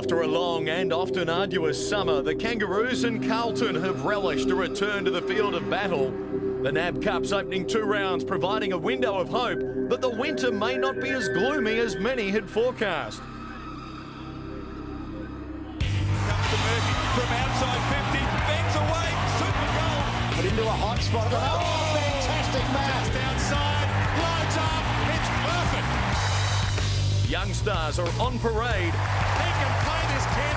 After a long and often arduous summer, the Kangaroos and Carlton have relished a return to the field of battle. The NAB Cup's opening 2 rounds providing a window of hope that the winter may not be as gloomy as many had forecast. Comes to Murphy from outside 50, bends away, super goal. But into a hot spot. Oh, fantastic match. Just outside, loads up, it's perfect. Young stars are on parade. He can play this kid.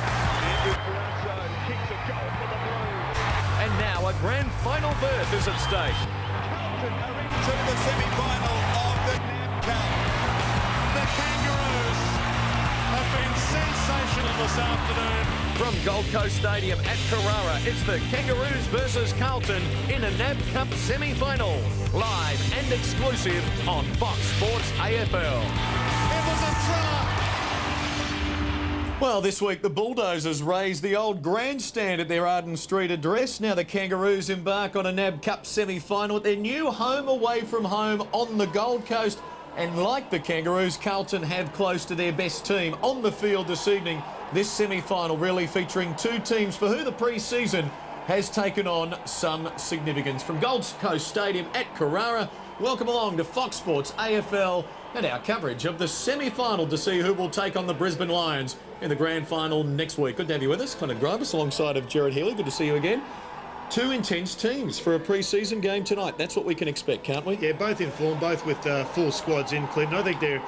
Kicks a goal for the Blues. And now a grand final berth is at stake. Carlton are into the semi-final of the NAB Cup. The Kangaroos have been sensational this afternoon. From Gold Coast Stadium at Carrara, it's the Kangaroos versus Carlton in a NAB Cup semi-final. Live and exclusive on Fox Sports AFL. It was a throw. Well, this week the Bulldozers raised the old grandstand at their Arden Street address. Now the Kangaroos embark on a NAB Cup semi-final at their new home away from home on the Gold Coast. And like the Kangaroos, Carlton have close to their best team on the field this evening. This semi-final really featuring 2 teams for who the pre-season has taken on some significance. From Gold Coast Stadium at Carrara, welcome along to Fox Sports AFL and our coverage of the semi-final to see who will take on the Brisbane Lions in the grand final next week. Good to have you with us, Connor Grimes, alongside of Jared Healy. Good to see you again. 2 intense teams for a pre-season game tonight. That's what we can expect, can't we? Yeah, both in form, both with full squads in Clinton. I think they're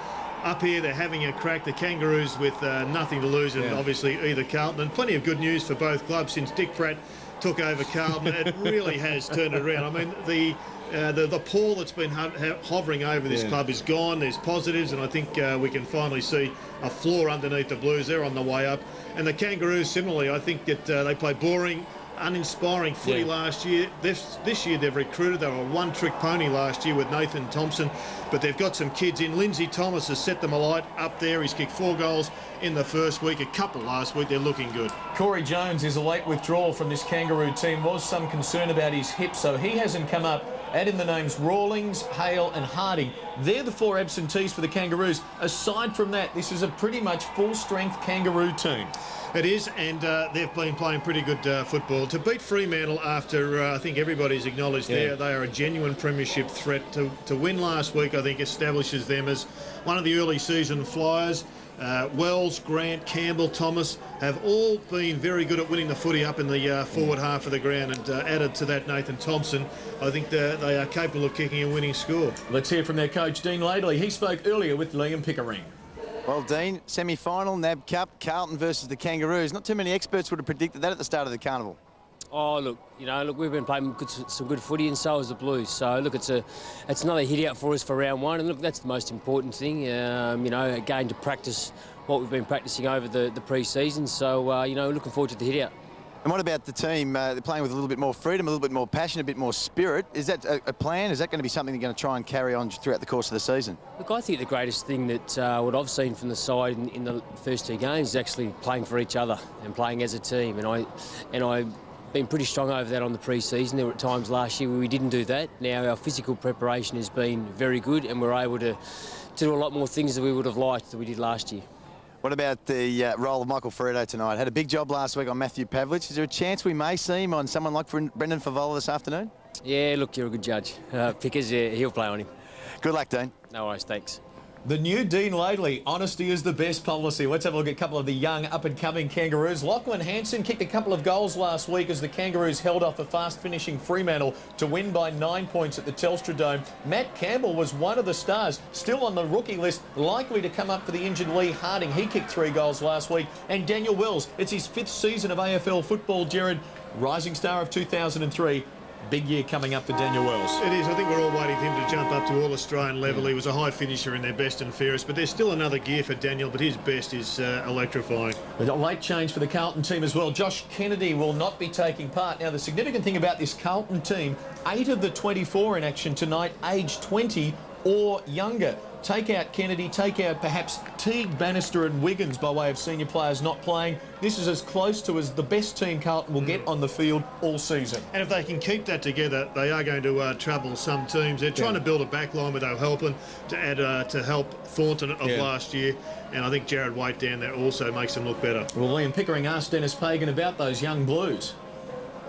up here, they're having a crack. The Kangaroos with nothing to lose, and obviously either Carlton. And plenty of good news for both clubs since Dick Pratt took over Carlton. It really has turned it around. I mean, the pall that's been hovering over this club is gone. There's positives, and I think we can finally see a floor underneath the Blues. They're on the way up. And the Kangaroos, similarly, I think that they played boring, uninspiring footy last year. This year they've recruited. They were a one-trick pony last year with Nathan Thompson, but they've got some kids in. Lindsay Thomas has set them alight up there. He's kicked 4 goals in the first week, a couple last week. They're looking good. Corey Jones is a late withdrawal from this Kangaroo team. Was some concern about his hip, so he hasn't come up. Add in the names Rawlings, Hale and Harding. They're the 4 absentees for the Kangaroos. Aside from that, this is a pretty much full-strength Kangaroo team. It is, and they've been playing pretty good football. To beat Fremantle after, I think everybody's acknowledged they are a genuine premiership threat. To win last week, I think, establishes them as one of the early season flyers. Wells, Grant, Campbell, Thomas have all been very good at winning the footy up in the forward half of the ground, and added to that Nathan Thompson, I think they are capable of kicking a winning score. Let's hear from their coach, Dean Laidley. He spoke earlier with Liam Pickering. Well, Dean, semi-final, NAB Cup, Carlton versus the Kangaroos. Not too many experts would have predicted that at the start of the carnival. Oh, look, we've been playing some good footy, and so has the Blues. So, look, it's another hit out for us for round 1, and look, that's the most important thing. Again, to practice what we've been practicing over the pre-season. So, looking forward to the hit out. And what about the team? They're playing with a little bit more freedom, a little bit more passion, a bit more spirit. Is that a plan? Is that going to be something they're going to try and carry on throughout the course of the season? Look, I think the greatest thing that what I've seen from the side in the first 2 games is actually playing for each other and playing as a team. And I've been pretty strong over that on the pre-season. There were times last year where we didn't do that. Now our physical preparation has been very good, and we're able to do a lot more things that we would have liked that we did last year. What about the role of Michael Ferretto tonight? Had a big job last week on Matthew Pavlich. Is there a chance we may see him on someone like Brendan Favola this afternoon? Yeah, look, you're a good judge. Pickers, he'll play on him. Good luck, Dean. No worries, thanks. The new Dean Laidley, honesty is the best policy. Let's have a look at a couple of the young up-and-coming Kangaroos. Lachlan Hansen kicked a couple of goals last week as the Kangaroos held off a fast-finishing Fremantle to win by 9 points at the Telstra Dome. Matt Campbell was one of the stars, still on the rookie list, likely to come up for the injured Lee Harding. He kicked 3 goals last week. And Daniel Wells, it's his 5th season of AFL football, Jared. Rising star of 2003. Big year coming up for Daniel Wells. It is. I think we're all waiting for him to jump up to All-Australian level. He was a high finisher in their best and fairest, but there's still another gear for Daniel, but his best is electrifying. A late change for the Carlton team as well. Josh Kennedy will not be taking part. Now, the significant thing about this Carlton team, 8 of the 24 in action tonight, aged 20 or younger. Take out Kennedy, take out perhaps Teague, Bannister and Wiggins by way of senior players not playing. This is as close to as the best team Carlton will get on the field all season. And if they can keep that together, they are going to trouble some teams. They're trying to build a back line with O'Halpin to add to help Thornton of last year. And I think Jared Waite down there also makes them look better. Well, Liam Pickering asked Dennis Pagan about those young Blues.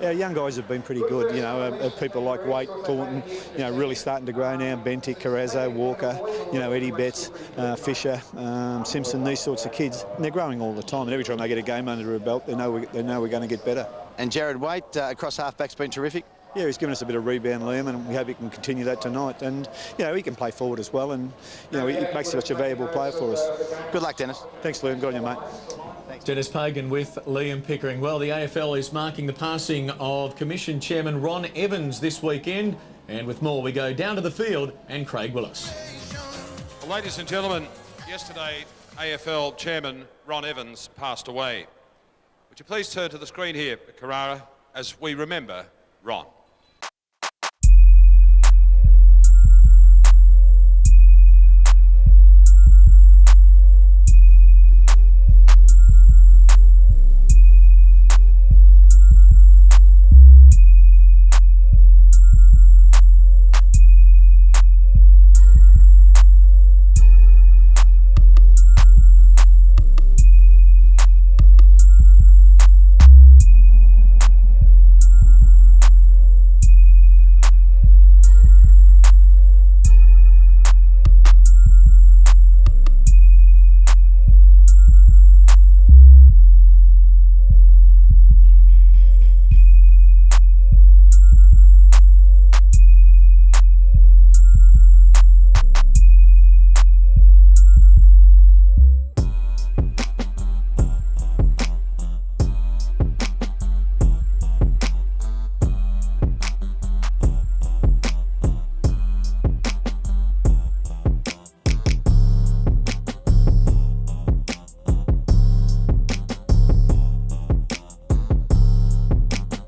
Our young guys have been pretty good, you know, people like Waite, Thornton, you know, really starting to grow now. Bentic, Carrazzo, Walker, you know, Eddie Betts, Fisher, Simpson, these sorts of kids. And they're growing all the time, and every time they get a game under their belt, they know we're going to get better. And Jared Waite, across halfback's been terrific. Yeah, he's given us a bit of rebound, Liam, and we hope he can continue that tonight. And, you know, he can play forward as well, and, you know, he makes such a valuable player for us. Good luck, Dennis. Thanks, Liam. Good on you, mate. Dennis Pagan with Liam Pickering. Well, the AFL is marking the passing of Commission Chairman Ron Evans this weekend. And with more, we go down to the field and Craig Willis. Well, ladies and gentlemen, yesterday AFL Chairman Ron Evans passed away. Would you please turn to the screen here, Carrara, as we remember Ron.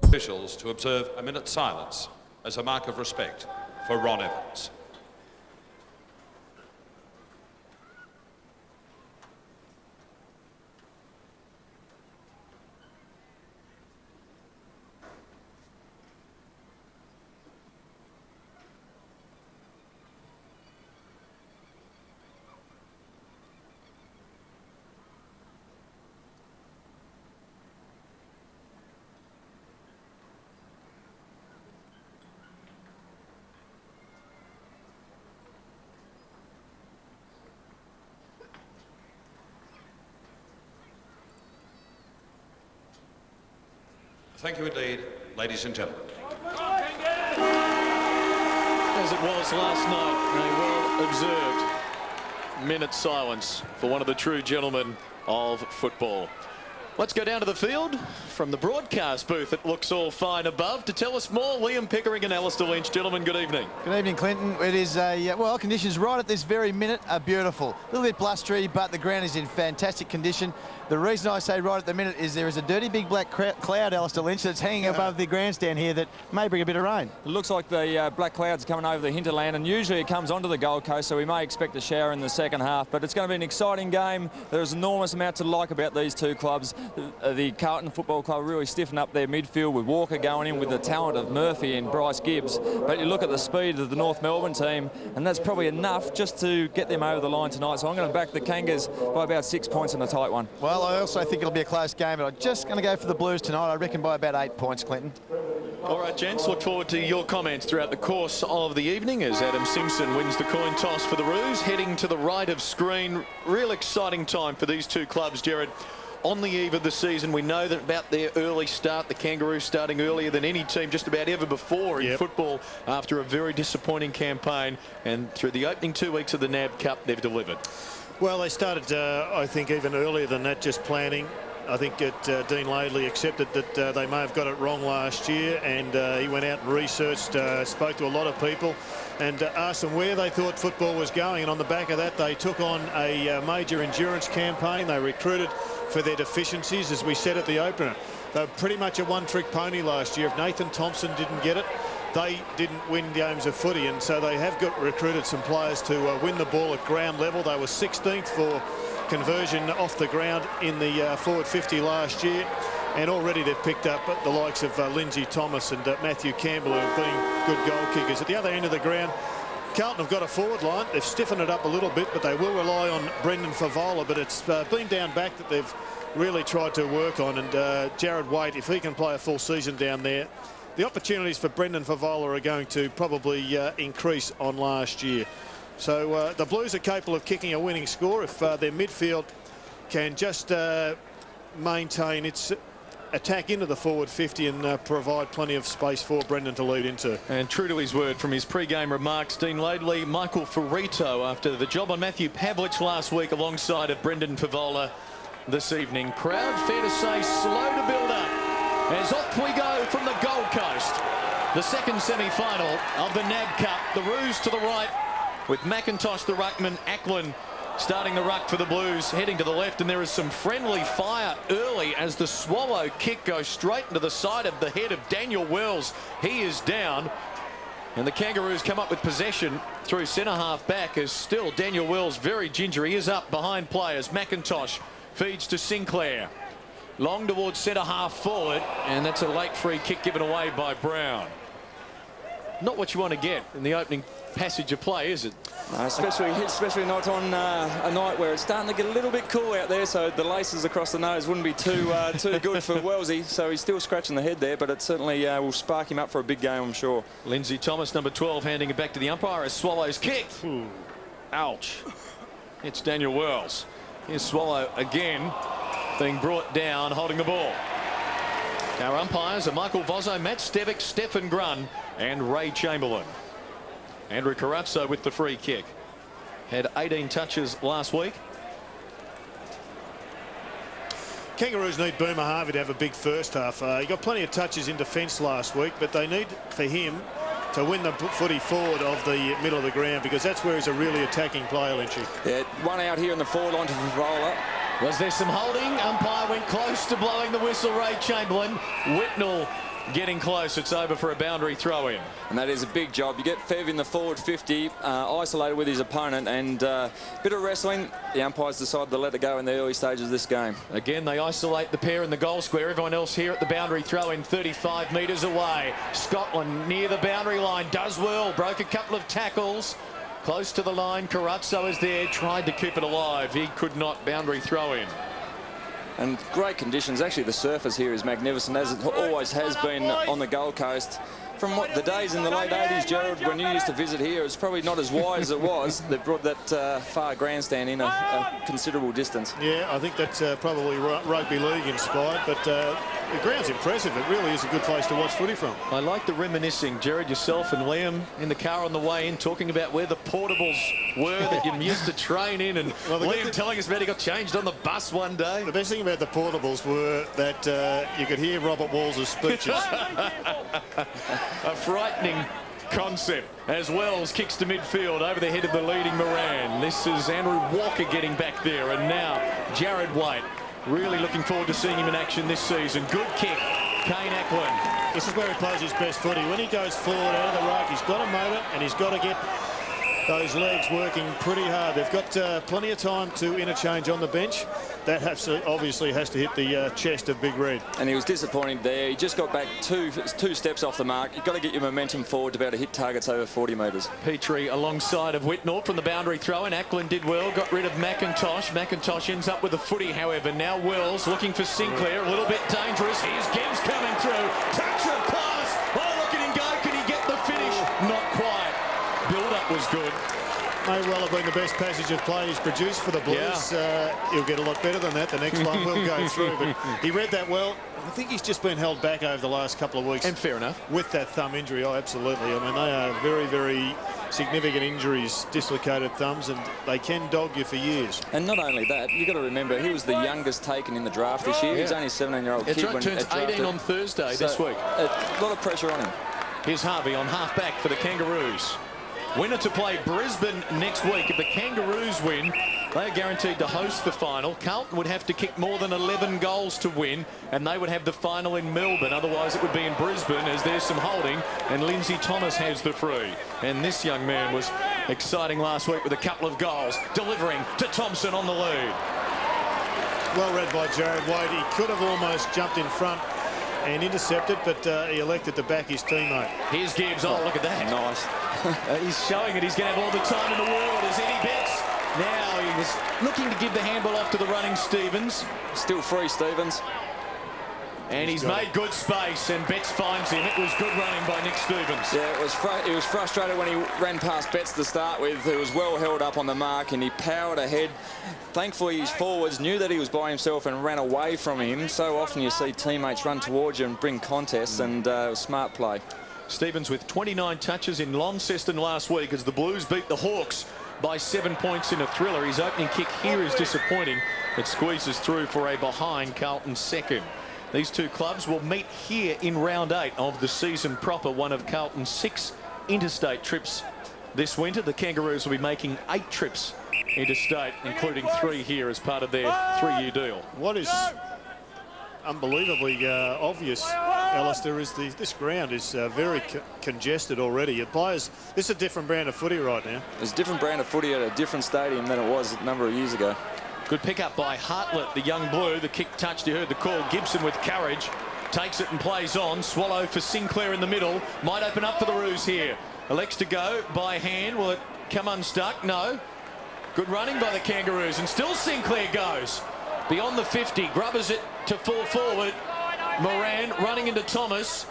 Officials to observe a minute's silence as a mark of respect for Ron Evans. Thank you indeed, ladies and gentlemen. As it was last night, a well-observed minute's silence for one of the true gentlemen of football. Let's go down to the field from the broadcast booth. It looks all fine above. To tell us more, Liam Pickering and Alistair Lynch. Gentlemen, good evening. Good evening, Clinton. It is, well, conditions right at this very minute are beautiful. A little bit blustery, but the ground is in fantastic condition. The reason I say right at the minute is there is a dirty big black cloud, Alistair Lynch, that's hanging above the grandstand here that may bring a bit of rain. It looks like the black clouds coming over the hinterland, and usually it comes onto the Gold Coast, so we may expect a shower in the second half. But it's going to be an exciting game. There's an enormous amount to like about these two clubs. The Carlton Football Club really stiffen up their midfield with Walker going in with the talent of Murphy and Bryce Gibbs. But you look at the speed of the North Melbourne team, and that's probably enough just to get them over the line tonight. So I'm going to back the Kangas by about 6 points in a tight one. Well, I also think it'll be a close game, but I'm just going to go for the Blues tonight. I reckon by about 8 points, Clinton. All right, gents, look forward to your comments throughout the course of the evening as Adam Simpson wins the coin toss for the Roos, heading to the right of screen. Real exciting time for these two clubs, Jared. On the eve of the season, we know that about their early start, the Kangaroos starting earlier than any team just about ever before in football after a very disappointing campaign, and through the opening 2 weeks of the NAB Cup, they've delivered. Well, they started, I think, even earlier than that, just planning. I think Dean Laidley accepted that they may have got it wrong last year, and he went out and researched, spoke to a lot of people and asked them where they thought football was going. And on the back of that, they took on a major endurance campaign. They recruited for their deficiencies, as we said at the opener. They were pretty much a one-trick pony last year. If Nathan Thompson didn't get it, they didn't win games of footy, and so they have recruited some players to win the ball at ground level. They were 16th for conversion off the ground in the forward 50 last year, and already they've picked up the likes of Lindsay Thomas and Matthew Campbell, who have been good goal kickers. At the other end of the ground, Carlton have got a forward line. They've stiffened it up a little bit, but they will rely on Brendan Favola. But it's been down back that they've really tried to work on. And Jared Waite, if he can play a full season down there, the opportunities for Brendan Favola are going to probably increase on last year. So the Blues are capable of kicking a winning score if their midfield can just maintain its attack into the forward 50 and provide plenty of space for Brendan to lead into. And true to his word from his pre-game remarks, Dean Laidley, Michael Ferrito, after the job on Matthew Pavlich last week alongside of Brendan Favola this evening. Crowd, fair to say, slow to build up as off we go from the Gold Coast. The second semi-final of the NAB Cup. The Roos to the right with McIntosh, the ruckman, Ackland starting the ruck for the Blues, heading to the left, and there is some friendly fire early as the swallow kick goes straight into the side of the head of Daniel Wells. He is down, and the Kangaroos come up with possession through centre half back as still Daniel Wells very ginger. He is up behind players. McIntosh feeds to Sinclair. Long towards centre half forward, and that's a late free kick given away by Brown. Not what you want to get in the opening passage of play, is it? Especially not on a night where it's starting to get a little bit cool out there, so the laces across the nose wouldn't be too good for Wellesley. So he's still scratching the head there, but it certainly will spark him up for a big game, I'm sure. Lindsay Thomas, number 12, handing it back to the umpire as Swallows kick. Ouch. It's Daniel Wells. Here's Swallow again, being brought down, holding the ball. Our umpires are Michael Vozzo, Matt Stevick, Stefan Grun, and Ray Chamberlain. Andrew Carazzo with the free kick. Had 18 touches last week. Kangaroos need Boomer Harvey to have a big first half. He got plenty of touches in defence last week, but they need for him to win the footy forward of the middle of the ground, because that's where he's a really attacking player, Lynchy. Yeah, one out here in the forward line to Favola. Was there some holding? Umpire went close to blowing the whistle. Ray Chamberlain. Whitnell getting close. It's over for a boundary throw in. And that is a big job. You get Fev in the forward 50, isolated with his opponent, and bit of wrestling. The umpires decided to let it go in the early stages of this game. Again, they isolate the pair in the goal square. Everyone else here at the boundary throw in 35 metres away. Scotland near the boundary line. Does well. Broke a couple of tackles. Close to the line. Carazzo is there. Tried to keep it alive. He could not. Boundary throw in. And great conditions. Actually, the surface here is magnificent, as it always has been on the Gold Coast. From the days in the late 80s, Gerald, when you used to visit here, it's probably not as wide as it was. They've brought that far grandstand in a considerable distance. Yeah, I think that's probably rugby league inspired, but the ground's impressive. It really is a good place to watch footy from. I like the reminiscing. Jared, yourself and Liam in the car on the way in, talking about where the portables were that you used to train in, and well, Liam telling us about he got changed on the bus one day. The best thing about the portables were that you could hear Robert Walls' speeches. A frightening concept as Wells kicks to midfield over the head of the leading Moran. This is Andrew Walker getting back there, and now Jared Waite. Really looking forward to seeing him in action this season. Good kick, Kane Ackland. This is where he plays his best footy. When he goes forward out of the ruck, he's got a motor and he's got to get those legs working pretty hard. They've got plenty of time to interchange on the bench. That obviously has to hit the chest of Big Red. And he was disappointed there. He just got back two steps off the mark. You've got to get your momentum forward to be able to hit targets over 40 metres. Petrie alongside of Whitnell from the boundary throw, and Ackland did well, got rid of McIntosh. McIntosh ends up with a footy, however. Now Wells looking for Sinclair, a little bit dangerous. Here's Gibbs coming through. Touch of class. Oh, look at him go. Can he get the finish? Not quite. Build-up was good. May well have been the best passage of play he's produced for the Blues. Yeah. He'll get a lot better than that. The next one will go through, but he read that well. I think he's just been held back over the last couple of weeks. And fair enough. With that thumb injury, oh, absolutely. I mean, they are very, very significant injuries, dislocated thumbs, and they can dog you for years. And not only that, you've got to remember, he was the youngest taken in the draft this year. He's only a 17-year-old kid. Right, turns 18 on Thursday this week. A lot of pressure on him. Here's Harvey on half-back for the Kangaroos. Winner to play Brisbane next week. If the Kangaroos win, They are guaranteed to host the final. Carlton would have to kick more than 11 goals to win, and they would have the final in Melbourne. Otherwise, it would be in Brisbane, as there's some holding, and Lindsay Thomas has the free. And this young man was exciting last week with a couple of goals, delivering to Thompson on the lead. Well read by Jared Wade. He could have almost jumped in front and intercepted, but he elected to back his teammate. Here's Gibbs. Oh, look at that. Nice. He's showing it. He's going to have all the time in the world as Eddie Betts. Now he was looking to give the handball off to the running Stevens. Still free, Stevens. And he's made good space, and Betts finds him. It was good running by Nick Stevens. Yeah, he was frustrated when he ran past Betts to start with. He was well held up on the mark, and he powered ahead. Thankfully, his forwards knew that he was by himself and ran away from him. So often you see teammates run towards you and bring contests, and smart play. Stevens with 29 touches in Launceston last week as the Blues beat the Hawks by 7 points in a thriller. His opening kick here is disappointing. It squeezes through for a behind Carlton second. These two clubs will meet here in round 8 of the season proper, one of Carlton's 6 interstate trips this winter. The Kangaroos will be making 8 trips interstate, including 3 here as part of their 3-year deal. What is unbelievably obvious, Alistair, is this ground is very congested already. Your players, this is a different brand of footy right now. It's a different brand of footy at a different stadium than it was a number of years ago. Good pick up by Hartlett, the young blue. The kick touched, you heard the call. Gibson with courage takes it and plays on. Swallow for Sinclair in the middle. Might open up for the Roos here. Elects to go by hand. Will it come unstuck? No. Good running by the Kangaroos, and still Sinclair goes beyond the 50. Grubbers it to fall forward. Moran running into Thomas.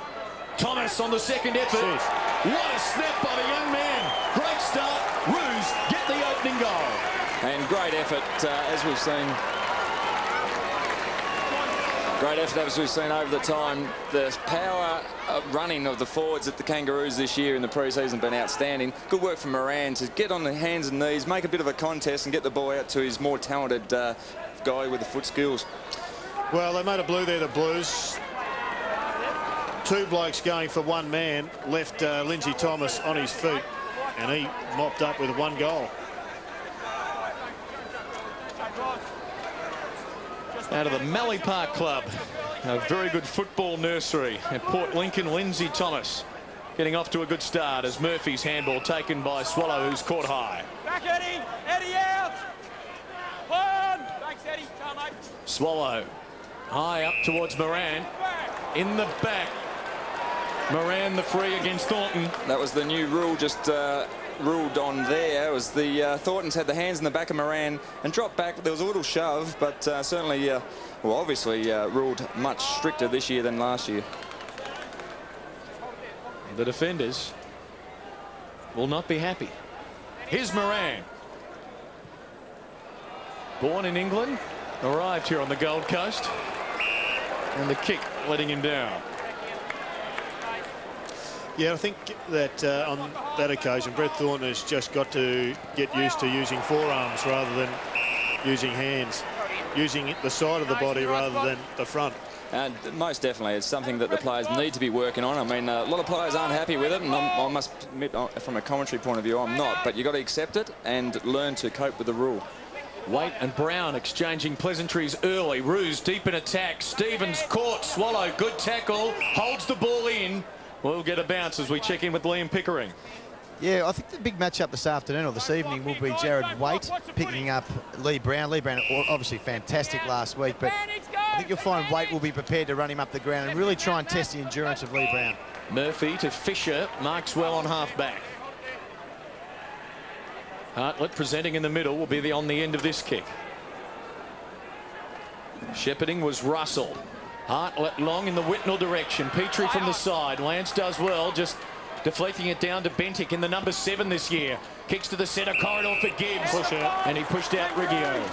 Thomas on the second effort. Jeez. What a snap by the young man. Great start. Roos get the opening goal. And great effort, as we've seen. Great effort, as we've seen over the time. The power running of the forwards at the Kangaroos this year in the pre-season has been outstanding. Good work from Moran to get on the hands and knees, make a bit of a contest and get the ball out to his more talented guy with the foot skills. Well, they made a blue there, the Blues. 2 blokes going for 1 man, left Lindsay Thomas on his feet, and he mopped up with 1 goal. Out of the Mallee Park Club, a very good football nursery at Port Lincoln. Lindsay Thomas getting off to a good start as Murphy's handball taken by Swallow, who's caught high. Back Eddie! Eddie out! One! Thanks Eddie, mate. Swallow high up towards Moran. In the back. Moran the free against Thornton. That was the new rule just ruled on there. It was the Thorntons had the hands in the back of Moran and dropped back. There was a little shove, but certainly, well, obviously ruled much stricter this year than last year. The defenders will not be happy. Here's Moran. Born in England, arrived here on the Gold Coast, and the kick letting him down. Yeah, I think that on that occasion, Brett Thornton has just got to get used to using forearms rather than using hands, using the side of the body rather than the front. Most definitely, it's something that the players need to be working on. I mean, a lot of players aren't happy with it, and I must admit, from a commentary point of view, I'm not. But you've got to accept it and learn to cope with the rule. Waite and Brown exchanging pleasantries early. Roos deep in attack. Stevens caught. Swallow, good tackle. Holds the ball in. We'll get a bounce as we check in with Liam Pickering. Yeah, I think the big matchup this afternoon or this evening will be Jared Waite picking up Lee Brown. Lee Brown obviously fantastic last week, but I think you'll find Waite will be prepared to run him up the ground and really try and test the endurance of Lee Brown. Murphy to Fisher. Marks well on half back. Hartlett presenting in the middle will be on the end of this kick. Shepherding was Russell. Hartlett long in the Whitnall direction. Petrie from the side. Lance does well, just deflecting it down to Bentic in the number 7 this year. Kicks to the centre corridor for Gibbs. Push out. And he pushed out Riggio.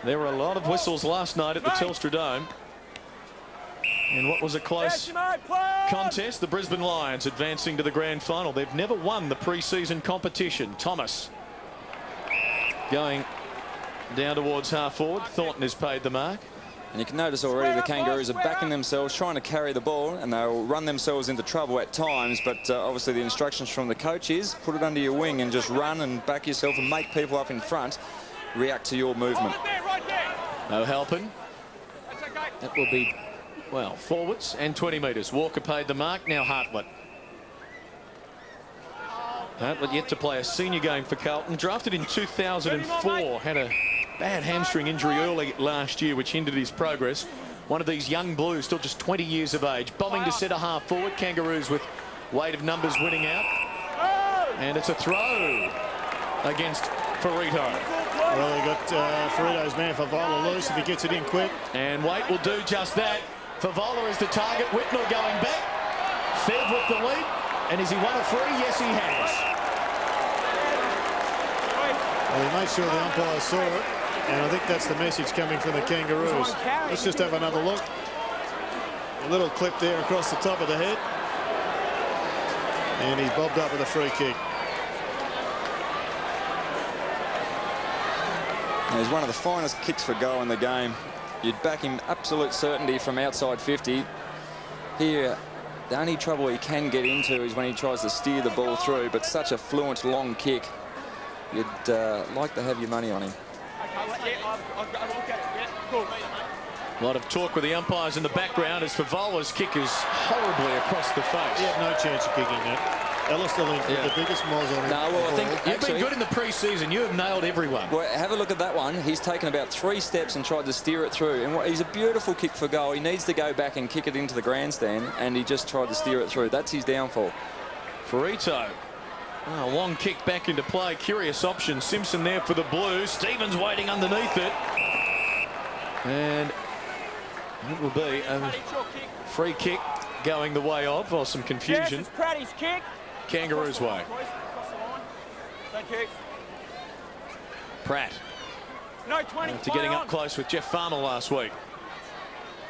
There were a lot of whistles last night at the Telstra Dome. In what was a close contest, the Brisbane Lions advancing to the grand final. They've never won the pre-season competition. Thomas going down towards half forward. Thornton has paid the mark. And you can notice already the Kangaroos are backing themselves, trying to carry the ball, and they'll run themselves into trouble at times. But obviously the instructions from the coach is put it under your wing and just run and back yourself and make people up in front react to your movement. No helping. That will be, well, forwards and 20 metres. Walker paid the mark. Now Hartlett. Hartlett yet to play a senior game for Carlton. Drafted in 2004. Had a bad hamstring injury early last year, which hindered his progress. One of these young Blues, still just 20 years of age. Bombing to centre half forward. Kangaroos with weight of numbers winning out. And it's a throw against Ferrito. Well, they got Ferrito's man Favola loose if he gets it in quick. And Waite will do just that. Favola is the target. Whitnell going back. Fev with the lead. And has he won a free? Yes, he has. Well, he made sure the umpire saw it. And I think that's the message coming from the Kangaroos. Let's just have another look. A little clip there across the top of the head. And he's bobbed up with a free kick. He's one of the finest kicks for goal in the game. You'd back him absolute certainty from outside 50. Here, the only trouble he can get into is when he tries to steer the ball through, but such a fluent long kick, you'd like to have your money on him. A lot of talk with the umpires in the background as Favola's kick is horribly across the face. He had no chance of kicking that. Alistair Link with the biggest moz on him. No, well, I think you've been good in the pre-season. You have nailed everyone. Well, have a look at that one. He's taken about 3 steps and tried to steer it through. And he's a beautiful kick for goal. He needs to go back and kick it into the grandstand, and he just tried to steer it through. That's his downfall. Ferrito. Oh, long kick back into play. Curious option. Simpson there for the Blues. Stevens waiting underneath it. And it will be a free kick going the way of, or some confusion. Pratty's kick. Kangaroos way. Pratt. No 20. After getting up close with Jeff Farmer last week.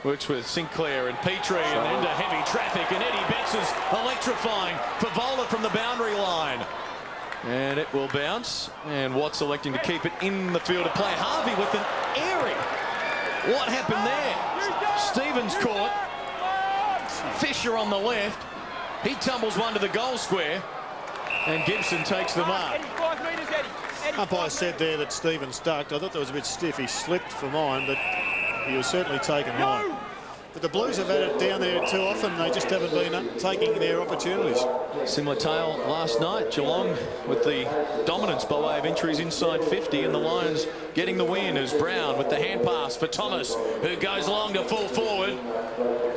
Works with Sinclair and Petrie and into heavy traffic, and Eddie Betts is electrifying Favola from the boundary line. And it will bounce, and Watts electing to keep it in the field of play. Harvey with an airing. What happened there? Stevens caught. Fisher on the left. He tumbles one to the goal square, and Gibson takes the mark. Umpire said there that Stevens ducked. I thought that was a bit stiff. He slipped for mine, but he was certainly taken high. But the Blues have had it down there too often. They just haven't been taking their opportunities. Similar tale last night. Geelong with the dominance by way of entries inside 50, and the Lions getting the win as Brown with the hand pass for Thomas, who goes long to full forward.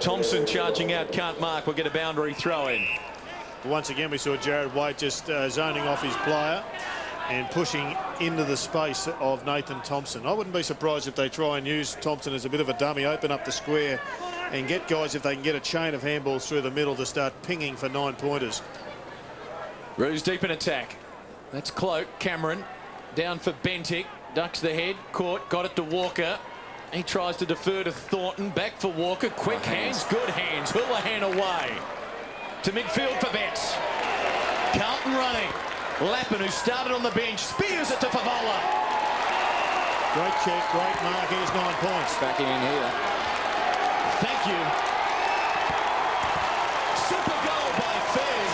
Thompson charging out, can't mark, will get a boundary throw in. Once again, we saw Jared Waite just zoning off his player and pushing into the space of Nathan Thompson. I wouldn't be surprised if they try and use Thompson as a bit of a dummy, open up the square and get guys, if they can get a chain of handballs through the middle, to start pinging for 9-pointers. Roos deep in attack. That's Cloak. Cameron down for Bentic. Ducks the head. Caught. Got it to Walker. He tries to defer to Thornton. Back for Walker. Quick hands. Good hands. Houlihan away. To midfield for Betts. Carlton running. Lappin, who started on the bench, spears it to Favola. Great check, great mark. Here's 9 points. Backing in here. Thank you. Super goal by Fez.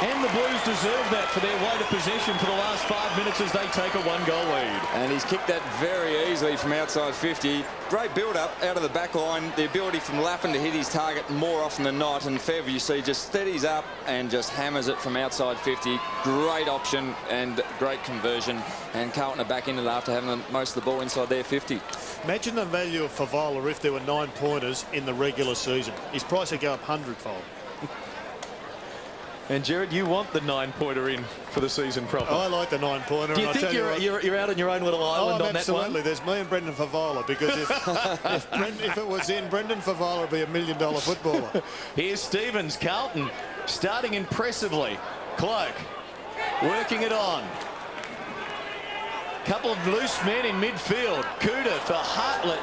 And the Blues deserve that for their weight of possession for the last 5 minutes as they take a 1-goal lead. And he's kicked that very easily from outside 50. Great build-up out of the back line. The ability from Lappin to hit his target more often than not. And Fev, you see, just steadies up and just hammers it from outside 50. Great option and great conversion. And Carlton are back in it after having most of the ball inside their 50. Imagine the value of Favola if there were 9-pointers in the regular season. His price would go up 100-fold. And Jared, you want the 9-pointer in for the season proper. I like the 9-pointer. Do you think you're out on your own little island on that absolutely. one? There's me and Brendan Favola, because if it was in, Brendan Favola would be $1 million footballer. Here's Stevens. Carlton starting impressively. Cloak working it on. Couple of loose men in midfield. Kuda for Hartlett.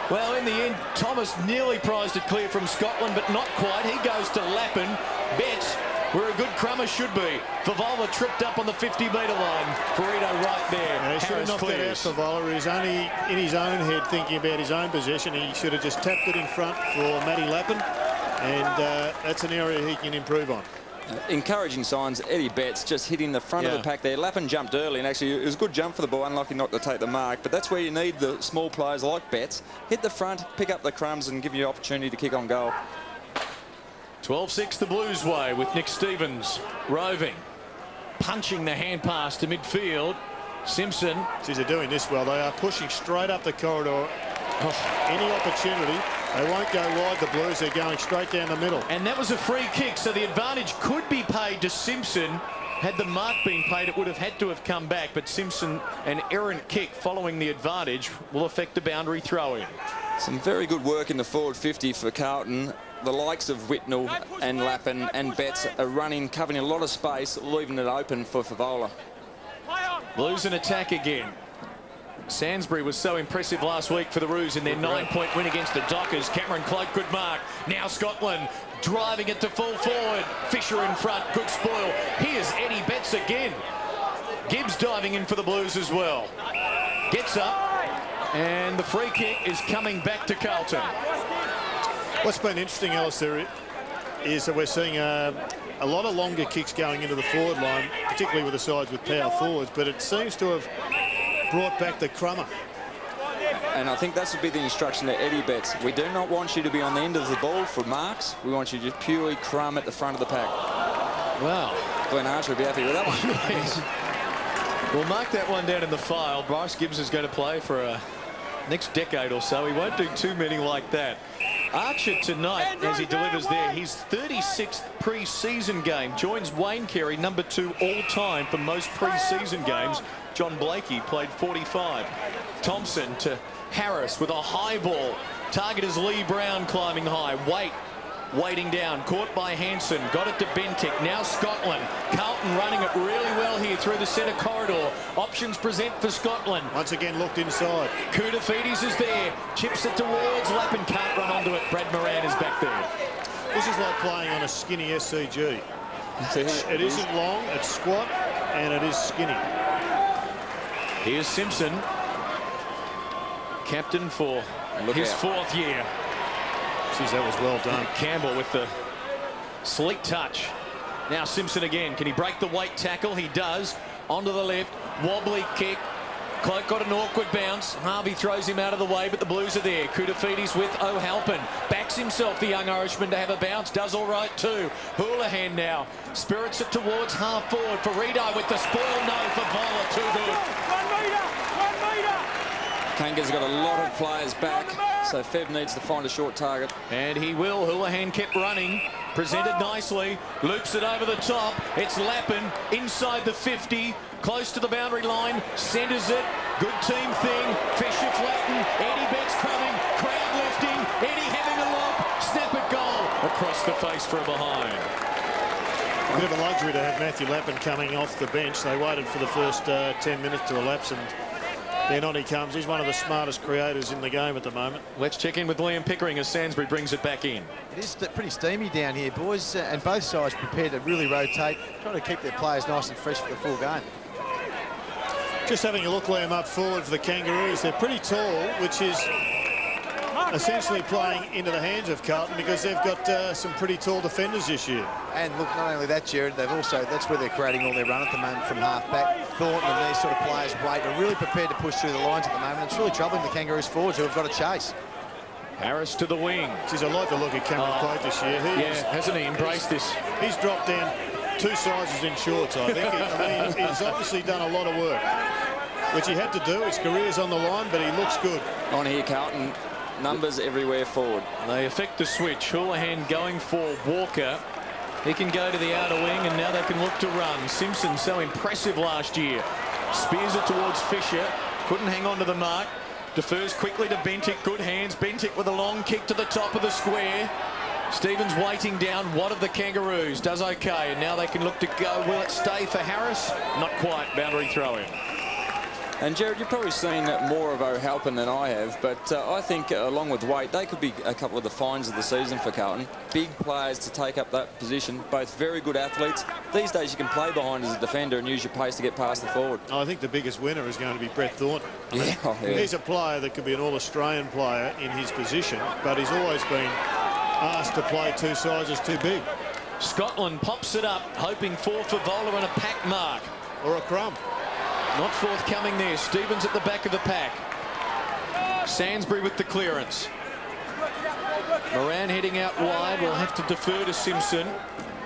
Well, in the end, Thomas nearly prized it clear from Scotland, but not quite. He goes to Lappin. Betts where a good crummer should be. Favola tripped up on the 50-metre line. Burrito right there. Yeah, he should have knocked that out for Favola. He's only in his own head thinking about his own possession. He should have just tapped it in front for Matty Lappin, and that's an area he can improve on. Encouraging signs. Eddie Betts just hitting the front of the pack there. Lappin jumped early, and actually it was a good jump for the ball, unlucky not to take the mark, but that's where you need the small players like Betts. Hit the front, pick up the crumbs and give you opportunity to kick on goal. 12-6 the Blues way with Nick Stevens roving, punching the hand pass to midfield. Simpson. Geez, they're doing this well. They are pushing straight up the corridor. Any opportunity, they won't go wide, the Blues. They're going straight down the middle. And that was a free kick, so the advantage could be paid to Simpson. Had the mark been paid, it would have had to have come back, but Simpson, an errant kick following the advantage, will affect the boundary throw-in. Some very good work in the forward 50 for Carlton. The likes of Whitnell and Lappin and Betts are running, covering a lot of space, leaving it open for Favola. Blues in attack again. Sainsbury was so impressive last week for the Roos in their 9-point win against the Dockers. Cameron Cloak, good mark. Now Scotland driving it to full forward. Fisher in front, good spoil. Here's Eddie Betts again. Gibbs diving in for the Blues as well. Gets up, and the free kick is coming back to Carlton. What's been interesting, Alistair, is that we're seeing a lot of longer kicks going into the forward line, particularly with the sides with power forwards, but it seems to have brought back the crummer. And I think that would be the instruction to Eddie Betts. We do not want you to be on the end of the ball for marks. We want you to just purely crumb at the front of the pack. Wow. Glenn Archer would be happy with that one. Yes. We'll mark that one down in the file. Bryce Gibbs is going to play for a next decade or so. He won't do too many like that. Archer tonight, as he delivers there, his 36th pre-season game, joins Wayne Carey, number 2 all-time for most pre-season games. John Blakey played 45. Thompson to Harris with a high ball. Target is Lee Brown climbing high. Waiting down, caught by Hansen, got it to Bentic. Now Scotland. Carlton running it really well here through the centre corridor. Options present for Scotland. Once again looked inside. Koutafidis is there, chips it towards Lappin, can't run onto it. Brad Moran is back there. This is like playing on a skinny SCG. It isn't long, it's squat, and it is skinny. Here's Simpson, captain for his 4th year. Geez, that was well done. Campbell with the sleek touch. Now Simpson again. Can he break the weight tackle? He does. Onto the left. Wobbly kick. Cloak got an awkward bounce. Harvey throws him out of the way, but the Blues are there. Koutafidis with O'Halpin. Backs himself, the young Irishman, to have a bounce. Does all right too. Houlihan now. Spirits it towards half forward. Burrito with the spoil. No, Favola, too good. 1 metre! 1 metre! Kanga's got a lot of players back, so Fev needs to find a short target. And he will. Houlihan kept running. Presented nicely. Loops it over the top. It's Lappin inside the 50. Close to the boundary line. Centres it. Good team thing. Fisher flatten. Eddie Betts crumbing. Crowd lifting. Eddie having a lob. Snap it goal. Across the face for a behind. A bit of a luxury to have Matthew Lappin coming off the bench. They waited for the first 10 minutes to elapse, and then on he comes. He's one of the smartest creators in the game at the moment. Let's check in with Liam Pickering as Sainsbury brings it back in. It is pretty steamy down here, boys, and both sides prepared to really rotate, trying to keep their players nice and fresh for the full game. Just having a look, Liam, up forward for the Kangaroos. They're pretty tall, which is essentially playing into the hands of Carlton because they've got some pretty tall defenders this year. And look, not only that, Jared, they've also, that's where they're creating all their run at the moment from half-back. Thornton and these sort of players are really prepared to push through the lines at the moment. It's really troubling the Kangaroos forwards who have got to chase. Harris to the wing. Geez, I like the look at Cameron Cloak this year. Hasn't he embraced this? He's dropped down 2 sizes in shorts, I think. I mean, he's obviously done a lot of work, which he had to do. His career's on the line, but he looks good. On here, Carlton, numbers everywhere forward. They effect the switch. Houlihan going for Walker. He can go to the outer wing, and now they can look to run. Simpson, so impressive last year. Spears it towards Fisher. Couldn't hang on to the mark. Defers quickly to Bentic. Good hands. Bentic with a long kick to the top of the square. Stevens waiting down. What of the Kangaroos? Does okay, and now they can look to go. Will it stay for Harris? Not quite. Boundary throw in. And Jared, you've probably seen more of O'Halpin than I have, but I think along with Waite, they could be a couple of the finds of the season for Carlton. Big players to take up that position, both very good athletes. These days you can play behind as a defender and use your pace to get past the forward. I think the biggest winner is going to be Brett Thornton. Yeah. Oh, yeah. He's a player that could be an All-Australian player in his position, but he's always been asked to play two sizes too big. Scotland pops it up, hoping for Favola and a pack mark. Or a crumb. Not forthcoming there. Stevens at the back of the pack. Sainsbury with the clearance. Moran heading out wide. Will have to defer to Simpson.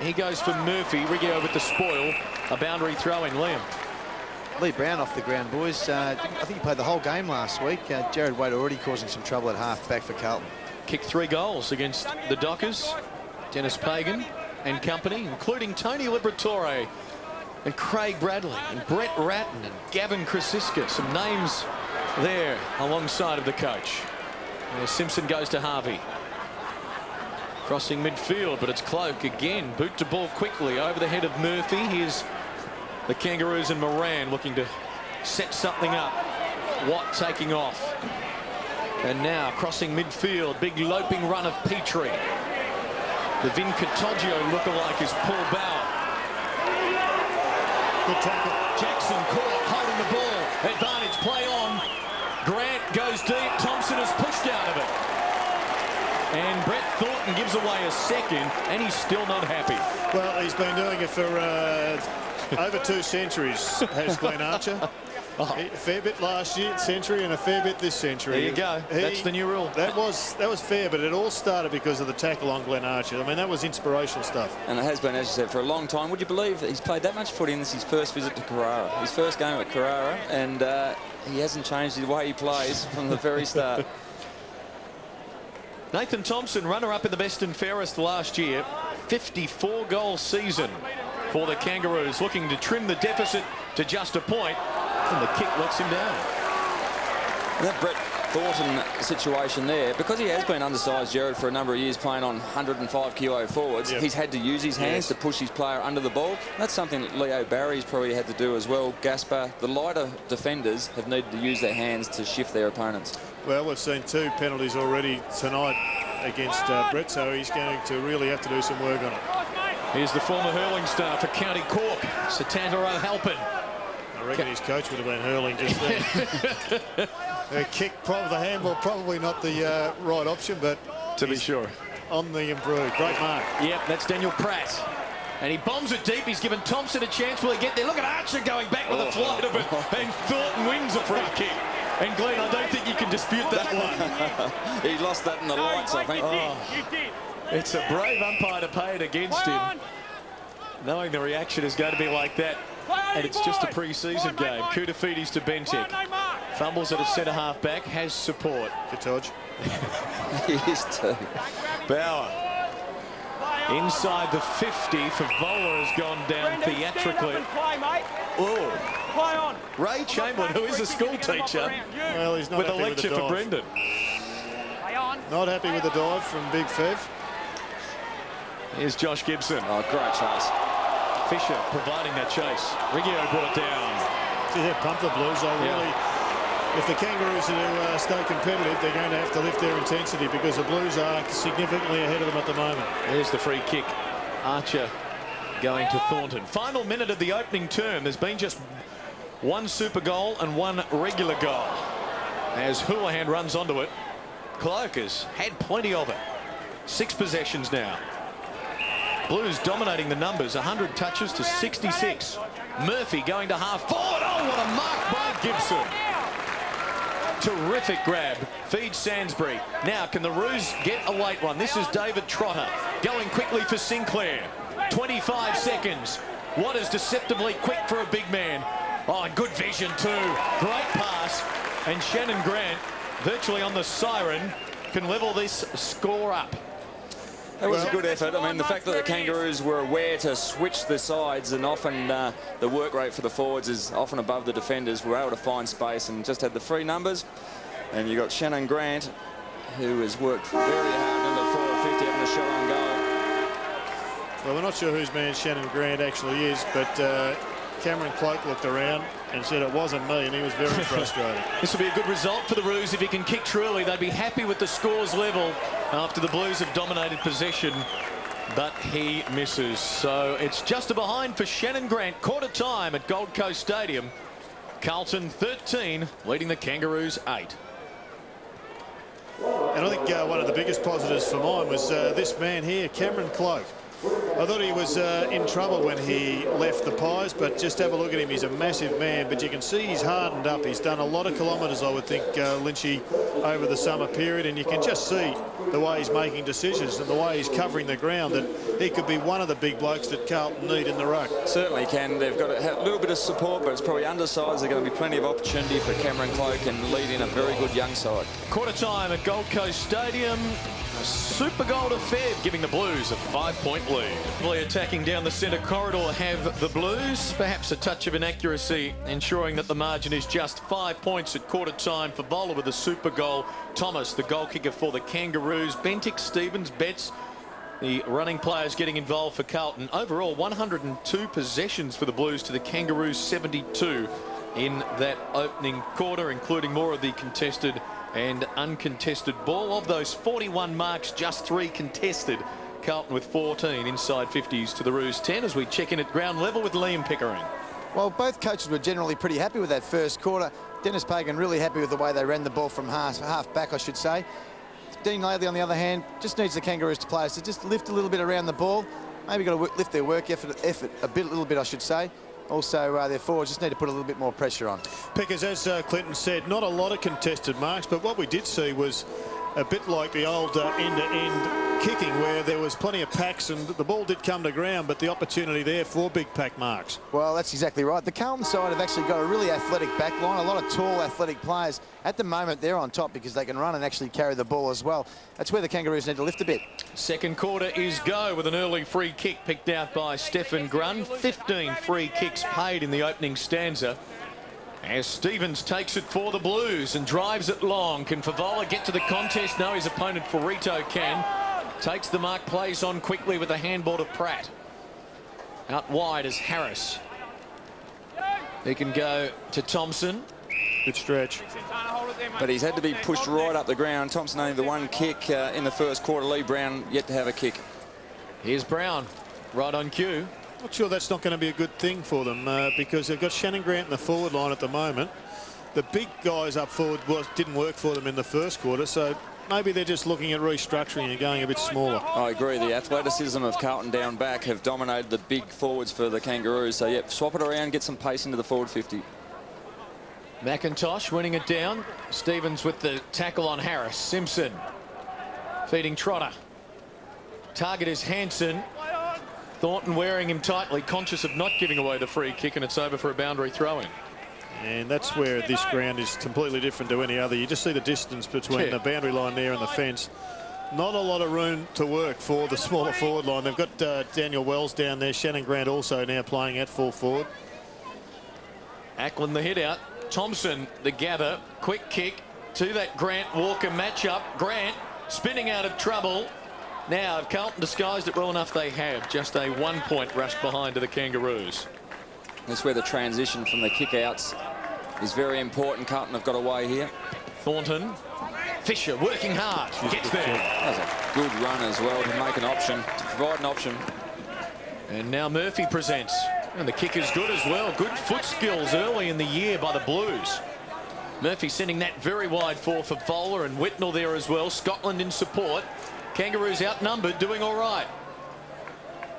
He goes for Murphy. Riggio with the spoil. A boundary throw in. Liam. Lee Brown off the ground, boys. I think he played the whole game last week. Jared Waite already causing some trouble at half back for Carlton. Kicked 3 goals against the Dockers. Dennis Pagan and company, including Tony Liberatore and Craig Bradley and Brett Ratton and Gavin Krasiska. Some names there alongside of the coach. Simpson goes to Harvey. Crossing midfield, but it's Cloak again. Boot to ball quickly over the head of Murphy. Here's the Kangaroos and Moran looking to set something up. Watt taking off. And now crossing midfield. Big loping run of Petrie. The Vin Katoggio lookalike is Paul Bauer. Good tackle. Jackson caught, holding the ball. Advantage play on. Grant goes deep. Thompson is pushed out of it. And Brett Thornton gives away a second, and he's still not happy. Well, he's been doing it for over 2 centuries, has Glenn Archer. A fair bit last year, century, and a fair bit this century. There you go. That's the new rule. That was fair, but it all started because of the tackle on Glenn Archer. I mean, that was inspirational stuff. And it has been, as you said, for a long time. Would you believe that he's played that much footy, and this is his first visit to Carrara? His first game at Carrara, and he hasn't changed the way he plays from the very start. Nathan Thompson, runner-up in the best and fairest last year. 54-goal season for the Kangaroos, looking to trim the deficit to just a point. And the kick lets him down. That Brett Thornton situation there, because he has been undersized, Jared, for a number of years playing on 105 kilo forwards, he's had to use his hands to push his player under the ball. That's something that Leo Barry's probably had to do as well. Gaspar, the lighter defenders have needed to use their hands to shift their opponents. Well, we've seen 2 penalties already tonight against Brett, so he's going to really have to do some work on it. Here's the former hurling star for County Cork, Satanta O'Halpin. I reckon his coach would have been hurling just then. A kick, the handball, probably not the right option, but to be sure, on the improve. Great mark. Yep, that's Daniel Pratt. And he bombs it deep. He's given Thompson a chance. Will he get there? Look at Archer going back with a flight of it. And Thornton wins a free kick. And Glenn, I don't think you can dispute that one. He lost that in the lights, I think. You did. It's a brave umpire to pay it against him, knowing the reaction is going to be like that. And it's just a pre-season game. Koutafidis to Bentic. Fumbles at a centre-half back. Has support. Katoj. He is too. Bauer. Inside the 50. Favola has gone down theatrically. Oh. Ray Chamberlain, who is a school teacher, well, he's not with a lecture for Brendan. Not happy with the dive from Big Fev. Here's Josh Gibson. Oh, great chase. Fisher providing that chase. Riggio brought it down. See, they pump the Blues. They really, if the Kangaroos are to stay competitive, they're going to have to lift their intensity because the Blues are significantly ahead of them at the moment. There's the free kick. Archer going to Thornton. Final minute of the opening term. There's been just 1 super goal and 1 regular goal. As Houlihan runs onto it, Cloak has had plenty of it. 6 possessions now. Blues dominating the numbers, 100 touches to 66. Murphy going to half forward. Oh, what a mark by Gibson. Terrific grab. Feeds Sainsbury. Now, can the Roos get a late one? This is David Trotter going quickly for Sinclair. 25 seconds. What is deceptively quick for a big man? Oh, and good vision too. Great pass. And Shannon Grant, virtually on the siren, can level this score up. That was a good effort. I mean, the fact that the Kangaroos were aware to switch the sides, and often the work rate for the forwards is often above the defenders, were able to find space and just had the free numbers. And you got Shannon Grant, who has worked very hard in the 450, having a shot on goal. Well, we're not sure whose man Shannon Grant actually is, but Cameron Cloak looked around and said it wasn't me, and he was very frustrated. This will be a good result for the Roos. If he can kick truly, they'd be happy with the scores level after the Blues have dominated possession, but he misses. So it's just a behind for Shannon Grant. Quarter time at Gold Coast Stadium. Carlton 13, leading the Kangaroos 8. And I think one of the biggest positives for mine was this man here, Cameron Cloak. I thought he was in trouble when he left the Pies, but just have a look at him. He's a massive man, but you can see he's hardened up. He's done a lot of kilometres, I would think, Lynchy, over the summer period, and you can just see the way he's making decisions and the way he's covering the ground, that he could be one of the big blokes that Carlton need in the ruck. Certainly can. They've got a little bit of support, but it's probably undersized. There's going to be plenty of opportunity for Cameron Cloak and leading a very good young side. Quarter time at Gold Coast Stadium. A super goal to Feb, giving the Blues a 5-point lead. Really attacking down the centre corridor have the Blues. Perhaps a touch of inaccuracy, ensuring that the margin is just 5 points at quarter time for Bowler with a super goal. Thomas, the goal kicker for the Kangaroos. Bentic, Stevens, Betts, the running players getting involved for Carlton. Overall, 102 possessions for the Blues to the Kangaroos 72 in that opening quarter, including more of the contested and uncontested ball. Of those 41 marks, just 3 contested. Carlton with 14 inside 50s to the Roos 10 as we check in at ground level with Liam Pickering. Well, both coaches were generally pretty happy with that first quarter. Dennis Pagan really happy with the way they ran the ball from half back, I should say. Dean Laidley, on the other hand, just needs the Kangaroos to players to just lift a little bit around the ball. Maybe got to lift their work effort a little bit, I should say. Also, their forwards just need to put a little bit more pressure on. Pickers, as Clinton said, not a lot of contested marks, but what we did see was a bit like the old end-to-end kicking, where there was plenty of packs and the ball did come to ground, but the opportunity there for big pack marks. Well, that's exactly right. The Carlton side have actually got a really athletic back line, a lot of tall athletic players. At the moment, they're on top because they can run and actually carry the ball as well. That's where the Kangaroos need to lift a bit. Second quarter is go with an early free kick picked out by Stefan Grun. 15 free kicks paid in the opening stanza. As Stevens takes it for the Blues and drives it long. Can Favola get to the contest? No, his opponent Forito can. Takes the mark, plays on quickly with a handball to Pratt. Out wide is Harris. He can go to Thompson. Good stretch. But he's had to be pushed right up the ground. Thompson only the one kick in the first quarter. Lee Brown yet to have a kick. Here's Brown, right on cue. Not sure that's not going to be a good thing for them because they've got Shannon Grant in the forward line at the moment. The big guys up forward didn't work for them in the first quarter, so maybe they're just looking at restructuring and going a bit smaller. I agree. The athleticism of Carlton down back have dominated the big forwards for the Kangaroos. So, yep, swap it around, get some pace into the forward 50. McIntosh winning it down. Stevens with the tackle on Harris. Simpson feeding Trotter. Target is Hansen. Thornton wearing him tightly, conscious of not giving away the free kick, and it's over for a boundary throw-in. And that's where this ground is completely different to any other. You just see the distance between the boundary line there and the fence. Not a lot of room to work for the smaller forward line. They've got Daniel Wells down there. Shannon Grant also now playing at full forward. Ackland the hit out. Thompson the gather. Quick kick to that Grant-Walker matchup. Grant spinning out of trouble. Now, if Carlton disguised it well enough, they have. Just a 1-point rush behind to the Kangaroos. That's where the transition from the kick-outs is very important. Carlton have got away here. Thornton. Fisher working hard. Gets there. That was a good run as well to make an option, to provide an option. And now Murphy presents. And the kick is good as well. Good foot skills early in the year by the Blues. Murphy sending that very wide for Favola, and Whitnell there as well. Scotland in support. Kangaroos outnumbered, doing all right.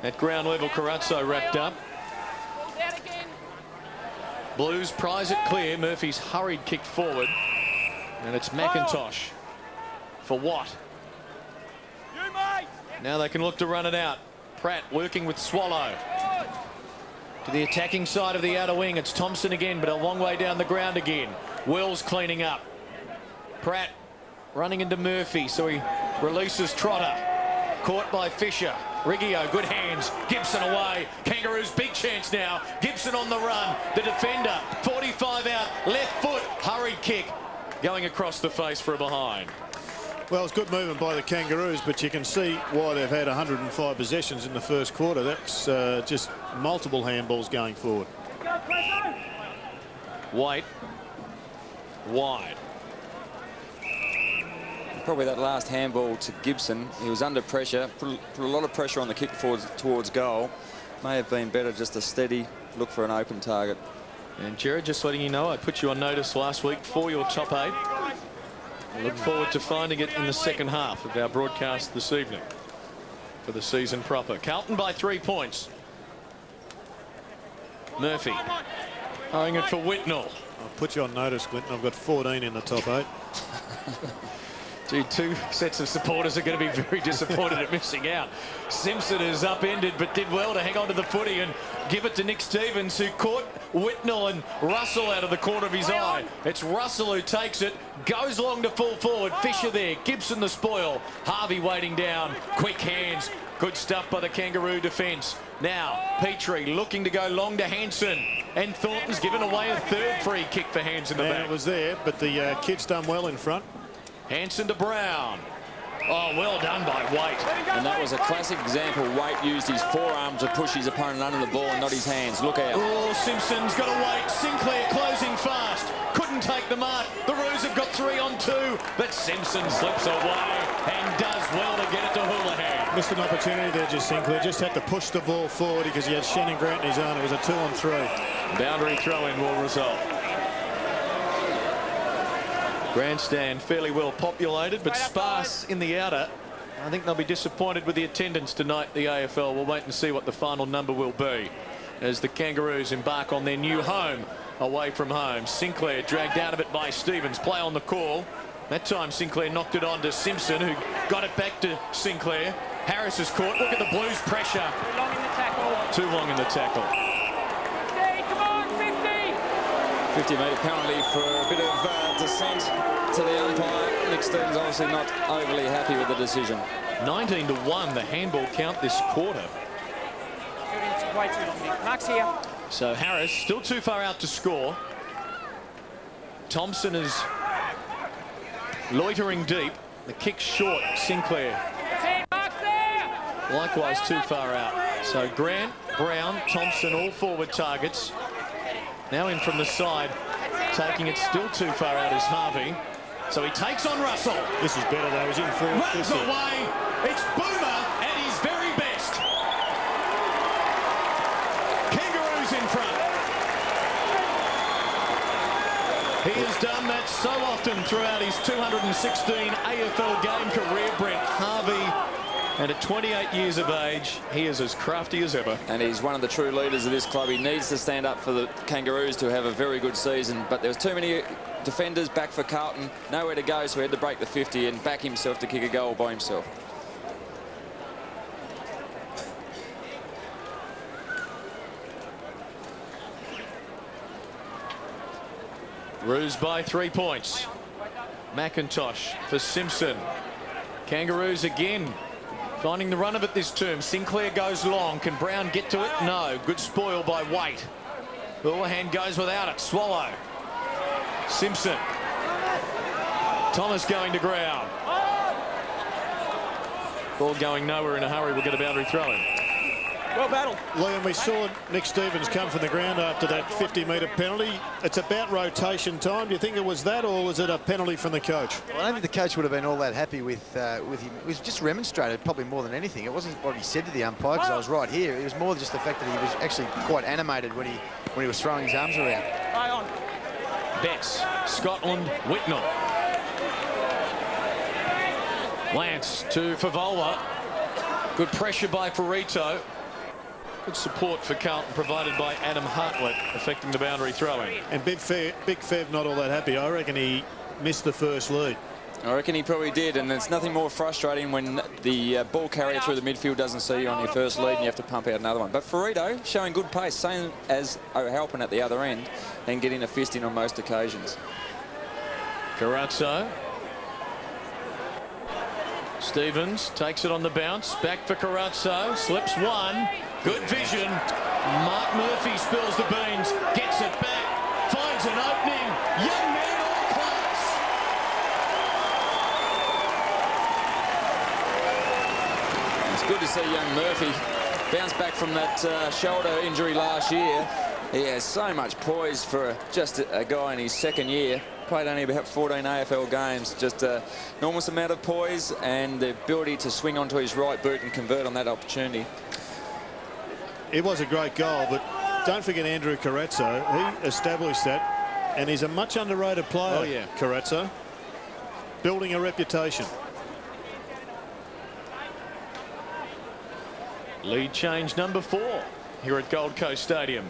At ground level, Carazzo wrapped up. Blues prize it clear. Murphy's hurried kick forward. And it's McIntosh for Watt. Now they can look to run it out. Pratt working with Swallow. To the attacking side of the outer wing, it's Thompson again, but a long way down the ground again. Wells cleaning up. Pratt running into Murphy, so he releases Trotter. Caught by Fisher. Riggio, good hands. Gibson away. Kangaroos big chance now. Gibson on the run. The defender, 45 out. Left foot, hurried kick. Going across the face for a behind. Well, it's good movement by the Kangaroos, but you can see why they've had 105 possessions in the first quarter. That's just multiple handballs going forward. White. Wide. Probably that last handball to Gibson. He was under pressure, put a lot of pressure on the kick towards goal. May have been better just a steady look for an open target. And Jared, just letting you know, I put you on notice last week for your top 8. I look forward to finding it in the second half of our broadcast this evening for the season proper. Carlton by 3 points. Murphy throwing it for Whitnell. I'll put you on notice, Clinton. I've got 14 in the top 8. Gee, 2 sets of supporters are going to be very disappointed at missing out. Simpson is upended but did well to hang on to the footy and give it to Nick Stevens, who caught Whitnell and Russell out of the corner of his eye. It's Russell who takes it, goes long to full forward. Fisher there, Gibson the spoil. Harvey waiting down, quick hands. Good stuff by the Kangaroo defence. Now, Petrie looking to go long to Hanson. And Thornton's given away a 3rd free kick for Hands in the back. It was there, but the kid's done well in front. Hanson to Brown. Oh, well done by Waite. And that was a classic example. Waite used his forearm to push his opponent under the ball and not his hands. Look out. Oh, Simpson's got to wait. Sinclair closing fast. Couldn't take the mark. The Roos have got 3 on 2, but Simpson slips away and does well to get it to Houlihan. Missed an opportunity there, just Sinclair. Just had to push the ball forward because he had Shannon Grant in his own. It was a 2 on 3. Boundary throw-in will result. Grandstand fairly well populated, but sparse in the outer. I think they'll be disappointed with the attendance tonight, the AFL. We'll wait and see what the final number will be as the Kangaroos embark on their new home away from home. Sinclair dragged out of it by Stevens. Play on the call. That time Sinclair knocked it on to Simpson, who got it back to Sinclair. Harris is caught. Look at the Blues pressure. Too long in the tackle. Too long in the tackle. 50-metre penalty for a bit of dissent to the umpire. Nick Stevens obviously not overly happy with the decision. 19-1 the handball count this quarter. Way too long, Nick. Mark's here. So Harris still too far out to score. Thompson is loitering deep. The kick short. Sinclair likewise too far out. So Grant, Brown, Thompson all forward targets. Now in from the side, taking it still too far out is Harvey. So he takes on Russell. This is better though. He's in forward. Runs away. It's Boomer at his very best. Kangaroos in front. He has done that so often throughout his 216 AFL game career, Brent Harvey. And at 28 years of age, he is as crafty as ever. And he's one of the true leaders of this club. He needs to stand up for the Kangaroos to have a very good season. But there was too many defenders back for Carlton. Nowhere to go, so he had to break the 50 and back himself to kick a goal by himself. Roos by 3 points. McIntosh for Simpson. Kangaroos again finding the run of it this term. Sinclair goes long. Can Brown get to it? No. Good spoil by Waite. Houlihan goes without it. Swallow. Simpson. Thomas going to ground. Ball going nowhere in a hurry. We'll get a boundary throw in. Well battled. Liam, we saw Nick Stevens come from the ground after that 50-metre penalty. It's about rotation time. Do you think it was that, or was it a penalty from the coach? Well, I don't think the coach would have been all that happy with him. It was just remonstrated, probably more than anything. It wasn't what he said to the umpire, because I was right here. It was more just the fact that he was actually quite animated when he was throwing his arms around. Eye on. Betts, Scotland, Whitnell. Lance to Favola. Good pressure by Ferrito. Good support for Carlton provided by Adam Hartlett, affecting the boundary throwing. And Big Fev not all that happy. I reckon he missed the first lead. I reckon he probably did, and there's nothing more frustrating when the ball carrier through the midfield doesn't see you on your first lead and you have to pump out another one. But Ferrito showing good pace, same as O'Halpin at the other end, and getting a fist in on most occasions. Carazzo. Stevens takes it on the bounce. Back for Carazzo. Slips one. Good vision. Mark Murphy spills the beans. Gets it back. Finds an opening. Young man all class. It's good to see young Murphy bounce back from that shoulder injury last year. He has so much poise for just a guy in his second year. Played only about 14 AFL games. Just an enormous amount of poise and the ability to swing onto his right boot and convert on that opportunity. It was a great goal, but don't forget Andrew Carezza. He established that, and he's a much underrated player. Oh, yeah. Carezza. Building a reputation. Lead change number 4 here at Gold Coast Stadium.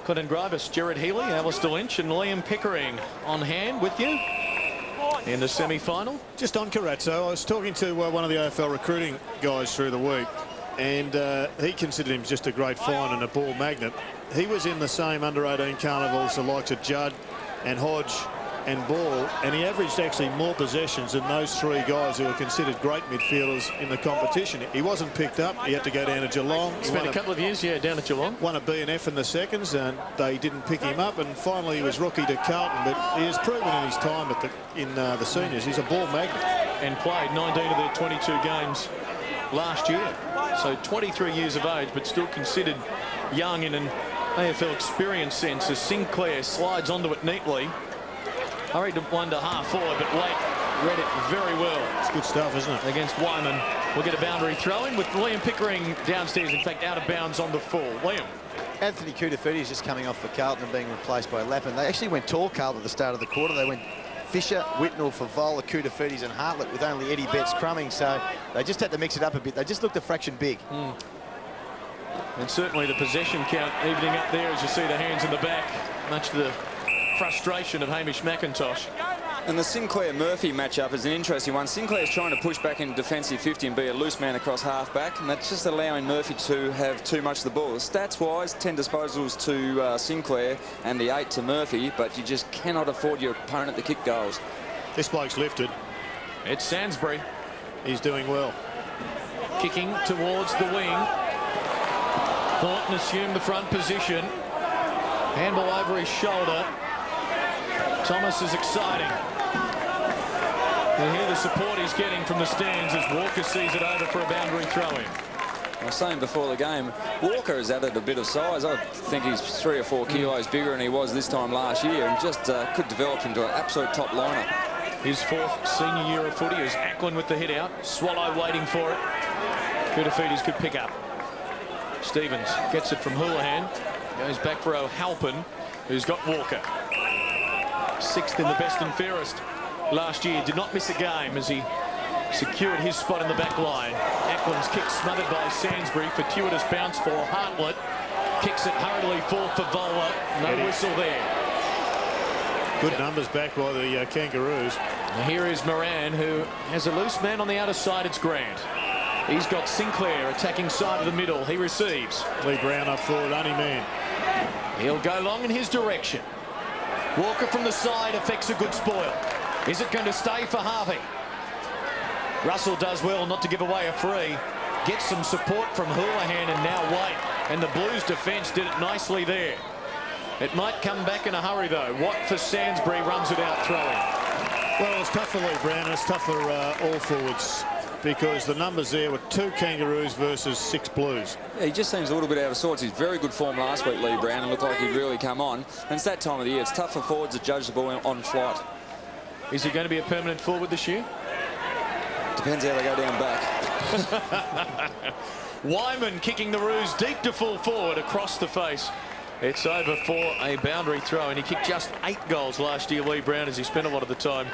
Clinton Gribus, Jared Healy, Alistair Lynch and Liam Pickering on hand with you in the semi-final. Just on Carezza, I was talking to one of the AFL recruiting guys through the week, and he considered him just a great find and a ball magnet. He was in the same under-18 carnivals, the likes of Judd and Hodge and Ball, and he averaged actually more possessions than those 3 guys who were considered great midfielders in the competition. He wasn't picked up. He had to go down to Geelong. Spent a couple of years, down at Geelong. Won a B&F in the seconds, and they didn't pick him up. And finally, he was rookie to Carlton. But he has proven in his time at the seniors, he's a ball magnet. And played 19 of their 22 games last year. So 23 years of age, but still considered young in an AFL experience sense, as Sinclair slides onto it neatly. Hurried to one to half forward, but Lake read it very well. It's good stuff, isn't it? Against Wyman. We'll get a boundary throw in with Liam Pickering downstairs, in fact, out of bounds on the full. Liam. Anthony Kudafiti is just coming off for Carlton and being replaced by Lappin. They actually went tall, Carlton, at the start of the quarter. They went Fisher, Whitnell, Favola, Kudafitis and Hartlett with only Eddie Betts crumbing, so they just had to mix it up a bit. They just looked a fraction big. And certainly the possession count evening up there as you see the hands in the back, much to the frustration of Hamish McIntosh. And the Sinclair-Murphy matchup is an interesting one. Sinclair's trying to push back in defensive 50 and be a loose man across half-back, and that's just allowing Murphy to have too much of the ball. Stats-wise, 10 disposals to Sinclair and the 8 to Murphy, but you just cannot afford your opponent to kick goals. This bloke's lifted. It's Sainsbury. He's doing well. Kicking towards the wing. Thornton assumed the front position. Handball over his shoulder. Thomas is exciting. You hear the support he's getting from the stands as Walker sees it over for a boundary throw-in. I was saying before the game, Walker has added a bit of size. I think he's 3 or 4 kilos bigger than he was this time last year, and just could develop into an absolute top liner. His 4th senior year of footy is Ackland with the hit out. Swallow waiting for it. Kudafitis could pick up. Stevens gets it from Houlihan. Goes back for O'Halpin, who's got Walker. 6th in the best and fairest last year. Did not miss a game as he secured his spot in the back line. Ackland's kick smothered by Sainsbury. Fortuitous bounce for Hartlett. Kicks it hurriedly for Favola. No whistle there. Good numbers back by the Kangaroos. And here is Moran, who has a loose man on the outer side. It's Grant. He's got Sinclair attacking side of the middle. He receives. Lee Brown up forward, only man. He'll go long in his direction. Walker from the side affects a good spoil. Is it going to stay for Harvey? Russell does well not to give away a free. Gets some support from Houlihan and now White. And the Blues defence did it nicely there. It might come back in a hurry though. Watt for Sainsbury runs it out throwing. Well, it's tough for Lee Brown and it's tough for all forwards, because the numbers there were 2 Kangaroos versus 6 Blues. Yeah, he just seems a little bit out of sorts. He's very good form last week, Lee Brown, and looked like he'd really come on. And it's that time of the year. It's tough for forwards to judge the ball on flight. Is he going to be a permanent forward this year? Depends how they go down back. Wyman kicking the Roos deep to full forward across the face. It's over for a boundary throw, and he kicked just 8 goals last year, Lee Brown, as he spent a lot of the time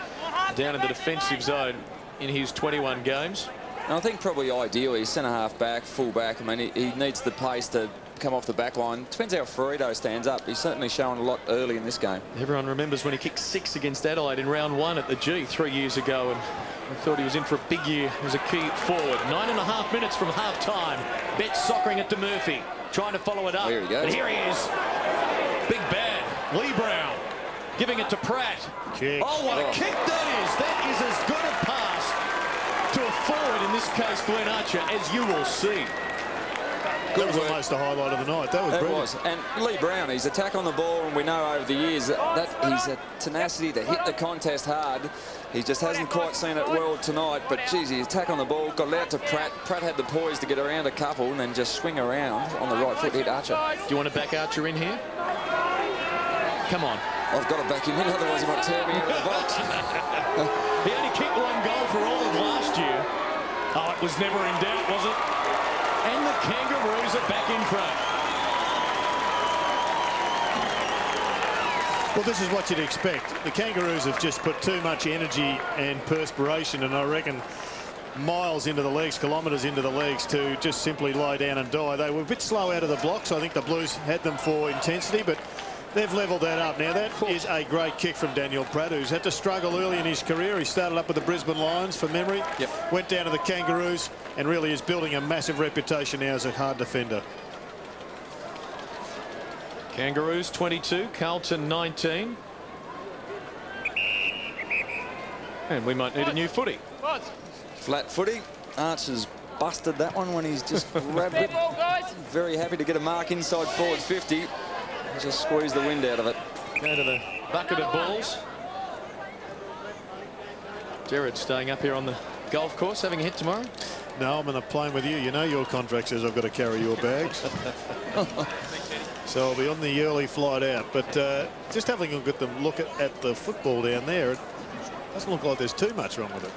down in the defensive zone in his 21 games. And I think probably ideally centre-half back, full-back. I mean, he needs the pace to come off the back line. Depends how Ferrito stands up. He's certainly shown a lot early in this game. Everyone remembers when he kicked 6 against Adelaide in round 1 at the G 3 years ago, and I thought he was in for a big year as a key forward. 9.5 minutes from half-time. Betts soccering it to Murphy, trying to follow it up. There he goes. But here he is. Big bad. Lee Brown giving it to Pratt. Kick. Oh, what a kick that is. That is as good a pass to a forward, in this case Glenn Archer, as you will see. That was almost the highlight of the night. That was brilliant. Was. And Lee Brown, his attack on the ball, and we know over the years that he's a tenacity to hit the contest hard. He just hasn't quite seen it well tonight, but geez, his attack on the ball got it out to Pratt. Pratt had the poise to get around a couple and then just swing around on the right foot, hit Archer. Do you want to back Archer in here? Come on. I've got to back him in, otherwise he might tear me into the box. He only kicked 1 goal for all of last year. Oh, it was never in doubt, was it? And the Kangaroos are back in front. Well, this is what you'd expect. The Kangaroos have just put too much energy and perspiration, and I reckon miles into the legs, kilometres into the legs, to just simply lie down and die. They were a bit slow out of the blocks. I think the Blues had them for intensity, but they've levelled that up. Now, that is a great kick from Daniel Pratt, who's had to struggle early in his career. He started up with the Brisbane Lions, from memory. Yep. Went down to the Kangaroos and really is building a massive reputation now as a hard defender. Kangaroos 22, Carlton 19. And we might need a new footy. Flat footy. Archer's busted that one when he's just grabbed it. Very happy to get a mark inside forward 50. Just squeeze the wind out of it. Go to the bucket of balls. Jared staying up here on the golf course, having a hit tomorrow? No, I'm in a plane with you. You know your contract says I've got to carry your bags. So I'll be on the early flight out. But just having a look at the football down there, it doesn't look like there's too much wrong with it.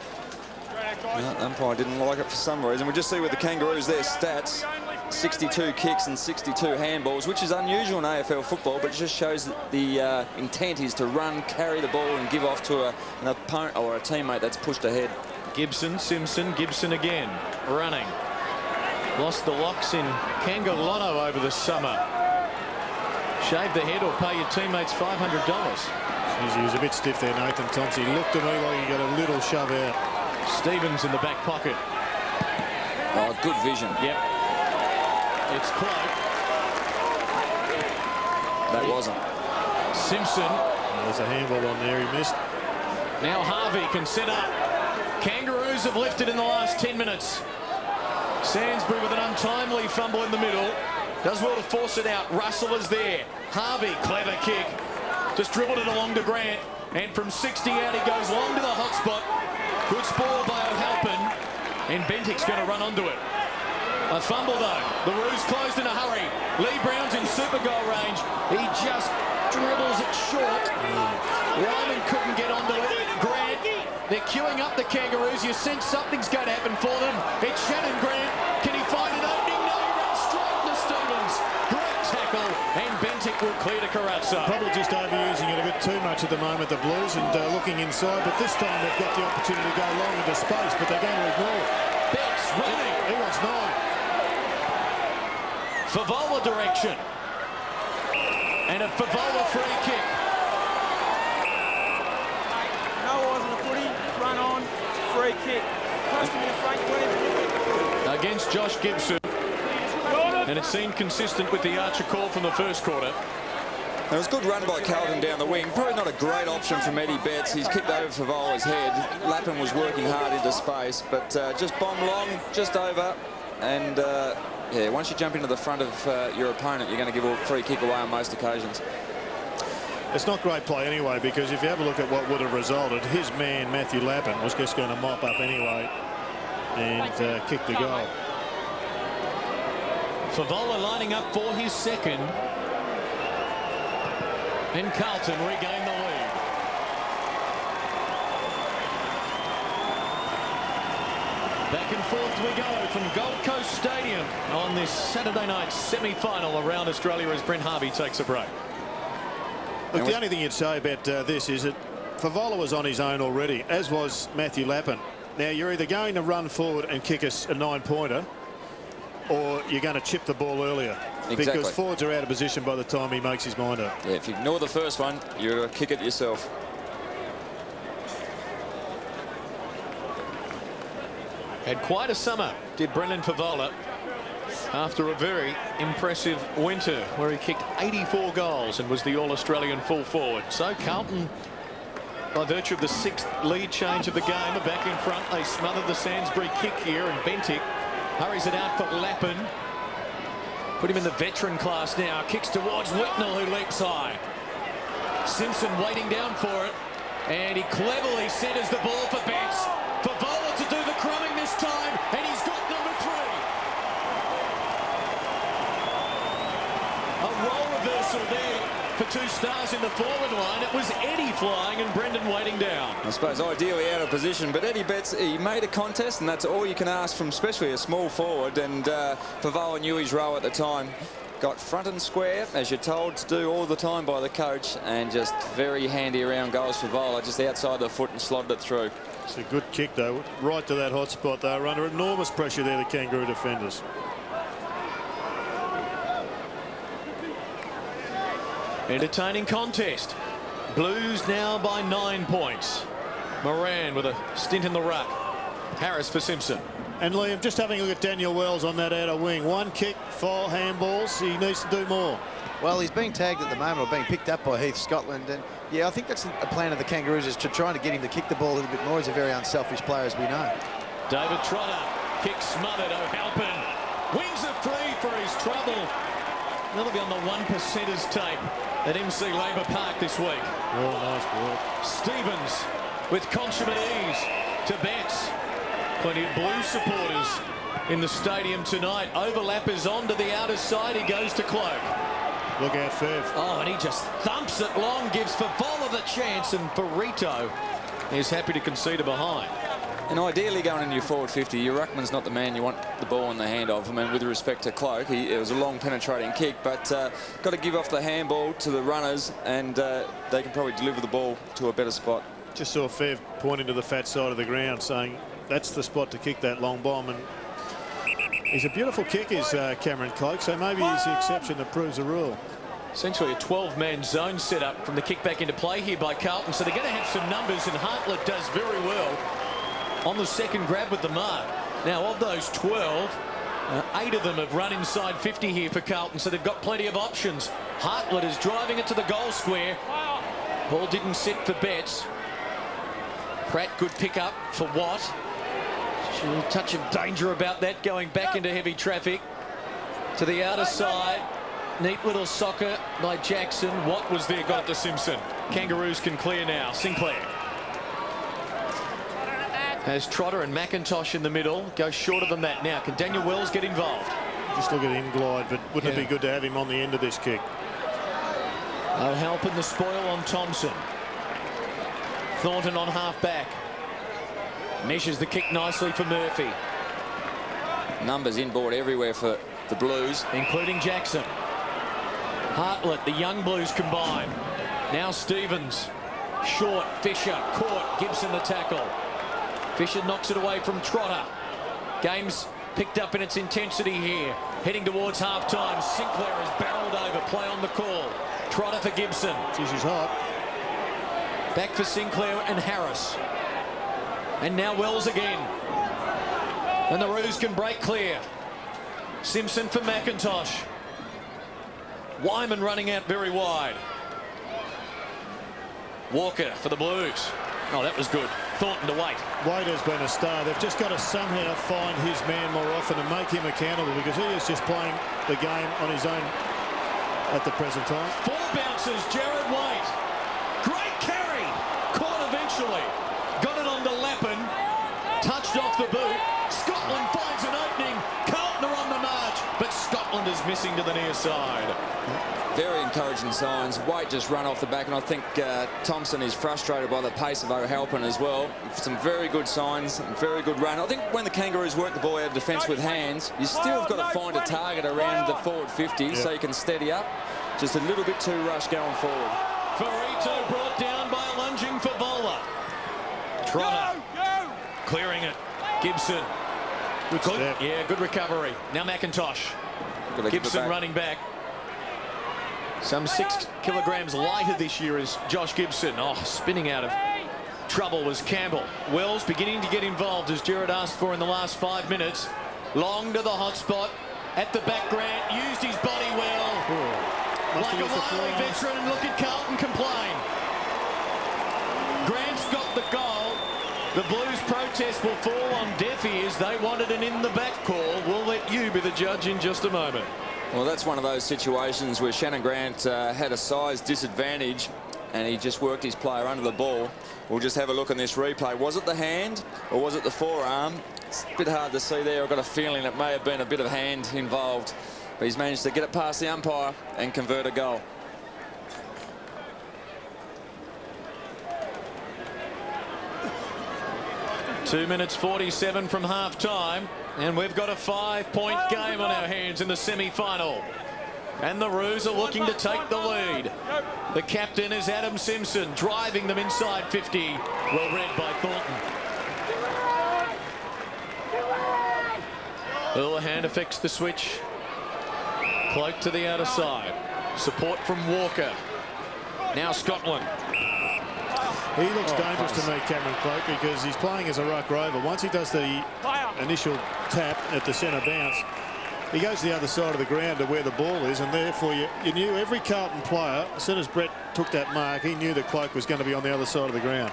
No, umpire didn't like it for some reason. We just see with the Kangaroos their stats, 62 kicks and 62 handballs, which is unusual in AFL football, but it just shows that the intent is to run, carry the ball and give off to an opponent or a teammate that's pushed ahead. Gibson, Simpson, Gibson again, running. Lost the locks in Kangalotto over the summer. Shave the head or pay your teammates $500. Jeez, he was a bit stiff there, Nathan Thompson. He looked to me like he got a little shove out. Stevens in the back pocket. Oh, good vision. Yep. It's Cloak. That wasn't. Simpson. There's a handball on there, he missed. Now Harvey can set up. Kangaroos have lifted in the last 10 minutes. Sainsbury with an untimely fumble in the middle. Does well to force it out. Russell is there. Harvey, clever kick. Just dribbled it along to Grant. And from 60 out, he goes long to the hot spot. Good spoil by O'Halpin. And Bentic's going to run onto it. A fumble, though. The Roos closed in a hurry. Lee Brown's in super goal range. He just dribbles it short. Ryman couldn't get onto it. Grant, they're queuing up the Kangaroos. You sense something's going to happen for them. It's Shannon Grant. Can he find an opening? No, he runs straight into Stevens. Great tackle. And Bentic will clear to Carazzo. Probably just overusing it a bit too much at the moment, the Blues, and looking inside. But this time they've got the opportunity to go long into space, but they're going to ignore it. Betts running. He wants 9. Favola direction. And a Favola free kick. No, it wasn't a footy. Run on. Free kick. Close to the front. Against Josh Gibson. And it seemed consistent with the Archer call from the first quarter. It was a good run by Carlton down the wing. Probably not a great option from Eddie Betts. He's kicked over Favola's head. Lappin was working hard into space, but just bomb long, just over. And yeah, once you jump into the front of your opponent, you're going to give a free kick away on most occasions. It's not great play anyway, because if you have a look at what would have resulted, his man, Matthew Lappin, was just going to mop up anyway and kick the goal. Favola lining up for his second. And Carlton regain the lead. Back and forth we go from Gold Coast Stadium on this Saturday night semi-final around Australia as Brent Harvey takes a break. Look, the only thing you'd say about this is that Favola was on his own already, as was Matthew Lappin. Now, you're either going to run forward and kick us a 9-pointer, or you're going to chip the ball earlier. Exactly. Because forwards are out of position by the time he makes his mind up. Yeah, if you ignore the first one, you're kick it yourself. Had quite a summer, did Brendan Favola, after a very impressive winter where he kicked 84 goals and was the All-Australian full forward. So Carlton, by virtue of the 6th lead change of the game, are back in front. They smothered the Sainsbury kick here, and Bentic hurries it out for Lappin. Put him in the veteran class now. Kicks towards Whitnell, who leaps high. Simpson waiting down for it. And he cleverly centres the ball for Betts. Favola to do the crumbing this time. And he's got number 3. A role reversal there for 2 stars in the forward line. It was Eddie flying and Brendan waiting down. I suppose ideally out of position, but Eddie Betts, he made a contest, and that's all you can ask from especially a small forward. And Favola knew his role at the time. Got front and square, as you're told to do all the time by the coach, and just very handy around goals for Favola, just outside the foot and slotted it through. It's a good kick, though, right to that hot spot. They were under enormous pressure there, the Kangaroo defenders. Entertaining contest. Blues now by 9 points. Moran with a stint in the ruck. Harris for Simpson. And Liam, just having a look at Daniel Wells on that outer wing. 1 kick, 4 handballs. He needs to do more. Well, he's being tagged at the moment, or being picked up by Heath Scotland. And yeah, I think that's a plan of the Kangaroos, is to try to get him to kick the ball a little bit more. He's a very unselfish player, as we know. David Trotter, kick smothered. O'Halpin wings it free for his trouble. That'll be on the 1%ers tape at MC Labour Park this week. Oh, nice work. Stevens with consummate ease to Betts. Plenty of Blue supporters in the stadium tonight. Overlappers onto the outer side. He goes to Cloak. Look out, Fev. Oh, and he just thumps it long, gives Favola the chance, and Farito is happy to concede a behind. And ideally, going into your forward 50, your ruckman's not the man you want the ball in the hand of. I mean, with respect to Cloak, it was a long penetrating kick, but got to give off the handball to the runners, and they can probably deliver the ball to a better spot. Just saw Fev pointing to the fat side of the ground, saying that's the spot to kick that long bomb. And he's a beautiful kick, is Cameron Cloak, so maybe he's the exception that proves the rule. Essentially a 12-man zone set up from the kick back into play here by Carlton, so they're going to have some numbers, and Hartlett does very well on the second grab with the mark. Now, of those 12, 8 of them have run inside 50 here for Carlton, so they've got plenty of options. Hartlett is driving it to the goal square. Ball didn't sit for Betts. Pratt, good pick up for Watt. A touch of danger about that, going back into heavy traffic. To the outer side. Neat little soccer by Jackson. Watt was there, got it to Simpson. Kangaroos can clear now. Sinclair has Trotter and McIntosh in the middle. Go shorter than that now. Can Daniel Wells get involved? Just look at him glide, but wouldn't it be good to have him on the end of this kick? O'Halpin the spoil on Thompson. Thornton on half-back. Meshes the kick nicely for Murphy. Numbers inboard everywhere for the Blues, including Jackson. Hartlett, the young Blues combine. Now Stevens. Short, Fisher, caught, Gibson the tackle. Fisher knocks it away from Trotter. Game's picked up in its intensity here. Heading towards half-time. Sinclair is barreled over. Play on the call. Trotter for Gibson. Jeez, he's hot. Back for Sinclair and Harris. And now Wells again. And the Roos can break clear. Simpson for McIntosh. Wyman running out very wide. Walker for the Blues. Oh, that was good. Thornton to Waite. Waite has been a star. They've just got to somehow find his man more often and make him accountable, because he is just playing the game on his own at the present time. 4 bounces, Jared Waite. Great carry. Caught eventually. Got it onto Lappin. Touched off the boot. Scotland finds an opening. Carlton are on the march, but Scotland is missing to the near side. Very encouraging signs. Waite just run off the back, and I think Thompson is frustrated by the pace of O'Halpin as well. Some very good signs, very good run. I think when the Kangaroos work the ball out of defence with hands, you still have got to find a target around the forward 50 so you can steady up. Just a little bit too rushed going forward. Farito brought down by a lunging Favola. Trotter clearing it. Gibson. Good. Yeah, good recovery. Now McIntosh. Gibson running back. Some 6 kilograms lighter this year is Josh Gibson. Oh, spinning out of trouble was Campbell. Wells beginning to get involved, as Jared asked for in the last 5 minutes. Long to the hot spot at the back. Grant used his body well. Like a wily veteran, and look at Carlton complain. Grant's got the goal. The Blues protest will fall on deaf ears. They wanted an in the back call. We'll let you be the judge in just a moment. Well, that's one of those situations where Shannon Grant had a size disadvantage, and he just worked his player under the ball. We'll just have a look on this replay. Was it the hand or was it the forearm? It's a bit hard to see there. I've got a feeling it may have been a bit of hand involved. but he's managed to get it past the umpire and convert a goal. Two minutes 47 from half-time, and we've got a 5-point game on our hands in the semi-final. And the Roos are looking to take the lead. The captain is Adam Simpson, driving them inside 50. Well read by Thornton. Houlihan affects the switch. Cloak to the outer side. Support from Walker. Now Scotland. He looks dangerous to me, Cameron Cloak, because he's playing as a ruck rover. Once he does the initial tap at the centre bounce, he goes to the other side of the ground to where the ball is, and therefore you knew every Carlton player, as soon as Brett took that mark, he knew that Cloak was going to be on the other side of the ground.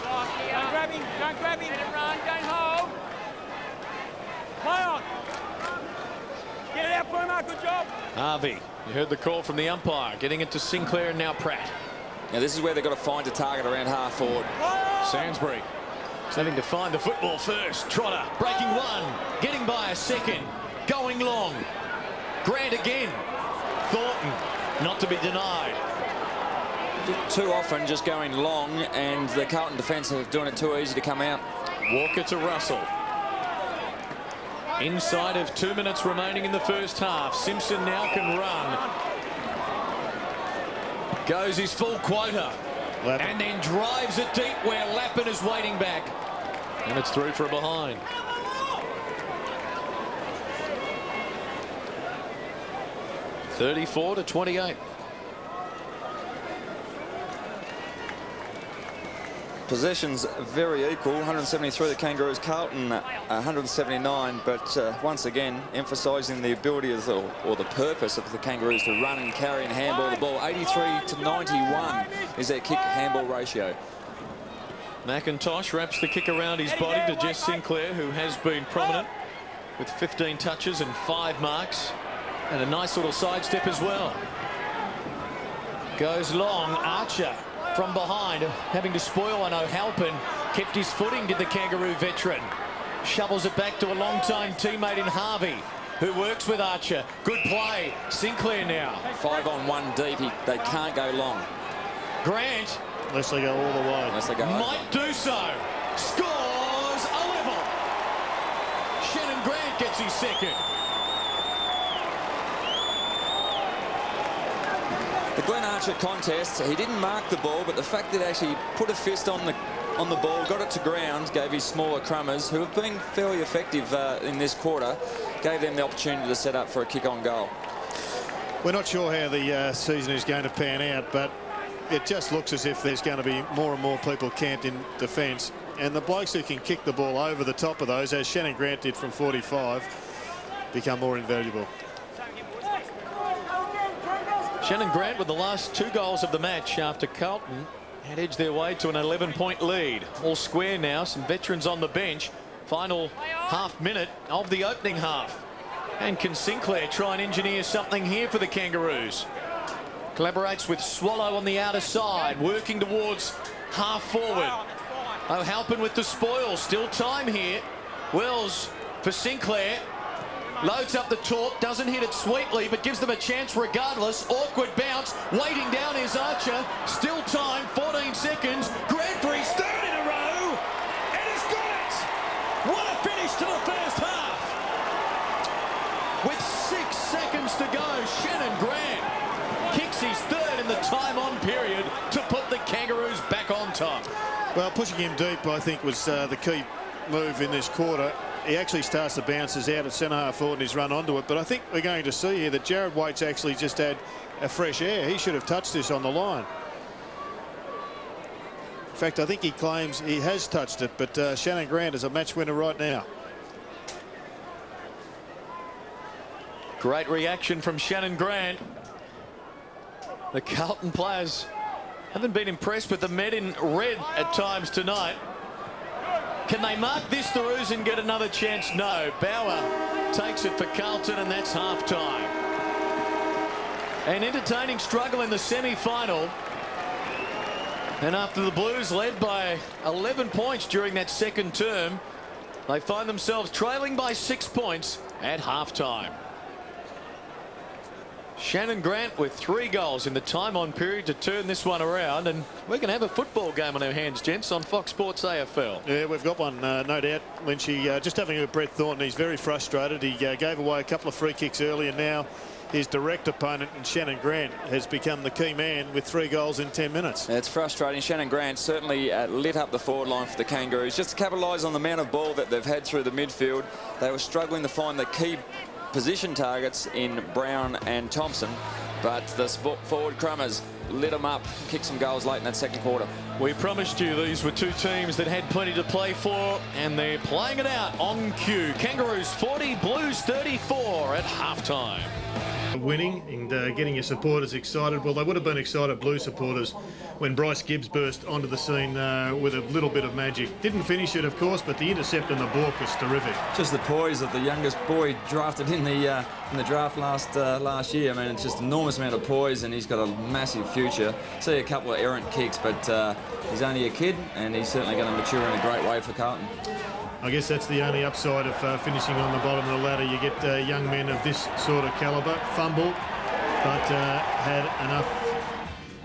Don't grab him, don't grab him. Let him run, don't hold. Play on. Get it out, Pluma, good job. Harvey, you heard the call from the umpire, getting it to Sinclair and now Pratt. Now this is where they've got to find a target around half forward. Sainsbury having to find the football first. Trotter breaking one, getting by a second, going long. Grant again. Thornton not to be denied. Too often just going long, and the Carlton defence are doing it too easy to come out. Walker to Russell. Inside of 2 minutes remaining in the first half. Simpson now can run. Goes his full quota. Lappin. And then drives it deep where Lappin is waiting back. And it's through for a behind. (34-28). Possessions very equal, 173 the Kangaroos, Carlton 179, but once again emphasising the ability of or the purpose of the Kangaroos to run and carry and handball the ball. 83-91 is their kick handball ratio. McIntosh wraps the kick around his body to Jess Sinclair, who has been prominent with 15 touches and 5 marks, and a nice little sidestep as well. Goes long, Archer from behind, having to spoil. I know Halpin kept his footing, did the Kangaroo veteran. Shovels it back to a long-time teammate in Harvey, who works with Archer. Good play. Sinclair now. 5-on-1 deep. They can't go long. Grant. Unless they go all the way. Unless they go might do so. Scores a level. Shannon Grant gets his second. The Glenn Archer contest, he didn't mark the ball, but the fact that he actually put a fist on the ball, got it to ground, gave his smaller crummers, who have been fairly effective in this quarter, gave them the opportunity to set up for a kick on goal. We're not sure how the season is going to pan out, but it just looks as if there's going to be more and more people camped in defence, and the blokes who can kick the ball over the top of those, as Shannon Grant did from 45, become more invaluable. Shannon Grant with the last 2 goals of the match after Carlton had edged their way to an 11-point lead. All square now, some veterans on the bench. Final half minute of the opening half. And can Sinclair try and engineer something here for the Kangaroos? Collaborates with Swallow on the outer side, working towards half forward. O'Halpin with the spoil, still time here. Wells for Sinclair. Loads up the talk, doesn't hit it sweetly, but gives them a chance regardless. Awkward bounce, waiting down is Archer. Still time, 14 seconds. Grant for his 3rd in a row, and he's got it! What a finish to the first half! With 6 seconds to go, Shannon Grant kicks his 3rd in the time-on period to put the Kangaroos back on top. Well, pushing him deep, I think, was the key move in this quarter. He actually starts the bounces out at centre half forward and he's run onto it. But I think we're going to see here that Jared Waite's actually just had a fresh air. He should have touched this on the line. In fact, I think he claims he has touched it, but Shannon Grant is a match winner right now. Great reaction from Shannon Grant. The Carlton players haven't been impressed with the men in red at times tonight. Can they mark this the Roos and get another chance? No. Bauer takes it for Carlton, and that's half-time. An entertaining struggle in the semi-final. And after the Blues led by 11 points during that second term, they find themselves trailing by 6 points at half-time. Shannon Grant with 3 goals in the time-on period to turn this one around, and we're going to have a football game on our hands, gents, on Fox Sports AFL. Yeah, we've got one, no doubt. Lynchy, just having a Brett Thornton, he's very frustrated. He gave away a couple of free kicks early, and now his direct opponent, Shannon Grant, has become the key man with 3 goals in 10 minutes. It's frustrating. Shannon Grant certainly lit up the forward line for the Kangaroos. Just to capitalise on the amount of ball that they've had through the midfield, they were struggling to find the key position targets in Brown and Thompson, but the forward Crummers lit them up, kicked some goals late in that second quarter. We promised you these were 2 teams that had plenty to play for, and they're playing it out on cue. Kangaroos 40, Blues 34 at halftime. Winning and getting your supporters excited. Well, they would have been excited, Blue supporters, when Bryce Gibbs burst onto the scene with a little bit of magic. Didn't finish it, of course, but the intercept and the balk was terrific. Just the poise of the youngest boy drafted in the draft last year. I mean, it's just an enormous amount of poise, and he's got a massive future. See a couple of errant kicks, but he's only a kid, and he's certainly going to mature in a great way for Carlton. I guess that's the only upside of finishing on the bottom of the ladder. You get young men of this sort of calibre, fumble, but had enough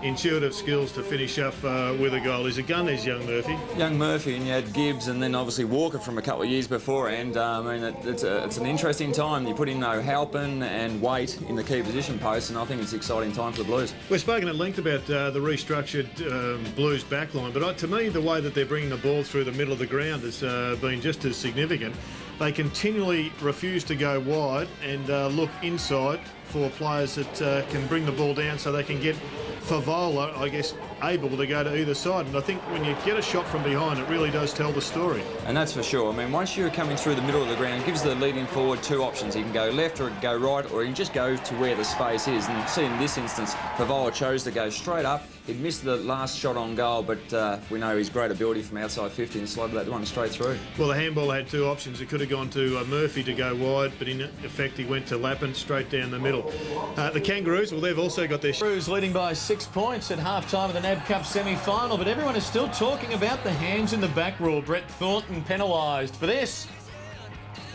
intuitive skills to finish up with a goal. He's a gun, is young Murphy. Young Murphy, and you had Gibbs, and then obviously Walker from a couple of years beforehand. I mean, it's an interesting time. You put in Halpin and Waite in the key position posts, and I think it's an exciting time for the Blues. We've spoken at length about the restructured Blues backline, but to me, the way that they're bringing the ball through the middle of the ground has been just as significant. They continually refuse to go wide and look inside for players that can bring the ball down so they can get Favola, I guess, able to go to either side. And I think when you get a shot from behind, it really does tell the story. And that's for sure. I mean, once you're coming through the middle of the ground, it gives the leading forward 2 options. He can go left or go right, or he can just go to where the space is. And see, in this instance, Favola chose to go straight up. He'd missed the last shot on goal, but we know his great ability from outside 50 and slotted that one straight through. Well, the handball had 2 options. It could have gone to Murphy to go wide, but in effect, he went to Lappin straight down the middle. The Kangaroos, well, they've also got their... Kangaroos leading by 6 points at half-time of the NAB Cup semi-final, but everyone is still talking about the hands in the back rule. Brett Thornton penalised for this.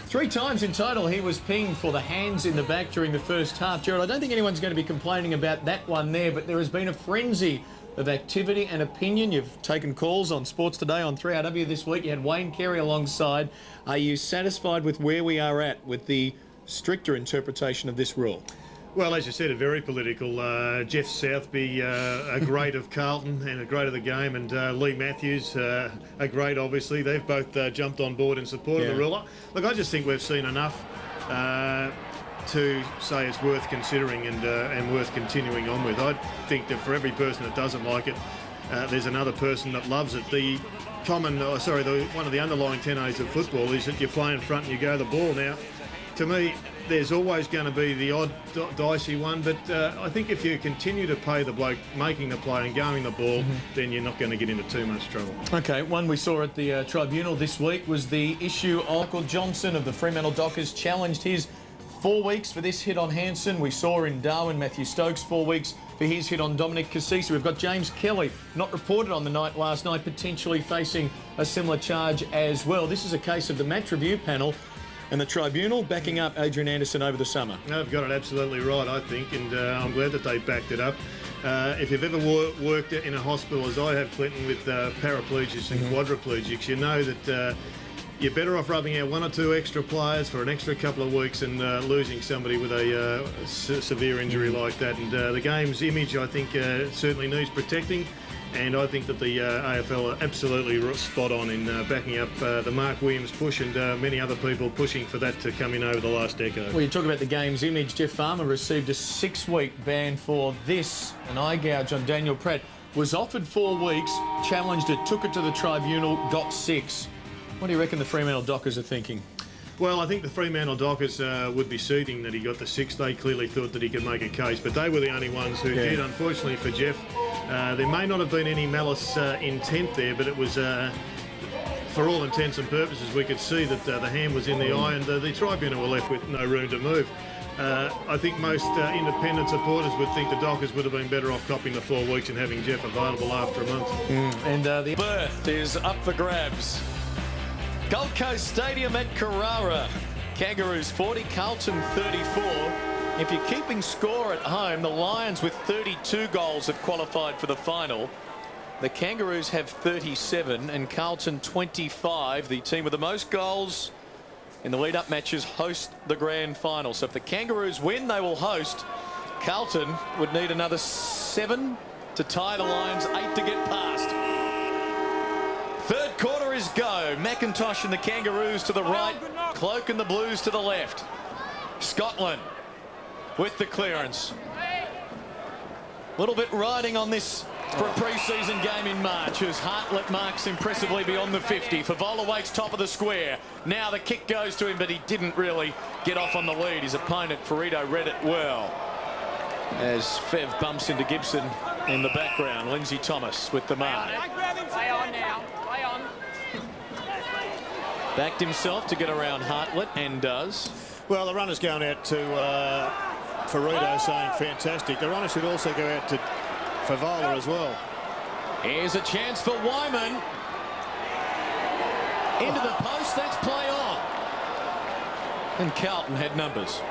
3 times in total he was pinged for the hands in the back during the first half. Gerald, I don't think anyone's going to be complaining about that one there, but there has been a frenzy of activity and opinion. You've taken calls on Sports Today on 3RW this week. You had Wayne Carey alongside. Are you satisfied with where we are at with the stricter interpretation of this rule? Well, as you said, very political. Jeff Southby, a great of Carlton and a great of the game, and Lee Matthews, a great, obviously. They've both jumped on board in support of the rule. Look, I just think we've seen enough to say it's worth considering and worth continuing on with. I think that for every person that doesn't like it, there's another person that loves it. One of the underlying tenays of football is that you play in front and you go the ball. Now, to me, there's always going to be the odd dicey one, but I think if you continue to pay the bloke making the play and going the ball, then you're not going to get into too much trouble. Okay, one we saw at the tribunal this week was the issue of Michael Johnson of the Fremantle Dockers challenged his 4 weeks for this hit on Hansen. We saw in Darwin Matthew Stokes 4 weeks for his hit on Dominic Casisi. We've got James Kelly, not reported on the night last night, potentially facing a similar charge as well. This is a case of the match review panel and the tribunal backing up Adrian Anderson over the summer. They've got it absolutely right, I think, and I'm glad that they backed it up. If you've ever worked in a hospital, as I have, Clinton, with paraplegics and quadriplegics, you know that you're better off rubbing out 1 or 2 extra players for an extra couple of weeks and losing somebody with a severe injury like that. And the game's image, I think, certainly needs protecting. And I think that the AFL are absolutely spot on in backing up the Mark Williams push and many other people pushing for that to come in over the last decade. Well, you talk about the game's image. Jeff Farmer received a 6-week ban for this. An eye gouge on Daniel Pratt. Was offered 4 weeks, challenged it, took it to the tribunal, got 6. What do you reckon the Fremantle Dockers are thinking? Well, I think the Fremantle Dockers would be seething that he got the 6. They clearly thought that he could make a case, but they were the only ones who did. Unfortunately for Jeff, there may not have been any malice intent there, but it was, for all intents and purposes, we could see that the hand was in the eye, and the tribunal were left with no room to move. I think most independent supporters would think the Dockers would have been better off copping the 4 weeks and having Jeff available after a month. And the berth is up for grabs. Gold Coast Stadium at Carrara. Kangaroos 40, Carlton 34. If you're keeping score at home, the Lions with 32 goals have qualified for the final. The Kangaroos have 37 and Carlton 25. The team with the most goals in the lead-up matches host the grand final. So if the Kangaroos win, they will host. Carlton would need another 7 to tie the Lions, 8 to get past. Third quarter is go. McIntosh and the Kangaroos to the right, Cloak and the Blues to the left. Scotland with the clearance. A little bit riding on this for a pre-season game in March, as Hartlett marks impressively beyond the 50. Favola waits top of the square. Now the kick goes to him, but he didn't really get off on the lead. His opponent, Ferrito, read it well. As Fev bumps into Gibson in the background. Lindsay Thomas with the mark. Play on now. Play on. Backed himself to get around Hartlett, and does. Well, the runner's going out to Ferrito, saying fantastic. The runner should also go out to Favola as well. Here's a chance for Wyman. Into the post, that's play on. And Carlton had numbers.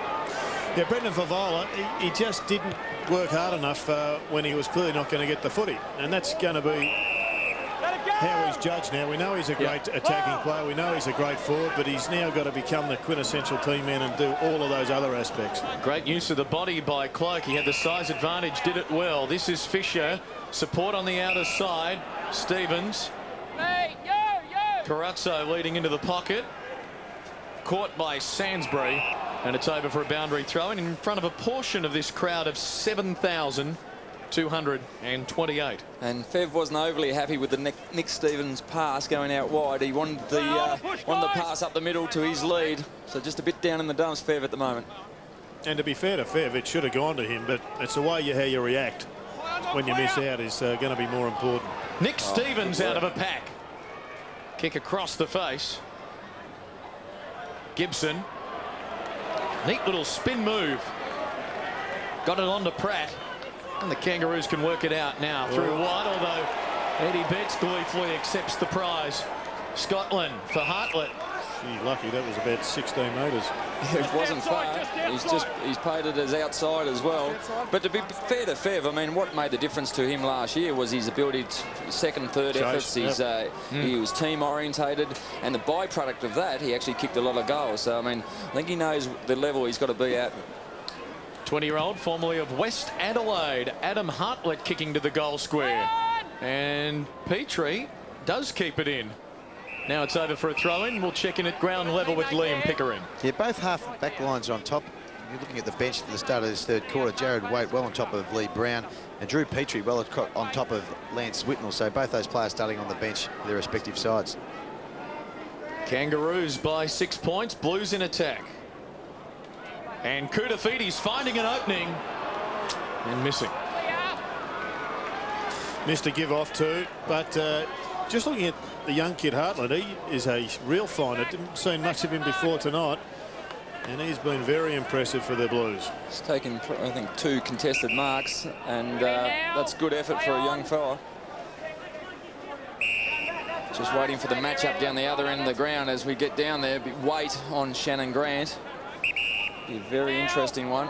Yeah, Brendan Favola, he just didn't work hard enough when he was clearly not going to get the footy. And that's going to be how he's judged now. We know he's a great attacking player. We know he's a great forward, but he's now got to become the quintessential team man and do all of those other aspects. Great use of the body by Cloak. He had the size advantage, did it well. This is Fisher. Support on the outer side. Stevens. Carazzo leading into the pocket. Caught by Sainsbury. And it's over for a boundary throw in front of a portion of this crowd of 7,228. And Fev wasn't overly happy with the Nick Stevens pass going out wide. He wanted the pass up the middle to his lead. So just a bit down in the dumps, Fev, at the moment. And to be fair to Fev, it should have gone to him, but it's the way how you react when you miss out is going to be more important. Nick Stevens out of a pack. Kick across the face. Gibson. Neat little spin move. Got it on to Pratt. And the Kangaroos can work it out now through wide, although Eddie Betts gleefully accepts the prize. Scotland for Hartlett. Gee, lucky that was about 16 metres. It wasn't far. He's paid it as outside as well. But to be fair to Fev, I mean, what made the difference to him last year was his ability to second, third efforts. He was team orientated, and the byproduct of that, he actually kicked a lot of goals. So I mean, I think he knows the level he's got to be at. 20-year-old, formerly of West Adelaide, Adam Hartlett kicking to the goal square, and Petrie does keep it in. Now it's over for a throw-in. We'll check in at ground level with Liam Pickering. Yeah, both half back lines on top. You're looking at the bench for the start of this third quarter. Jared Waite well on top of Lee Brown, and Drew Petrie well on top of Lance Whitnell. So both those players starting on the bench for their respective sides. Kangaroos by 6 points. Blues in attack. And Koudafidi's finding an opening and missing. Missed a give off too, but just looking at the young kid Hartlett, he is a real finder. Didn't see much of him before tonight, and he's been very impressive for the Blues. He's taken, I think, 2 contested marks, and that's good effort for a young fella. Just waiting for the matchup down the other end of the ground as we get down there. Wait on Shannon Grant. Be a very interesting one.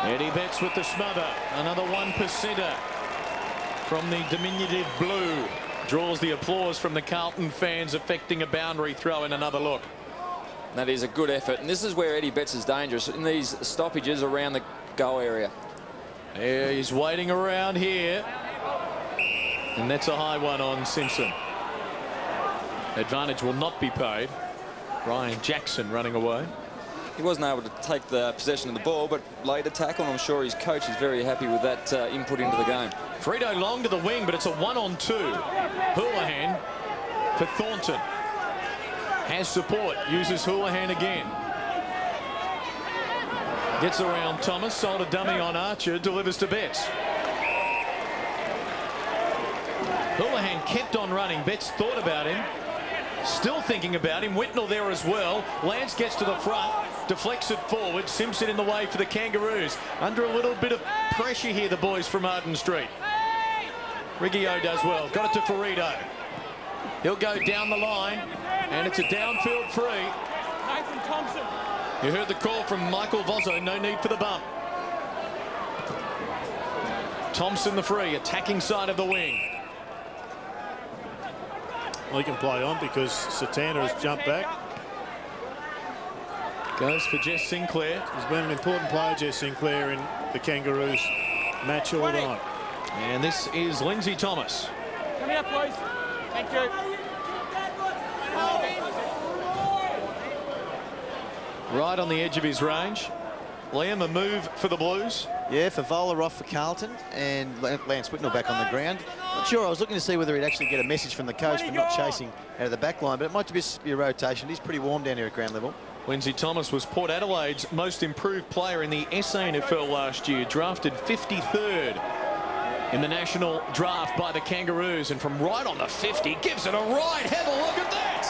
Eddie Betts with the smother. Another 1%er from the diminutive Blue. Draws the applause from the Carlton fans, affecting a boundary throw in. Another look. That is a good effort, and this is where Eddie Betts is dangerous, in these stoppages around the goal area. Yeah, he's waiting around here, and that's a high one on Simpson. Advantage will not be paid. Ryan Jackson running away. He wasn't able to take the possession of the ball, but laid a tackle, and I'm sure his coach is very happy with that input into the game. Frito long to the wing, but it's a 1-on-2. Houlihan for Thornton. Has support, uses Houlihan again. Gets around Thomas, sold a dummy on Archer, delivers to Betts. Houlihan kept on running. Betts thought about him. Still thinking about him. Whitnell there as well. Lance gets to the front, deflects it forward. Simpson in the way for the Kangaroos. Under a little bit of pressure here, the boys from Arden Street. Riggio does well. Got it to Ferrito. He'll go down the line, and it's a downfield free. Nathan Thompson. You heard the call from Michael Vozzo. No need for the bump. Thompson the free, attacking side of the wing. Well, he can play on because Satana has jumped back. Goes for Jess Sinclair. He's been an important player, Jess Sinclair, in the Kangaroos match all night. And this is Lindsay Thomas. Come here, please. Thank you. Right on the edge of his range. Liam, a move for the Blues. Yeah, Favola off for Carlton and Lance Whitnell back on the ground. Not sure, I was looking to see whether he'd actually get a message from the coach for not chasing out of the back line, but it might just be a rotation. He's pretty warm down here at ground level. Lindsay Thomas was Port Adelaide's most improved player in the SANFL last year, drafted 53rd in the national draft by the Kangaroos, and from right on the 50 gives it a right. Have a look at that.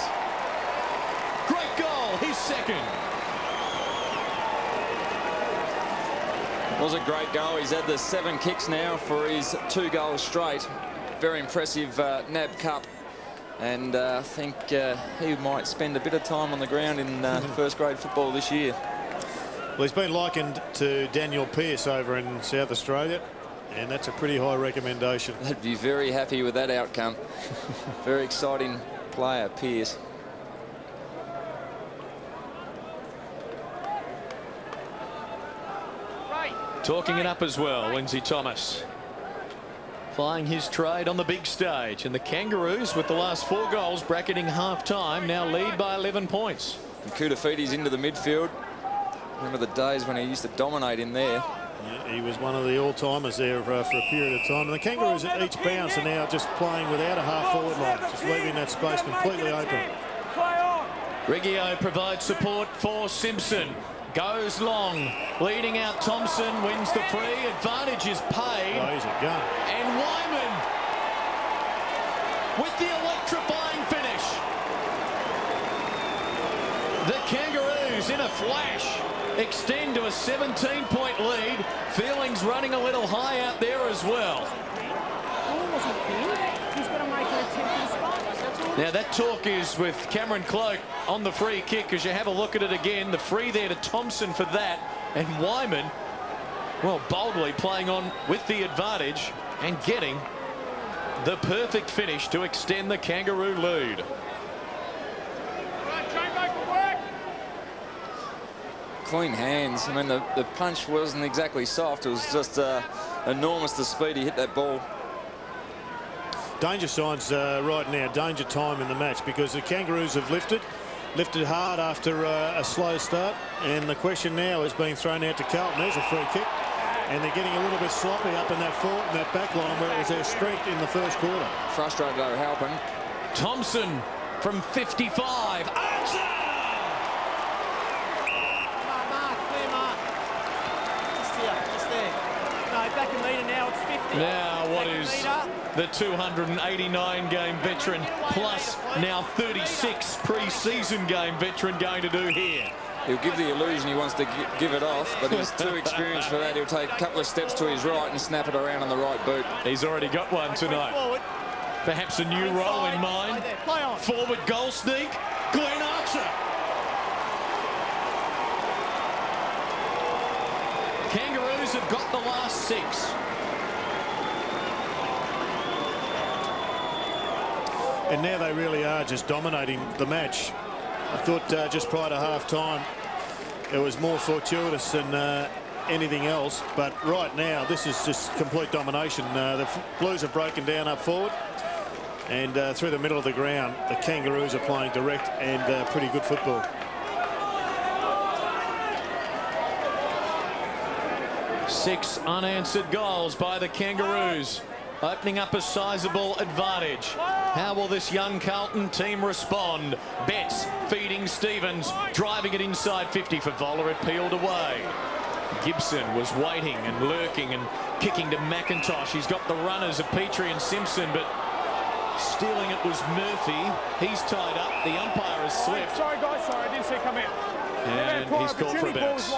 Great goal, his second. It was a great goal. He's had the 7 kicks now for his 2 goals straight. Very impressive NAB Cup. And I think he might spend a bit of time on the ground in first grade football this year. Well, he's been likened to Daniel Pearce over in South Australia, and that's a pretty high recommendation. They'd be very happy with that outcome. Very exciting player, Pearce. Talking it up as well, Lindsay Thomas. Plying his trade on the big stage. And the Kangaroos, with the last 4 goals, bracketing half-time, now lead by 11 points. And Kudafiti's into the midfield. Remember the days when he used to dominate in there. Yeah, he was one of the all-timers there for a period of time. And the Kangaroos at each bounce are now just playing without a half-forward line, just leaving that space completely open. Riggio provides support for Simpson. Goes long, leading out Thompson, wins the free, advantage is paid. Oh, he's a gun. And Wyman with the electrifying finish. The Kangaroos in a flash extend to a 17-point lead. Feelings running a little high out there as well. Now that talk is with Cameron Cloak on the free kick, as you have a look at it again. The free there to Thompson for that, and Wyman, well, boldly playing on with the advantage and getting the perfect finish to extend the Kangaroo lead. Clean hands. I mean, the punch wasn't exactly soft. It was just enormous, the speed he hit that ball. Danger signs right now, danger time in the match, because the Kangaroos have lifted hard after a slow start, and the question now is being thrown out to Carlton. There's a free kick, and they're getting a little bit sloppy up in that back line where it was their strength in the first quarter. Frustrated though, Halpin. Thompson from 55. Back a metre now, it's 50. Now what is the 289-game veteran plus now 36 pre-season game veteran going to do here? He'll give the illusion he wants to give it off, but he's too experienced for that. He'll take a couple of steps to his right and snap it around on the right boot. He's already got one tonight. Perhaps a new role in mind. Forward goal sneak, Glenn Archer. Kangaroos have got the last 6. And now they really are just dominating the match. I thought just prior to half-time it was more fortuitous than anything else, but right now this is just complete domination. The Blues have broken down up forward, and through the middle of the ground the Kangaroos are playing direct and pretty good football. Six unanswered goals by the Kangaroos, opening up a sizable advantage. How will this young Carlton team respond? Betts feeding Stevens, driving it inside 50 for Voller. It peeled away. Gibson was waiting and lurking and kicking to McIntosh. He's got the runners of Petrie and Simpson, but stealing it was Murphy. He's tied up. The umpire has slipped. Sorry, guys. Sorry, I didn't see it come out. And he's called for a bounce.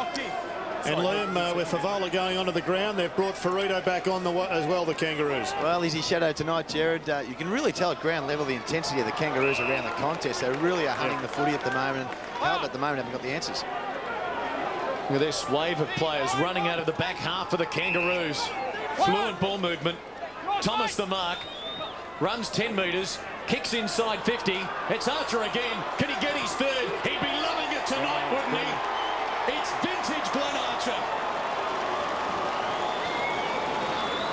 And Liam, with Favola going onto the ground, they've brought Ferrito back on as well, the Kangaroos. Well, he's his shadow tonight, Jared. You can really tell at ground level the intensity of the Kangaroos around the contest. They really are hunting the footy at the moment, and Carlton at the moment haven't got the answers. Look at this wave of players running out of the back half of the Kangaroos. Fluent ball movement. Thomas the mark. Runs 10 metres. Kicks inside 50. It's Archer again. Can he get his third? He'd be loving it tonight, wouldn't he? It's vintage Glenn Archer.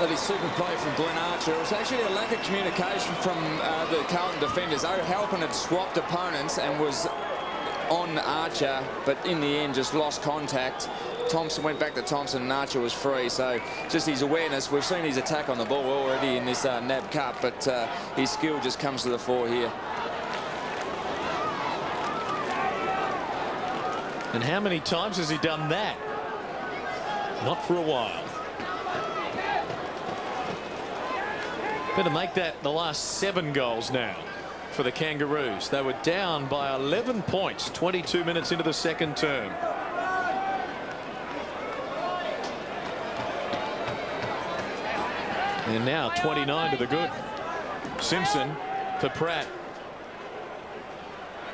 That is super play from Glenn Archer. It was actually a lack of communication from the Carlton defenders. O'Halpin had swapped opponents and was on Archer, but in the end just lost contact. Thompson went back to Thompson and Archer was free. So just his awareness, we've seen his attack on the ball already in this NAB Cup, but his skill just comes to the fore here. And how many times has he done that? Not for a while. Better make that the last 7 goals now for the Kangaroos. They were down by 11 points, 22 minutes into the second term. And now 29 to the good. Simpson for Pratt.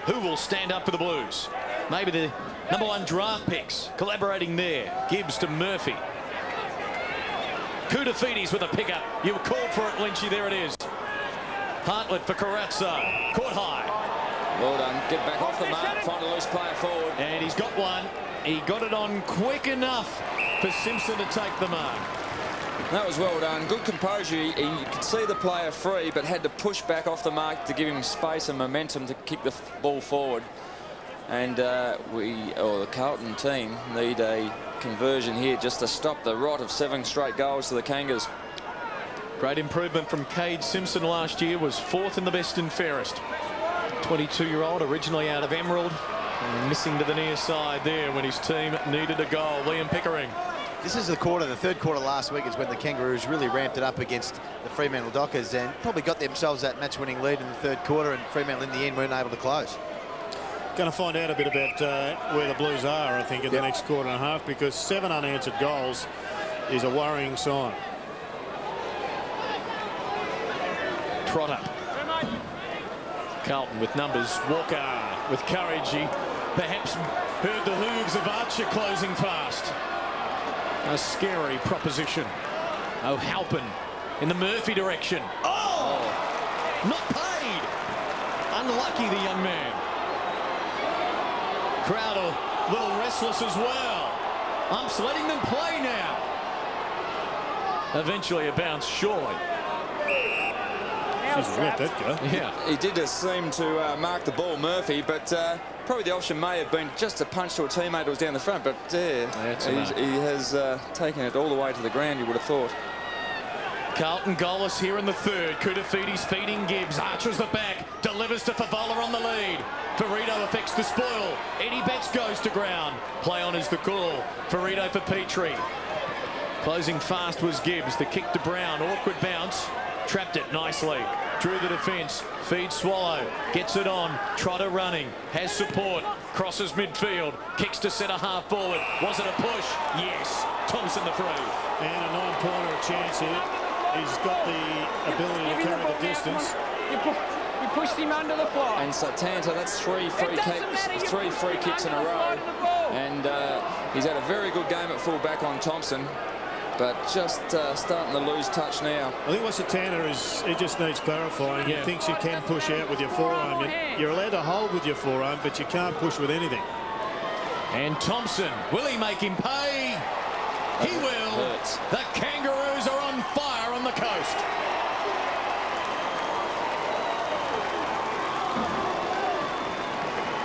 Who will stand up for the Blues? Maybe the #1 draft picks collaborating there. Gibbs to Murphy. Koutafidis with a pickup. You called for it, Lynchy. There it is. Hartlett for Carazzo. Caught high. Well done. Get back off the mark. Find a loose player forward. And he's got one. He got it on quick enough for Simpson to take the mark. That was well done. Good composure. You could see the player free, but had to push back off the mark to give him space and momentum to kick the ball forward. And the Carlton team need a conversion here just to stop the rot of 7 straight goals to the Kangas. Great improvement from Cade Simpson last year. Was 4th in the best and fairest. 22-year-old, originally out of Emerald, and missing to the near side there when his team needed a goal. Liam Pickering. This is the third quarter last week is when the Kangaroos really ramped it up against the Fremantle Dockers and probably got themselves that match-winning lead in the third quarter, and Fremantle in the end weren't able to close. Going to find out a bit about where the Blues are, I think, in the next quarter and a half, because 7 unanswered goals is a worrying sign. Trotter. Carlton with numbers. Walker with courage. He perhaps heard the hooves of Archer closing fast. A scary proposition. O'Halpin in the Murphy direction. Oh! Not paid. Unlucky, the young man. Crowd a little restless as well. Umps letting them play now. Eventually a bounce, surely. Let that go. Yeah. He did just seem to mark the ball, Murphy, but probably the option may have been just a punch to a teammate who was down the front, but he has taken it all the way to the ground, you would have thought. Carlton goalless here in the third. Koutafidis feeding Gibbs. Archer's the back. Delivers to Favola on the lead. Ferrito affects the spoil. Eddie Betts goes to ground. Play on is the call. Ferrito for Petrie. Closing fast was Gibbs. The kick to Brown. Awkward bounce. Trapped it nicely. Drew the defence. Feeds Swallow. Gets it on. Trotter running. Has support. Crosses midfield. Kicks to centre half forward. Was it a push? Yes. Thompson the free. And a 9-pointer chance here. He's got the ability to carry the distance. You pushed him under the fly. And Satanta, that's 3 free kicks in a row. And he's had a very good game at full-back on Thompson, but just starting to lose touch now. I think what Satanta is, he just needs clarifying. He thinks you can push out with your forearm. You're allowed to hold with your forearm, but you can't push with anything. And Thompson, will he make him pay? He will. Hurts. The Kangaroos are on fire on the coast.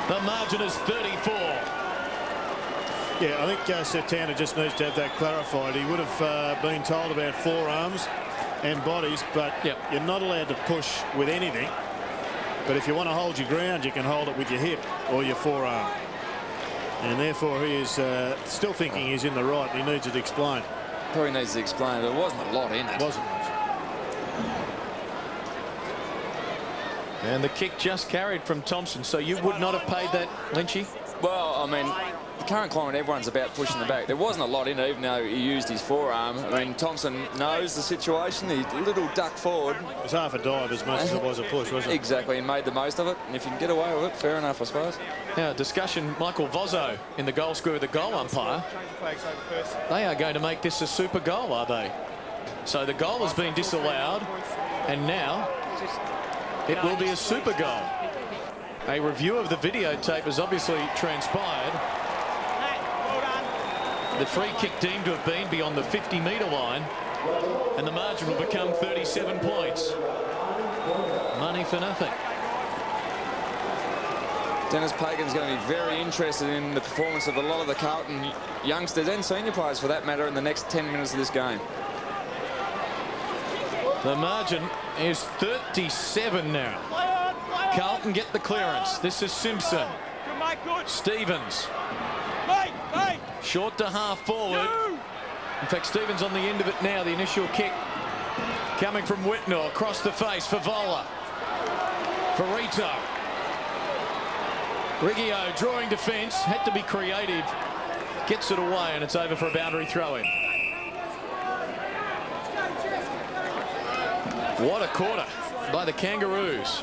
The margin is 34. Yeah, I think Satanta just needs to have that clarified. He would have been told about forearms and bodies, but you're not allowed to push with anything. But if you want to hold your ground, you can hold it with your hip or your forearm. And therefore he is still thinking he's in the right. He needs it explained. Probably needs to explain. There wasn't a lot in it. Wasn't much. And the kick just carried from Thompson, so you would not have paid that, Lynchy? Well, I mean, the current climate, everyone's about pushing the back. There wasn't a lot in it, even though he used his forearm. I mean, Thompson knows the situation. He little duck forward. It was half a dive as much as it was a push, wasn't it? Exactly, and made the most of it. And if you can get away with it, fair enough, I suppose. Now, discussion, Michael Vozzo in the goal square with the goal umpire. They are going to make this a super goal, are they? So the goal has been disallowed, and now it will be a super goal. A review of the videotape has obviously transpired. The free kick deemed to have been beyond the 50-metre line, and the margin will become 37 points. Money for nothing. Dennis Pagan's going to be very interested in the performance of a lot of the Carlton youngsters and senior players, for that matter, in the next 10 minutes of this game. The margin is 37 now. Carlton get the clearance. This is Simpson. Stevens. Short to half forward. In fact, Stevens on the end of it now. The initial kick coming from Whitnell across the face for Vola. Ferrito. Riggio drawing defence. Had to be creative. Gets it away, and it's over for a boundary throw-in. What a quarter by the Kangaroos.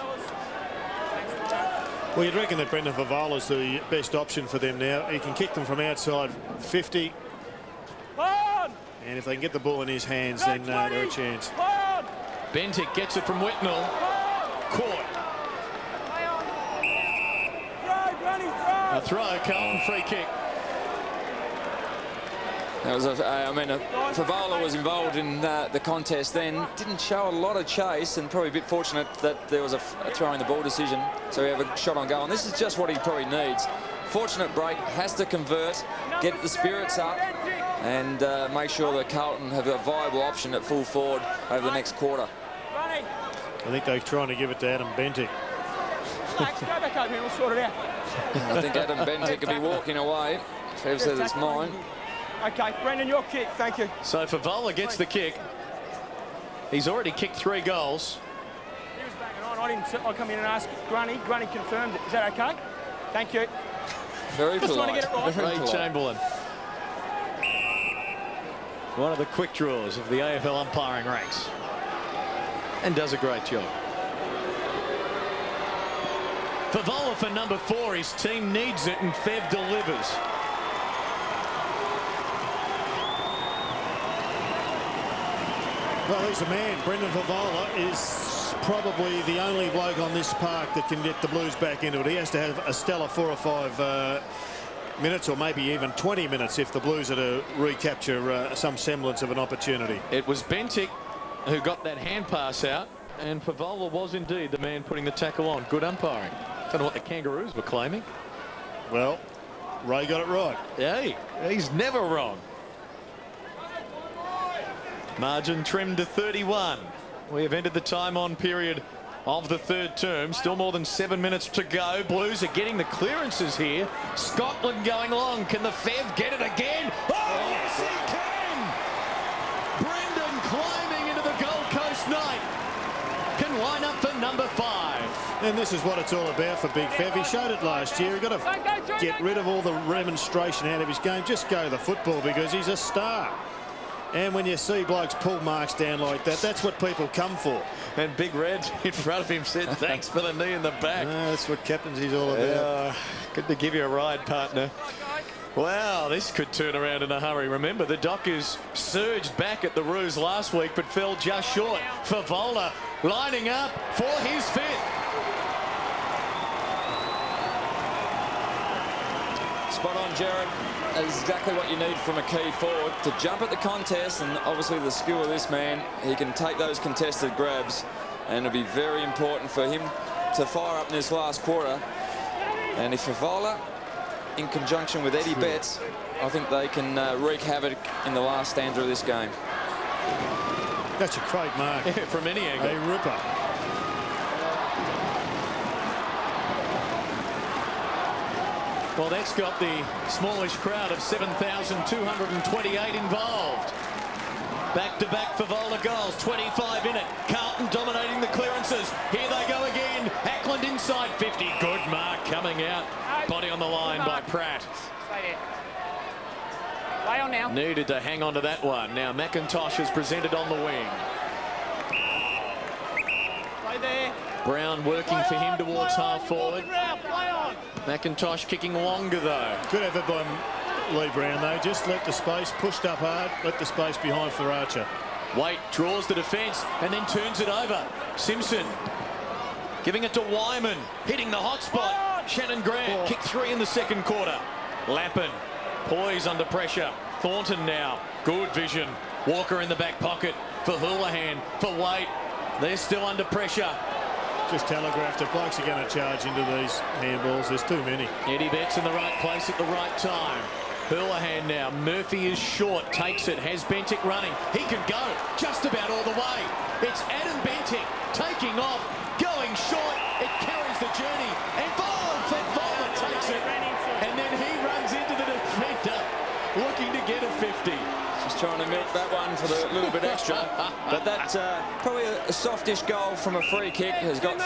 Well, you'd reckon that Brendan Favola's the best option for them now. He can kick them from outside 50. And if they can get the ball in his hands, then they're a chance. Bentic gets it from Whitnell. Caught. A throw, Carlton free kick. That was Favola was involved in the contest then. Didn't show a lot of chase, and probably a bit fortunate that there was a throwing the ball decision. So we have a shot on goal, and this is just what he probably needs. Fortunate break, has to convert, get the spirits up, and make sure that Carlton have a viable option at full forward over the next quarter. I think they're trying to give it to Adam Bentic. Go back over here, we'll sort it out. I think Adam Bentic could be walking away. Trev says it's mine. Okay, Brendan, your kick, thank you. So Favola gets the kick. He's already kicked 3 goals. He was banging on. I'll come in and ask Granny. Granny confirmed it. Is that okay? Thank you. Very Just polite. trying to get it right. Ray Chamberlain. One of the quick draws of the AFL umpiring ranks. And does a great job. Favola for number 4. His team needs it, and Fev delivers. Well, he's a man. Brendan Favola is probably the only bloke on this park that can get the Blues back into it. He has to have a stellar 4 or 5 minutes, or maybe even 20 minutes, if the Blues are to recapture some semblance of an opportunity. It was Bentic who got that hand pass out, and Favola was indeed the man putting the tackle on. Good umpiring. Don't know what the Kangaroos were claiming. Well, Ray got it right. Hey, he's never wrong. Margin trimmed to 31. We have ended the time on period of the 3rd term. Still more than 7 minutes to go. Blues are getting the clearances here. Scotland going long. Can the Fev get it again? Oh, yes, he can! Brendan climbing into the Gold Coast night. Can line up for number 5. And this is what it's all about for Big Fev. He showed it last year. He's got to get rid of all the remonstration out of his game. Just go the football, because he's a star. And when you see blokes pull marks down like that, that's what people come for. And Big Red in front of him said, thanks for the knee in the back. That's what captaincy's all about. Good to give you a ride, partner. Wow, this could turn around in a hurry. Remember, the Dockers surged back at the Roos last week, but fell just short. Favola lining up for his 5th. Spot on, Jared. That is exactly what you need from a key forward, to jump at the contest, and obviously the skill of this man. He can take those contested grabs, and it'll be very important for him to fire up in this last quarter. And if Favola, in conjunction with Eddie Betts, I think they can wreak havoc in the last stanza of this game. That's a great mark. Yeah, from any angle. A ripper. Well, that's got the smallish crowd of 7,228 involved. Back-to-back Favola goals, 25 in it. Carlton dominating the clearances. Here they go again. Ackland inside 50. Good mark coming out. Body on the line by Pratt. there. Play on now. Needed to hang on to that one. Now McIntosh is presented on the wing. Play there. Brown working for him towards half forward. Play on. McIntosh kicking longer though. Good effort by Lee Brown though. Just let the space, pushed up hard, let the space behind for Archer. Waite draws the defence and then turns it over. Simpson giving it to Wyman, hitting the hot spot. Shannon Grant kicked 3 in the second quarter. Lappin poised under pressure. Thornton now, good vision. Walker in the back pocket for Houlihan, for Waite. They're still under pressure. Just telegraphed the blokes are going to charge into these handballs. There's too many. Eddie Betts in the right place at the right time. Houlihan now. Murphy is short. Takes it. Has Bentic running. He can go just about all the way. It's Adam Bentic taking off. Going short. It carries the journey. And Vola takes it. And then he runs into the defender. Looking to get a 50. Just trying to milk that one for the little bit extra. But that's probably a softish goal from a free kick. Has got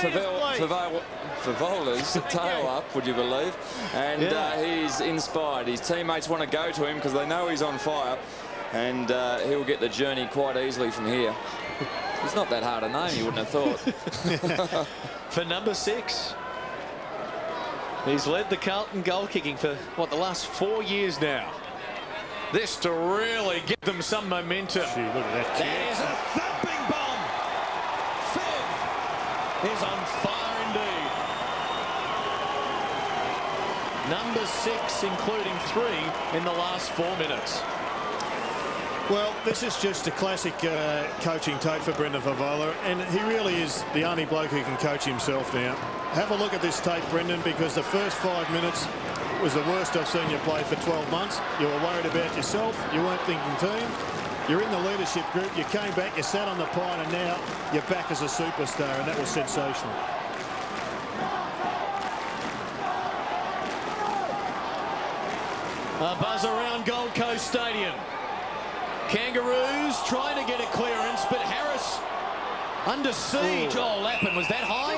Favola's tail up, would you believe? And he's inspired. His teammates want to go to him because they know he's on fire. And he'll get the journey quite easily from here. It's not that hard a name, you wouldn't have thought. For number 6. He's led the Carlton goal kicking for, what, the last 4 years now. This to really give them some momentum. Gee, look at that. There's a thumping bomb. Fifth is on fire indeed. Number 6, including 3 in the last 4 minutes. Well, this is just a classic coaching tape for Brendan Favola, and he really is the only bloke who can coach himself now. Have a look at this tape, Brendan, because the first 5 minutes was the worst I've seen you play for 12 months. You were worried about yourself. You weren't thinking team. You're in the leadership group. You came back, you sat on the pine, and now you're back as a superstar, and that was sensational. A buzz around Gold Coast Stadium. Kangaroos trying to get a clearance, but Harris under siege. Oh, Lappin, was that high?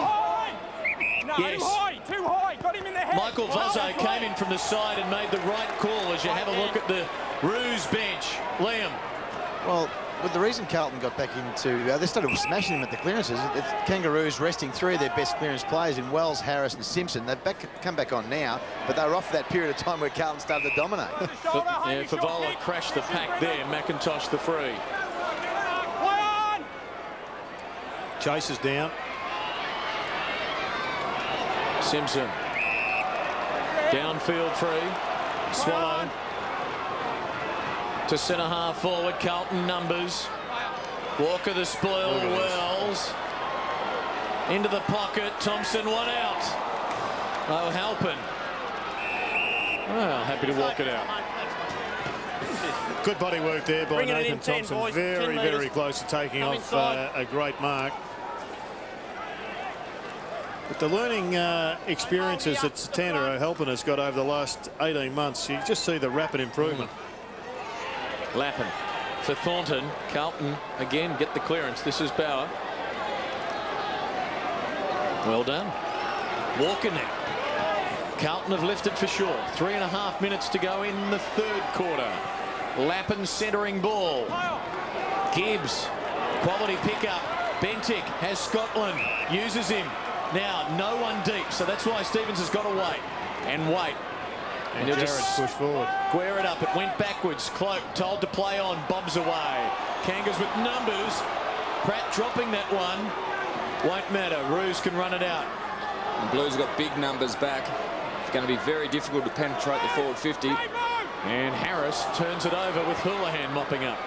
No, yes. Too high. Got him in the head. Michael Vuzzo came in from the side and made the right call as you have a look at the Roos bench. Liam. Well, with the reason Carlton got back into, they started smashing them at the clearances. It's Kangaroos resting 3 of their best clearance players in Wells, Harris and Simpson. They've come back on now, but they were off that period of time where Carlton started to dominate. Favola crashed the pack there. McIntosh the free. Chase is down. Simpson. Downfield free. Swallow. To centre half forward. Carlton numbers. Walker the spoil. Wells. Into the pocket. Thompson 1 out. Oh, Halpin. Well, happy to walk it out. Good body work there by Nathan Thompson. Very close to taking off a great mark. But the learning experiences that Satanta Halpin has got over the last 18 months, you just see the rapid improvement. Lappin for Thornton. Carlton again get the clearance. This is Bauer. Well done. Walker now. Carlton have lifted for sure. 3.5 minutes to go in the third quarter. Lappin centering ball. Gibbs. Quality pickup. Bentic has Scotland. Uses him. Now, no one deep, so that's why Stevens has got to wait. And wait. And he'll just push forward. Square it up. It went backwards. Cloak told to play on. Bobs away. Kangas with numbers. Pratt dropping that one. Won't matter. Roos can run it out. The Blues got big numbers back. It's going to be very difficult to penetrate the forward 50. And Harris turns it over with Houlihan mopping up.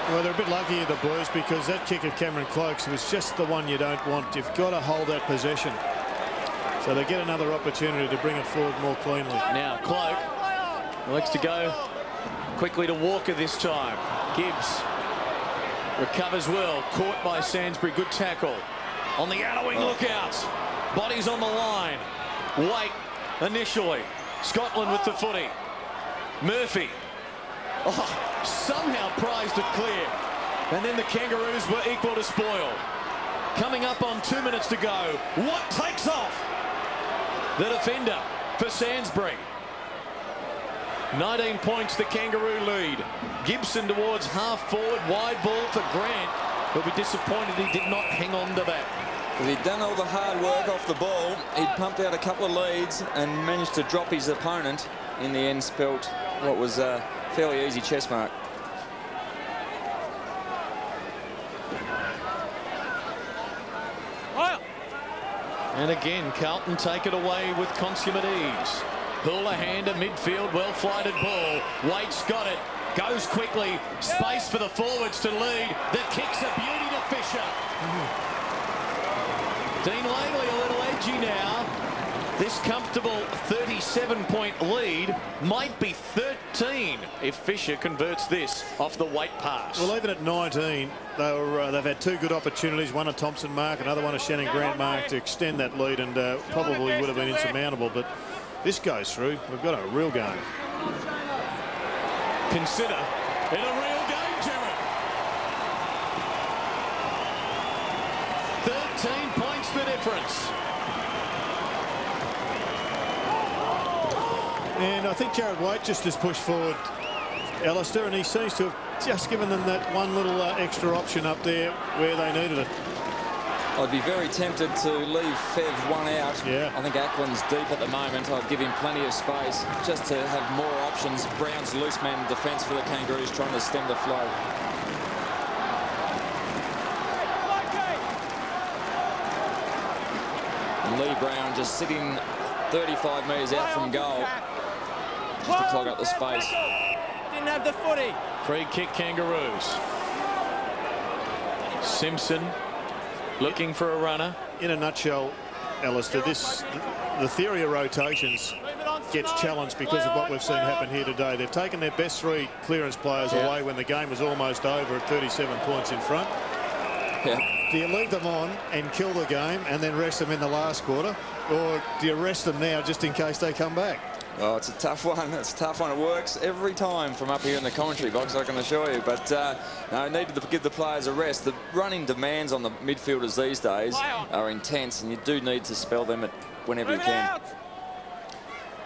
Well, they're a bit lucky the Blues because that kick of Cameron Cloak's was just the one you don't want. You've got to hold that possession. So they get another opportunity to bring it forward more cleanly. Now Cloak likes to go quickly to Walker this time. Gibbs recovers well. Caught by Sainsbury. Good tackle. On the outer wing lookout. Bodies on the line. Waite initially. Scotland with the footy. Murphy. Oh, somehow prized it clear. And then the Kangaroos were equal to spoil. Coming up on 2 minutes to go. What takes off? The defender for Sainsbury. 19 points the Kangaroo lead. Gibson towards half forward, wide ball for Grant. He'll be disappointed he did not hang on to that. Well, he'd done all the hard work off the ball. He'd pumped out a couple of leads and managed to drop his opponent. In the end, spelt what was a fairly easy chess mark. And again, Carlton take it away with consummate ease. Houlihan to midfield, well-flighted ball. Waite's got it, goes quickly, space for the forwards to lead. The kick's a beauty to Fisher. Dean Langley a little edgy now. This comfortable 37-point lead might be 13 if Fisher converts this off the Waite pass. Well, even at 19, they've had two good opportunities, one a Thompson mark, another one a Shannon Grant mark, to extend that lead, and probably would have been insurmountable, but this goes through. We've got a real game. Consider it a real game, Jared. 13 points the difference. And I think Jared Waite just has pushed forward Alistair, and he seems to have just given them that one little extra option up there where they needed it. I'd be very tempted to leave Fev one out. Yeah. I think Ackland's deep at the moment. I'd give him plenty of space just to have more options. Brown's loose man in defence for the Kangaroos, trying to stem the flow. And Lee Brown just sitting 35 metres out from goal, just to clog up the space. Didn't have the footy. Free kick, Kangaroos. Simpson looking for a runner. In a nutshell, Alistair, the theory of rotations gets challenged because of what we've seen happen here today. They've taken their best three clearance players away when the game was almost over at 37 points in front. Do you leave them on and kill the game and then rest them in the last quarter, or do you rest them now just in case they come back? Oh, it's a tough one. It's a tough one. It works every time from up here in the commentary box, I can assure you. But no, need to give the players a rest. The running demands on the midfielders these days are intense, and you do need to spell them whenever you can.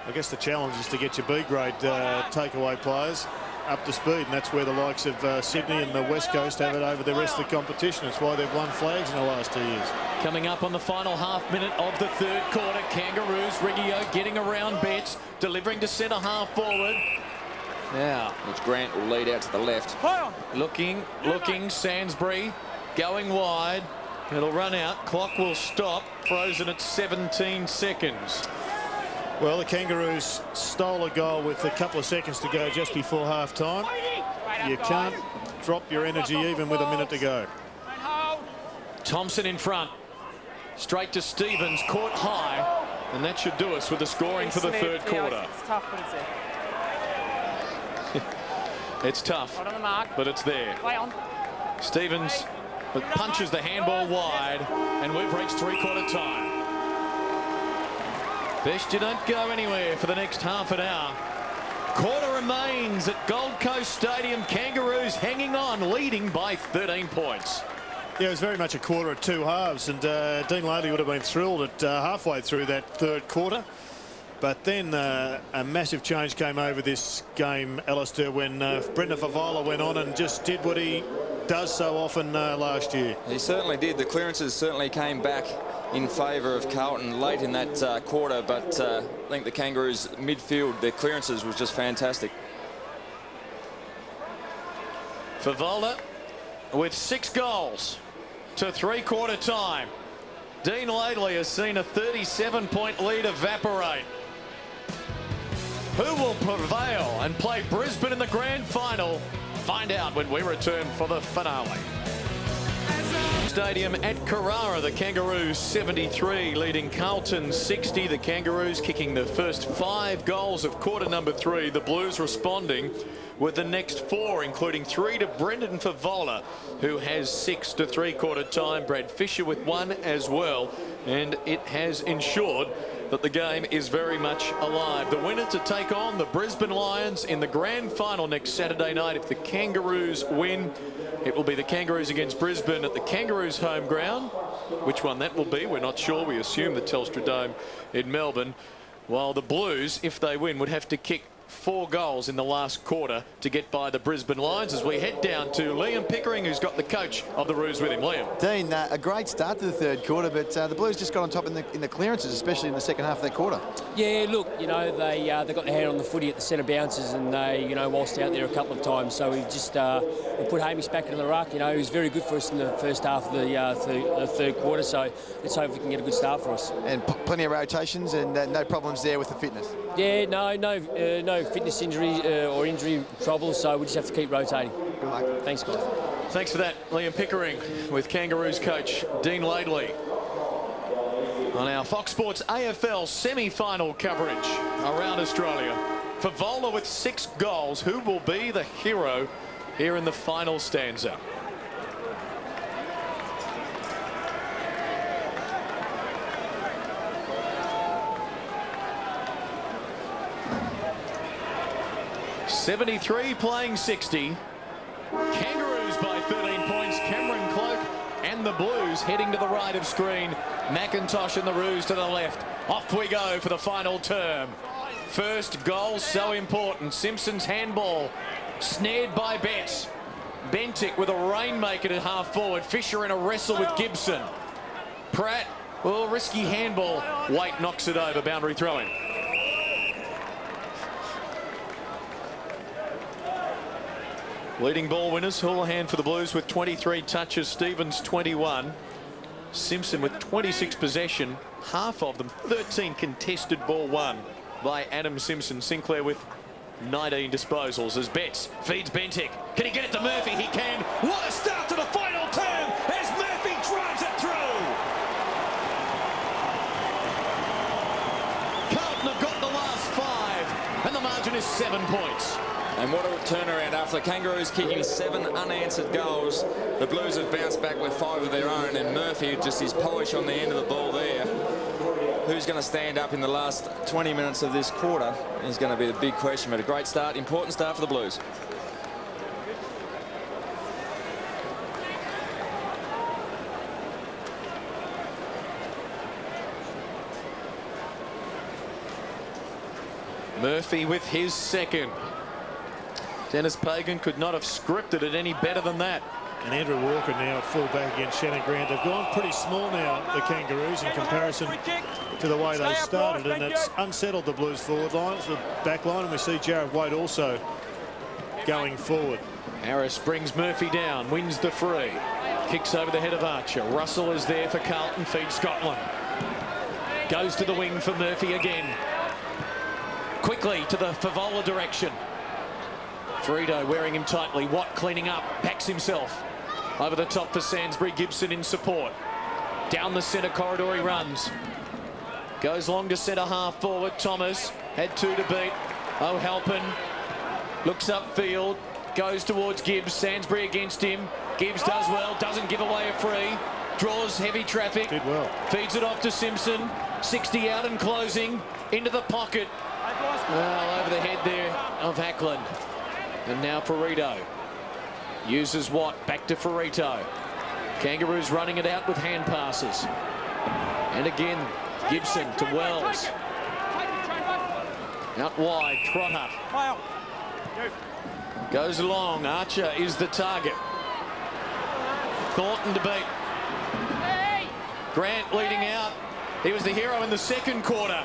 I guess the challenge is to get your B-grade takeaway players up to speed, and that's where the likes of Sydney and the West Coast have it over the rest of the competition. It's why they've won flags in the last 2 years. Coming up on the final half minute of the third quarter, Kangaroos, Riggio getting around Betts, delivering to centre half forward. Now, which Grant will lead out to the left. Looking, Sansbury going wide. It'll run out, clock will stop, frozen at 17 seconds. Well, the Kangaroos stole a goal with a couple of seconds to go just before half-time. You can't drop your energy even with a minute to go. Thompson in front. Straight to Stevens, caught high. And that should do us with the scoring for the third quarter. It's tough, but it's there. It's tough, Right on the mark. but it's there. Play on. Stevens punches the handball wide, and we've reached three-quarter time. Best you don't go anywhere for the next half an hour. Quarter remains at Gold Coast Stadium. Kangaroos hanging on, leading by 13 points. Yeah, it was very much a quarter at two halves, and Dean Langley would have been thrilled at halfway through that third quarter. But then a massive change came over this game, Alistair, when Brendan Favola went on and just did what he does so often last year. He certainly did. The clearances certainly came back in favour of Carlton late in that quarter, but I think the Kangaroos midfield, their clearances was just fantastic. Favola with 6 goals to three-quarter time. Dean Laidley has seen a 37-point lead evaporate. Who will prevail and play Brisbane in the grand final? Find out when we return for the finale. Stadium at Carrara, the Kangaroos 73 leading Carlton 60. The Kangaroos kicking the first 5 goals of quarter number 3. The Blues responding with the next 4, including 3 to Brendan Favola, who has 6 to three-quarter time. Brad Fisher with 1 as well, and it has ensured that the game is very much alive. The winner to take on the Brisbane Lions in the grand final next Saturday night. If the Kangaroos win, it will be the Kangaroos against Brisbane at the Kangaroos home ground. Which one that will be, we're not sure. We assume the Telstra Dome in Melbourne. While the Blues, if they win, would have to kick 4 goals in the last quarter to get by the Brisbane Lions as we head down to Liam Pickering, who's got the coach of the Roos with him. Liam. Dean, a great start to the third quarter, but the Blues just got on top in the clearances, especially in the second half of that quarter. Yeah, look, you know, they got their hand on the footy at the centre bounces, and they, you know, whilst out there a couple of times. So we just we put Hamish back into the ruck. You know, he was very good for us in the first half of the third quarter. So let's hope we can get a good start for us. And plenty of rotations, and no problems there with the fitness. Yeah, no fitness injury or injury troubles. So we just have to keep rotating. Good luck. Thanks, guys. Thanks for that, Liam Pickering, with Kangaroos coach Dean Laidley on our Fox Sports AFL semi-final coverage around Australia. Favola with 6 goals. Who will be the hero here in the final stanza? .73 playing 60. Kangaroos by 13 points. Cameron Cloak and the Blues heading to the right of screen. McIntosh and the Roos to the left. Off we go for the final term. First goal so important. Simpson's handball snared by Betts. Bentic with a rainmaker to half forward. Fisher in a wrestle with Gibson. Pratt, well, risky handball. Waite knocks it over. Boundary throw-in. Leading ball winners, Houlihan for the Blues with 23 touches, Stevens 21. Simpson with 26 possession, half of them 13 contested ball won by Adam Simpson. Sinclair with 19 disposals as Betts feeds Bentic. Can he get it to Murphy? He can. What a start to the final term as Murphy drives it through. Carlton have got the last 5 and the margin is 7 points. And what a turnaround after the Kangaroos kicking 7 unanswered goals. The Blues have bounced back with 5 of their own, and Murphy just his polish on the end of the ball there. Who's going to stand up in the last 20 minutes of this quarter is going to be the big question, but a great start, important start for the Blues. Murphy with his second. Dennis Pagan could not have scripted it any better than that. And Andrew Walker now at full back against Shannon Grant. They've gone pretty small now, the Kangaroos, in comparison to the way they started, and it's unsettled the Blues forward lines, the back line, and we see Jared Waite also going forward. Harris brings Murphy down, wins the free, kicks over the head of Archer. Russell is there for Carlton, feeds Scotland. Goes to the wing for Murphy again. Quickly to the Favola direction. Frito wearing him tightly. Watt cleaning up, backs himself. Over the top for Sainsbury. Gibson in support. Down the centre corridor he runs. Goes long to centre half forward. Thomas had 2 to beat. O'Halpin looks upfield. Goes towards Gibbs. Sainsbury against him. Gibbs does well. Doesn't give away a free. Draws heavy traffic. Did well. Feeds it off to Simpson. 60 out and closing. Into the pocket. Well, over the head there of Ackland. And now Ferrito uses Watt back to Ferrito. Kangaroos running it out with hand passes. And again, Gibson to Wells. Out wide, Trotter. Goes along, Archer is the target. Thornton to beat. Grant leading out. He was the hero in the second quarter.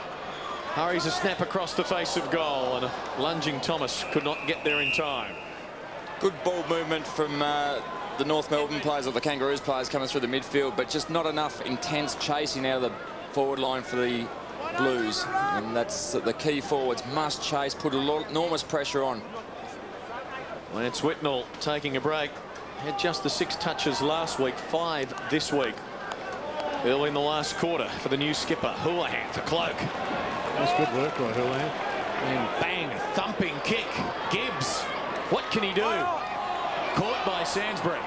Hurries a snap across the face of goal, and a lunging Thomas could not get there in time. Good ball movement from the North Melbourne players, or the Kangaroos players, coming through the midfield, but just not enough intense chasing out of the forward line for the Blues. And that's the key. Forwards must chase, put enormous pressure on. Lance Whitnell taking a break. Had just the 6 touches last week, 5 this week. Early in the last quarter for the new skipper. Houlihan for Cloak. That's good work by Houlihan. And bang, a thumping kick. Gibbs, what can he do? Caught by Sainsbury.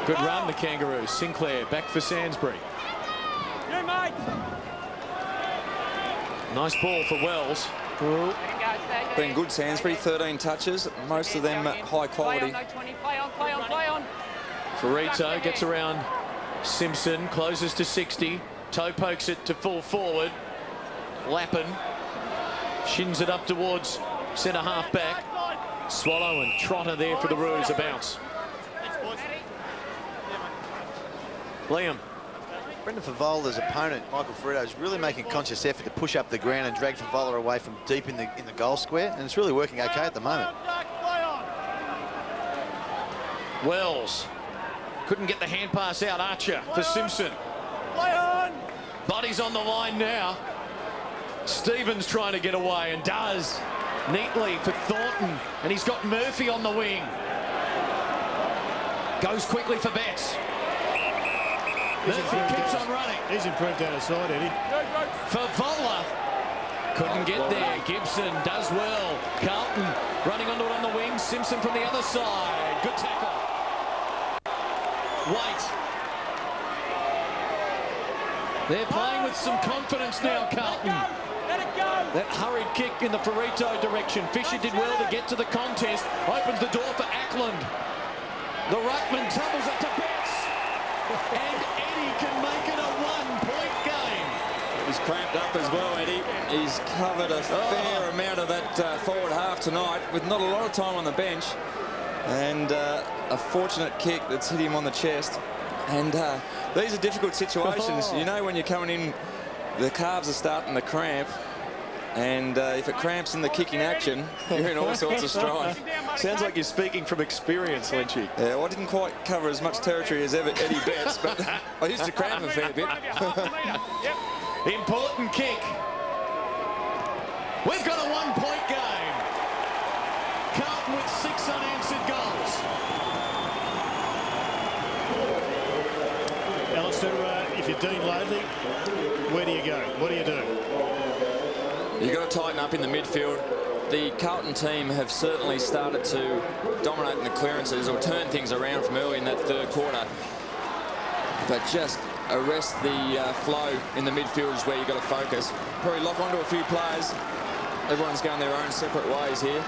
Good run, the Kangaroos. Sinclair back for Sainsbury. Nice ball for Wells. Been good, Sainsbury, 13 touches, most of them high quality. Ferrito gets around Simpson, closes to 60. Toe pokes it to full forward. Lappin Shins it up towards centre half back. Swallow and Trotter there for the Roos. A bounce. Liam. Brendan Favola's opponent, Michael Ferretto, is really making a conscious effort to push up the ground and drag Favola away from deep in the goal square, and it's really working okay at the moment. Wells couldn't get the hand pass out. Archer for Simpson. Body's on the line now. Stevens trying to get away and does neatly for Thornton, and he's got Murphy on the wing. Goes quickly for Betts. Murphy keeps on running. He's improved out of side, Eddie. Favola couldn't get there. Gibson does well. Carlton running onto it on the wing. Simpson from the other side. Good tackle. White. They're playing with some confidence now, Carlton. That hurried kick in the Ferrito direction. Fisher did well to get to the contest. Opens the door for Ackland. The ruckman tumbles it to Betts. And Eddie can make it a one-point game. He's cramped up as well, Eddie. He's covered a fair amount of that forward half tonight with not a lot of time on the bench. And a fortunate kick that's hit him on the chest. And these are difficult situations. You know, when you're coming in, the calves are starting to cramp. And if it cramps in the kicking action, you're in all sorts of strife. Sounds like you're speaking from experience, Lynchy. Yeah, well, I didn't quite cover as much territory as Eddie Betts, but I used to cramp a fair bit. Important kick. We've got a one-point game. Carlton with 6 unanswered goals. Alistair, if you're Dean Laidley, where do you go? What do you do? You've got to tighten up in the midfield. The Carlton team have certainly started to dominate in the clearances or turn things around from early in that third quarter. But just arrest the flow in the midfield is where you've got to focus. Probably lock onto a few players. Everyone's going their own separate ways here.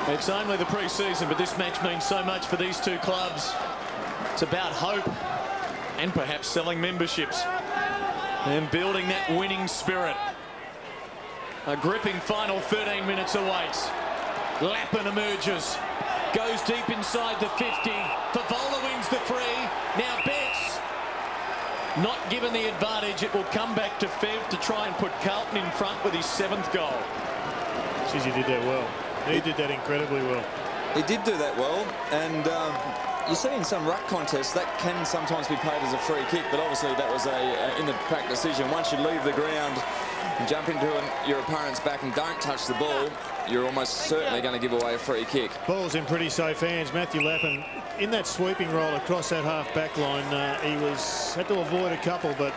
It's only the pre-season, but this match means so much for these two clubs. It's about hope and perhaps selling memberships and building that winning spirit. A gripping final 13 minutes awaits. Lappin emerges, goes deep inside the 50. Favola wins the free. Now Betts, not given the advantage. It will come back to Fev to try and put Carlton in front with his 7th goal. Jeez, he did that well. He did that incredibly well. He did do that well, and you see in some ruck contests that can sometimes be paid as a free kick, but obviously that was a in the pack decision. Once you leave the ground and jump into your opponent's back and don't touch the ball, you're almost certainly going to give away a free kick. Ball's in pretty safe hands. Matthew Lappin in that sweeping roll across that half-back line. He had to avoid a couple, but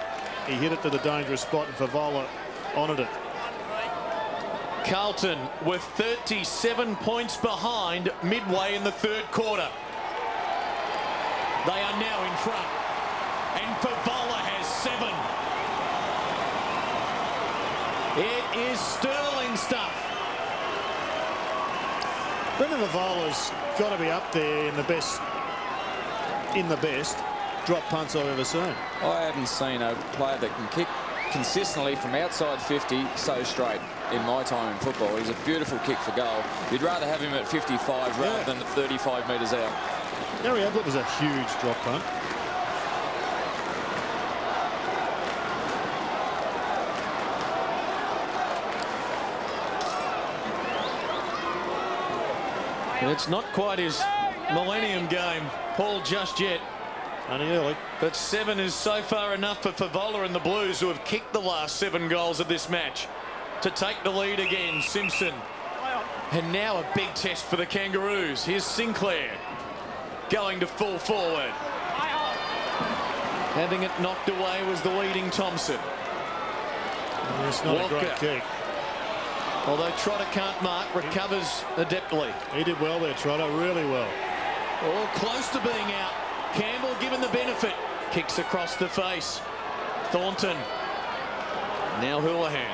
he hit it to the dangerous spot, and Favola honoured it. Carlton with 37 points behind midway in the third quarter. They are now in front, and Favola has 7. It is sterling stuff. Brendan Favola's got to be up there in the best drop punts I've ever seen. I haven't seen a player that can kick consistently from outside 50 so straight in my time in football. He's a beautiful kick for goal. You'd rather have him at 55 rather than at 35 metres out. Gary Ablett was a huge drop punt. And it's not quite his millennium game, Paul, just yet. Only early. But 7 is so far enough for Favola and the Blues, who have kicked the last 7 goals of this match, to take the lead again. Simpson. And now a big test for the Kangaroos. Here's Sinclair going to full forward. Having it knocked away was the leading Thompson. It's not Walker. a great kick. Although Trotter can't mark, recovers adeptly. He did well there, Trotter, really well. Oh, close to being out. Campbell given the benefit. Kicks across the face. Thornton. Now Houlihan.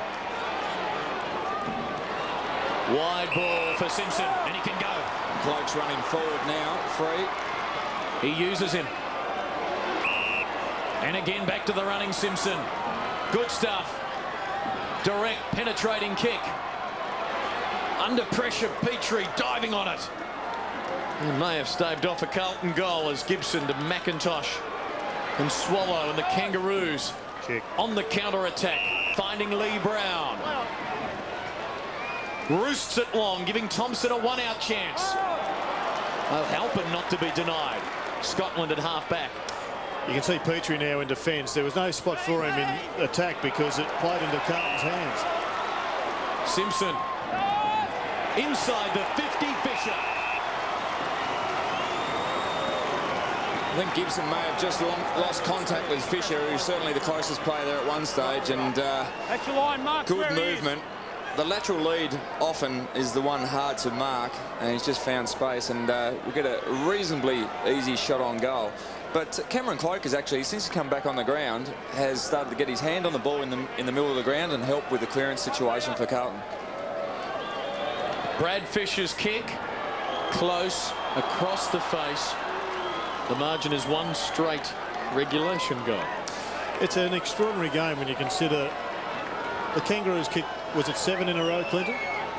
Wide ball for Simpson, and he can go. Cloak's running forward now, free. He uses him. And again back to the running Simpson. Good stuff. Direct penetrating kick. Under pressure, Petrie diving on it. He may have staved off a Carlton goal as Gibson to McIntosh and Swallow, and the Kangaroos kick on the counter-attack, finding Lee Brown. Roosts it long, giving Thompson a one-out chance. They'll help him not to be denied. Scotland at half-back. You can see Petrie now in defence. There was no spot for him in attack because it played into Carlton's hands. Simpson inside the 50, Fisher. I think Gibson may have just lost contact with Fisher, who's certainly the closest player there at one stage, and good movement. The lateral lead often is the one hard to mark, and he's just found space, and we'll get a reasonably easy shot on goal. But Cameron Cloak is actually, since he's come back on the ground, has started to get his hand on the ball in the middle of the ground and help with the clearance situation for Carlton. Brad Fisher's kick, close, across the face. The margin is one straight regulation goal. It's an extraordinary game when you consider the Kangaroos kick. Was it 7 in a row, Clinton?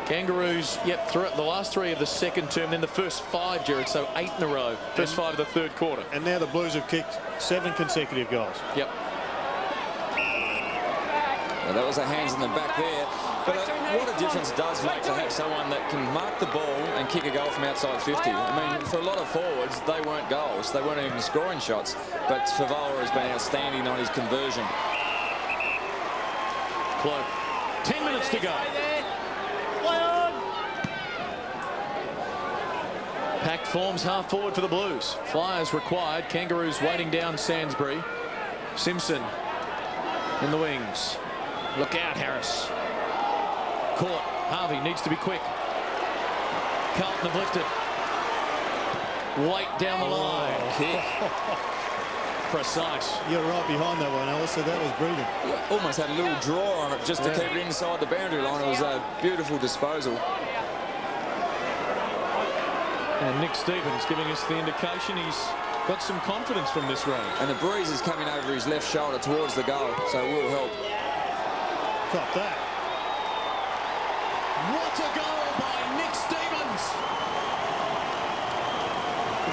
Kangaroos, yep, the last 3 of the second term, then the first 5, Jared, so 8 in a row. First 5 of the third quarter. And now the Blues have kicked 7 consecutive goals. Yep. Well, that was a hands in the back there. But what a difference it does make to have someone that can mark the ball and kick a goal from outside 50. I mean, for a lot of forwards, they weren't goals. They weren't even scoring shots. But Favola has been outstanding on his conversion. Cloak. 10 minutes to go. Packed forms half forward for the Blues. Flyers required. Kangaroos waiting down Sainsbury. Simpson in the wings. Look out, Harris. Caught. Harvey needs to be quick. Carlton have lifted. White down the line. Kick. Precise. You're right behind that one, Alice, so that was brilliant. Almost had a little draw on it just to keep it inside the boundary line. It was a beautiful disposal. And Nick Stevens giving us the indication he's got some confidence from this range. And the breeze is coming over his left shoulder towards the goal, so it will help. Caught that. What a goal by Nick Stevens.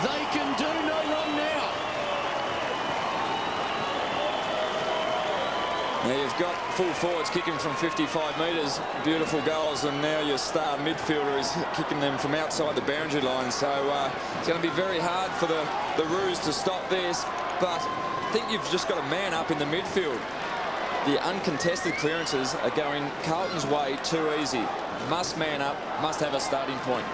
They can do no wrong now. Now you've got full forwards kicking from 55 metres, beautiful goals, and now your star midfielder is kicking them from outside the boundary line. So it's going to be very hard for the Roos to stop this, but I think you've just got to man up in the midfield. The uncontested clearances are going Carlton's way too easy. Must man up, must have a starting point.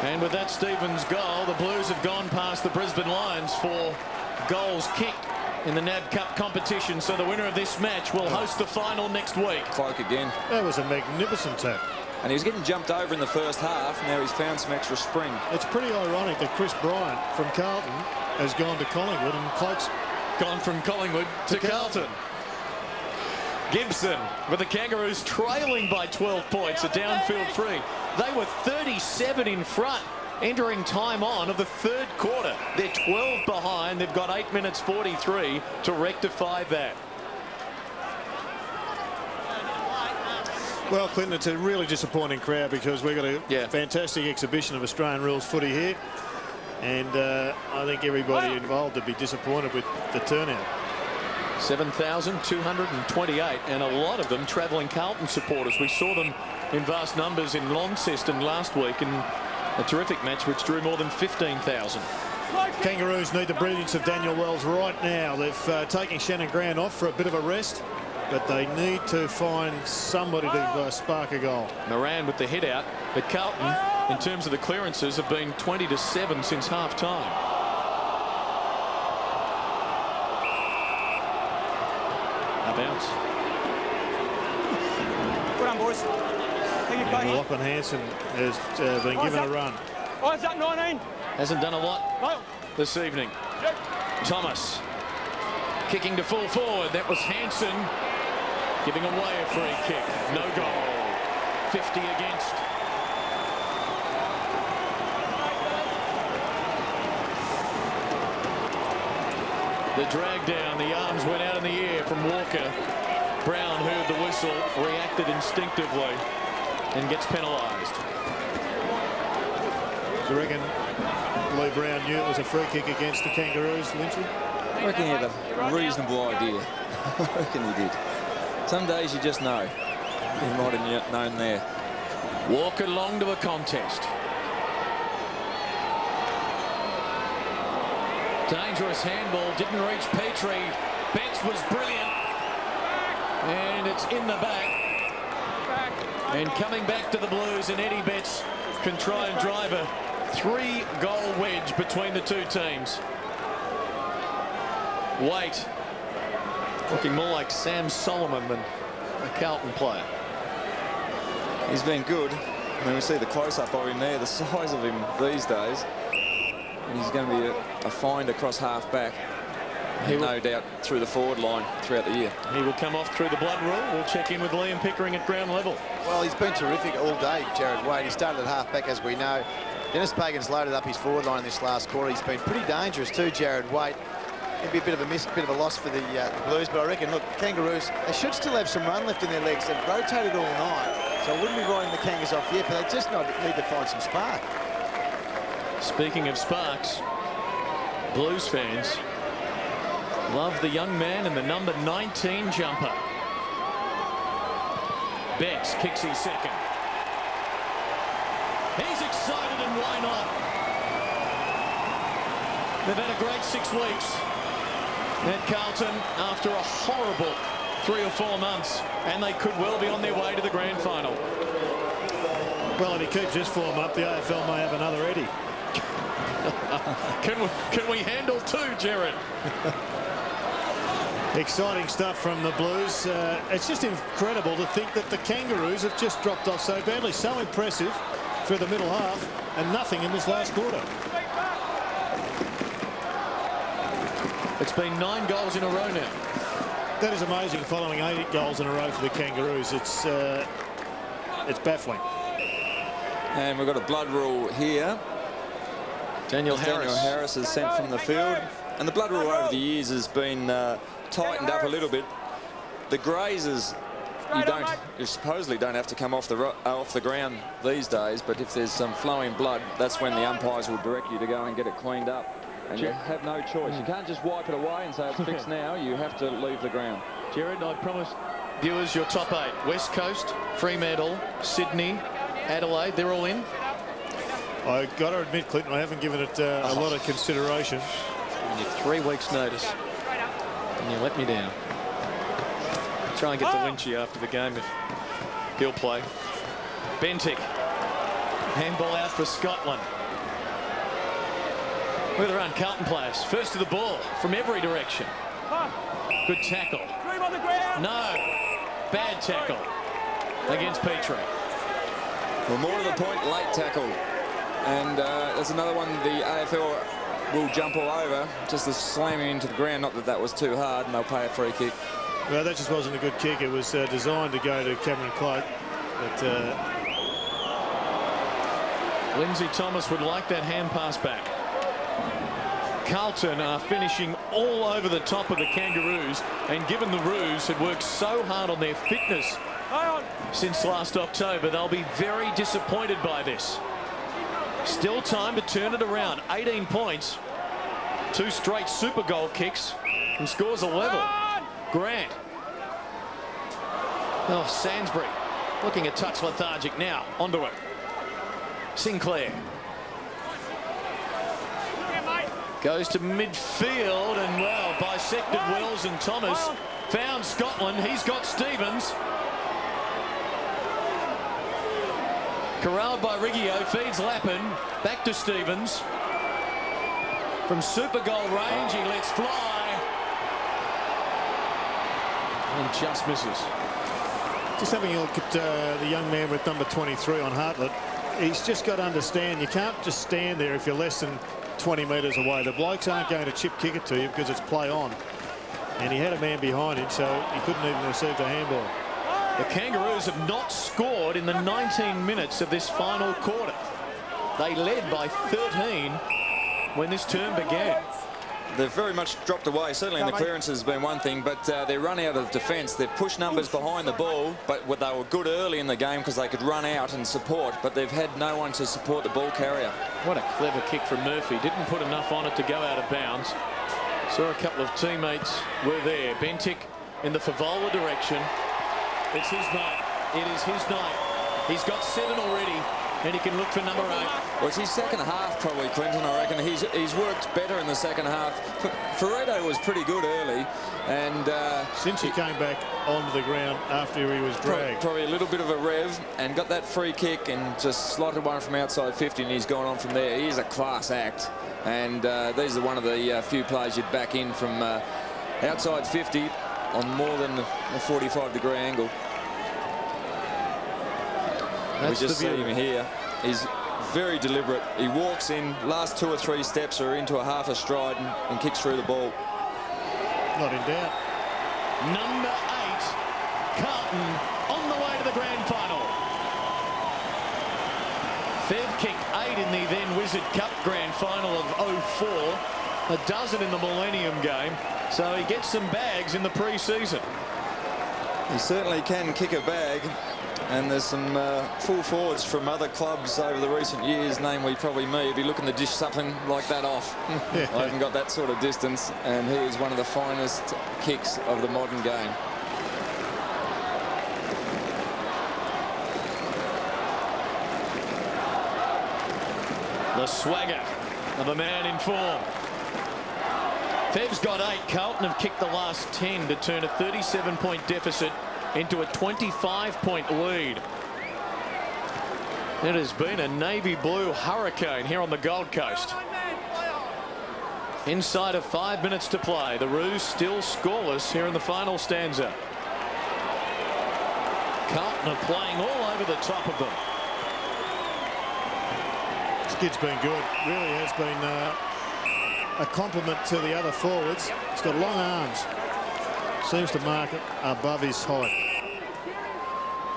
And with that Stevens goal, the Blues have gone past the Brisbane Lions for goals kicked in the NAB Cup competition. So the winner of this match will host the final next week. Cloak again. That was a magnificent tap. And he was getting jumped over in the first half. Now he's found some extra spring. It's pretty ironic that Chris Bryant from Carlton has gone to Collingwood and Cloak's gone from Collingwood to Carlton. Gibson with the Kangaroos trailing by 12 points, a downfield free. They were 37 in front entering time on of the third quarter. They're 12 behind. They've got 8 minutes 43 to rectify that. Well, Clinton, it's a really disappointing crowd because we've got a fantastic exhibition of Australian rules footy here. And I think everybody involved would be disappointed with the turnout. 7,228, and a lot of them travelling Carlton supporters. We saw them in vast numbers in Launceston last week in a terrific match which drew more than 15,000. Kangaroos need the brilliance of Daniel Wells right now. They've taken Shannon Grant off for a bit of a rest, but they need to find somebody to spark a goal. Moran with the hit out, but Carlton, in terms of the clearances, have been 20-7 since half-time. A bounce. Good on, boys. And Lachlan Hansen has been given a run. Oh, is that 19? Hasn't done a lot this evening. Thomas kicking to full forward. That was Hansen giving away a free kick. No goal. 50 against. The drag down, the arms went out in the air from Walker. Brown heard the whistle, reacted instinctively, and gets penalised. Do you reckon Lee Brown knew it was a free kick against the Kangaroos, Lynchy? I reckon he had a reasonable idea. I reckon he did. Some days you just know. He might have known there. Walker long to a contest. Dangerous handball, didn't reach Petrie. Betts was brilliant. And it's in the back. And coming back to the Blues, and Eddie Betts can try and drive a 3-goal wedge between the two teams. Waite looking more like Sam Solomon than a Carlton player. He's been good. I mean, we see the close-up of him there, the size of him these days. And he's going to be a find across half-back. No doubt through the forward line throughout the year. He will come off through the blood rule. We'll check in with Liam Pickering at ground level. Well, he's been terrific all day, Jared Waite. He started at half-back, as we know. Dennis Pagan's loaded up his forward line in this last quarter. He's been pretty dangerous too, Jared Waite. It'd be a bit of a miss, bit of a loss for the Blues, but I reckon, look, Kangaroos, they should still have some run left in their legs. They've rotated all night, so I wouldn't be writing the Kangas off yet, but they just need to find some spark. Speaking of sparks, Blues fans love the young man in the number 19 jumper. Betts kicks his second. He's excited, and why not? They've had a great 6 weeks at Carlton after a horrible 3 or 4 months, and they could well be on their way to the grand final. Well, if he keeps this form up, the AFL may have another Eddie. Can we handle 2, Jared? Exciting stuff from the Blues. It's just incredible to think that the Kangaroos have just dropped off so badly. So impressive through the middle half, and nothing in this last quarter. It's been 9 goals in a row now. That is amazing, following 8 goals in a row for the Kangaroos. It's baffling. And we've got a blood rule here. Daniel Harris is sent from the field. And the blood rule over the years has been tightened up a little bit. The grazers, you supposedly don't have to come off the ground these days, but if there's some flowing blood, that's when the umpires will direct you to go and get it cleaned up. And you have no choice. You can't just wipe it away and say it's fixed now. You have to leave the ground. Jared, I promise viewers your top 8. West Coast, Fremantle, Sydney, Adelaide, they're all in. I got to admit, Clinton, I haven't given it a lot of consideration. Giving you 3 weeks' notice, and you let me down. Try and get the Lynchy after the game if he'll play. Bentic, handball out for Scotland. Look at the run, Carlton players. First to the ball from every direction. Good tackle. No, bad tackle against Petrie. Well, more to the point, late tackle. And there's another one the AFL will jump all over, just the slamming into the ground. Not that that was too hard, and they'll pay a free kick. Well, that just wasn't a good kick. It was designed to go to Cameron Cloak. But Lindsay Thomas would like that hand pass back. Carlton are finishing all over the top of the Kangaroos, and given the Roos had worked so hard on their fitness since last October, they'll be very disappointed by this. Still time to turn it around. 18 points, 2 straight super goal kicks, and scores a level. Grant. Oh, Sainsbury looking a touch lethargic now. Onto it. Sinclair. Goes to midfield, and well, bisected Wells and Thomas. Found Scotland. He's got Stevens. Corralled by Riggio, feeds Lappin. Back to Stevens. From super goal range, he lets fly. And just misses. Just having a look at the young man with number 23 on Hartlett. He's just got to understand, you can't just stand there if you're less than 20 metres away. The blokes aren't going to chip kick it to you because it's play on. And he had a man behind him, so he couldn't even receive the handball. The Kangaroos have not scored in the 19 minutes of this final quarter. They led by 13 when this term began. They've very much dropped away. Certainly in the clearances has been one thing, but their run out of defence, their push numbers behind the ball, but they were good early in the game because they could run out and support, but they've had no one to support the ball carrier. What a clever kick from Murphy. Didn't put enough on it to go out of bounds. Saw a couple of teammates were there. Bentic in the Favola direction. It's his night. It is his night. He's got 7 already, and he can look for number 8. Well, it's his second half, probably, Clinton, I reckon. He's worked better in the second half. Ferretto was pretty good early, and since he came back onto the ground after he was dragged. Probably a little bit of a rev, and got that free kick and just slotted one from outside 50, and he's gone on from there. He is a class act, and these are one of the few players you'd back in from outside 50 on more than a 45-degree angle. That's we just see him here. He's very deliberate. He walks in, last 2 or 3 steps are into a half a stride and kicks through the ball. Not in doubt. Number 8, Carlton on the way to the grand final. Fev kicked 8 in the then Wizard Cup grand final of 04, a dozen in the Millennium game, so he gets some bags in the pre-season. He certainly can kick a bag. And there's some full forwards from other clubs over the recent years, namely probably me, be looking to dish something like that off. I haven't got that sort of distance, and he is one of the finest kicks of the modern game. The swagger of a man in form. Fev's got 8. Carlton have kicked the last 10 to turn a 37-point deficit into a 25-point lead. It has been a navy blue hurricane here on the Gold Coast. Inside of 5 minutes to play, the Roos still scoreless here in the final stanza. Carlton are playing all over the top of them. This kid's been good. Really has been a compliment to the other forwards. He's got long arms. Seems to mark it above his height.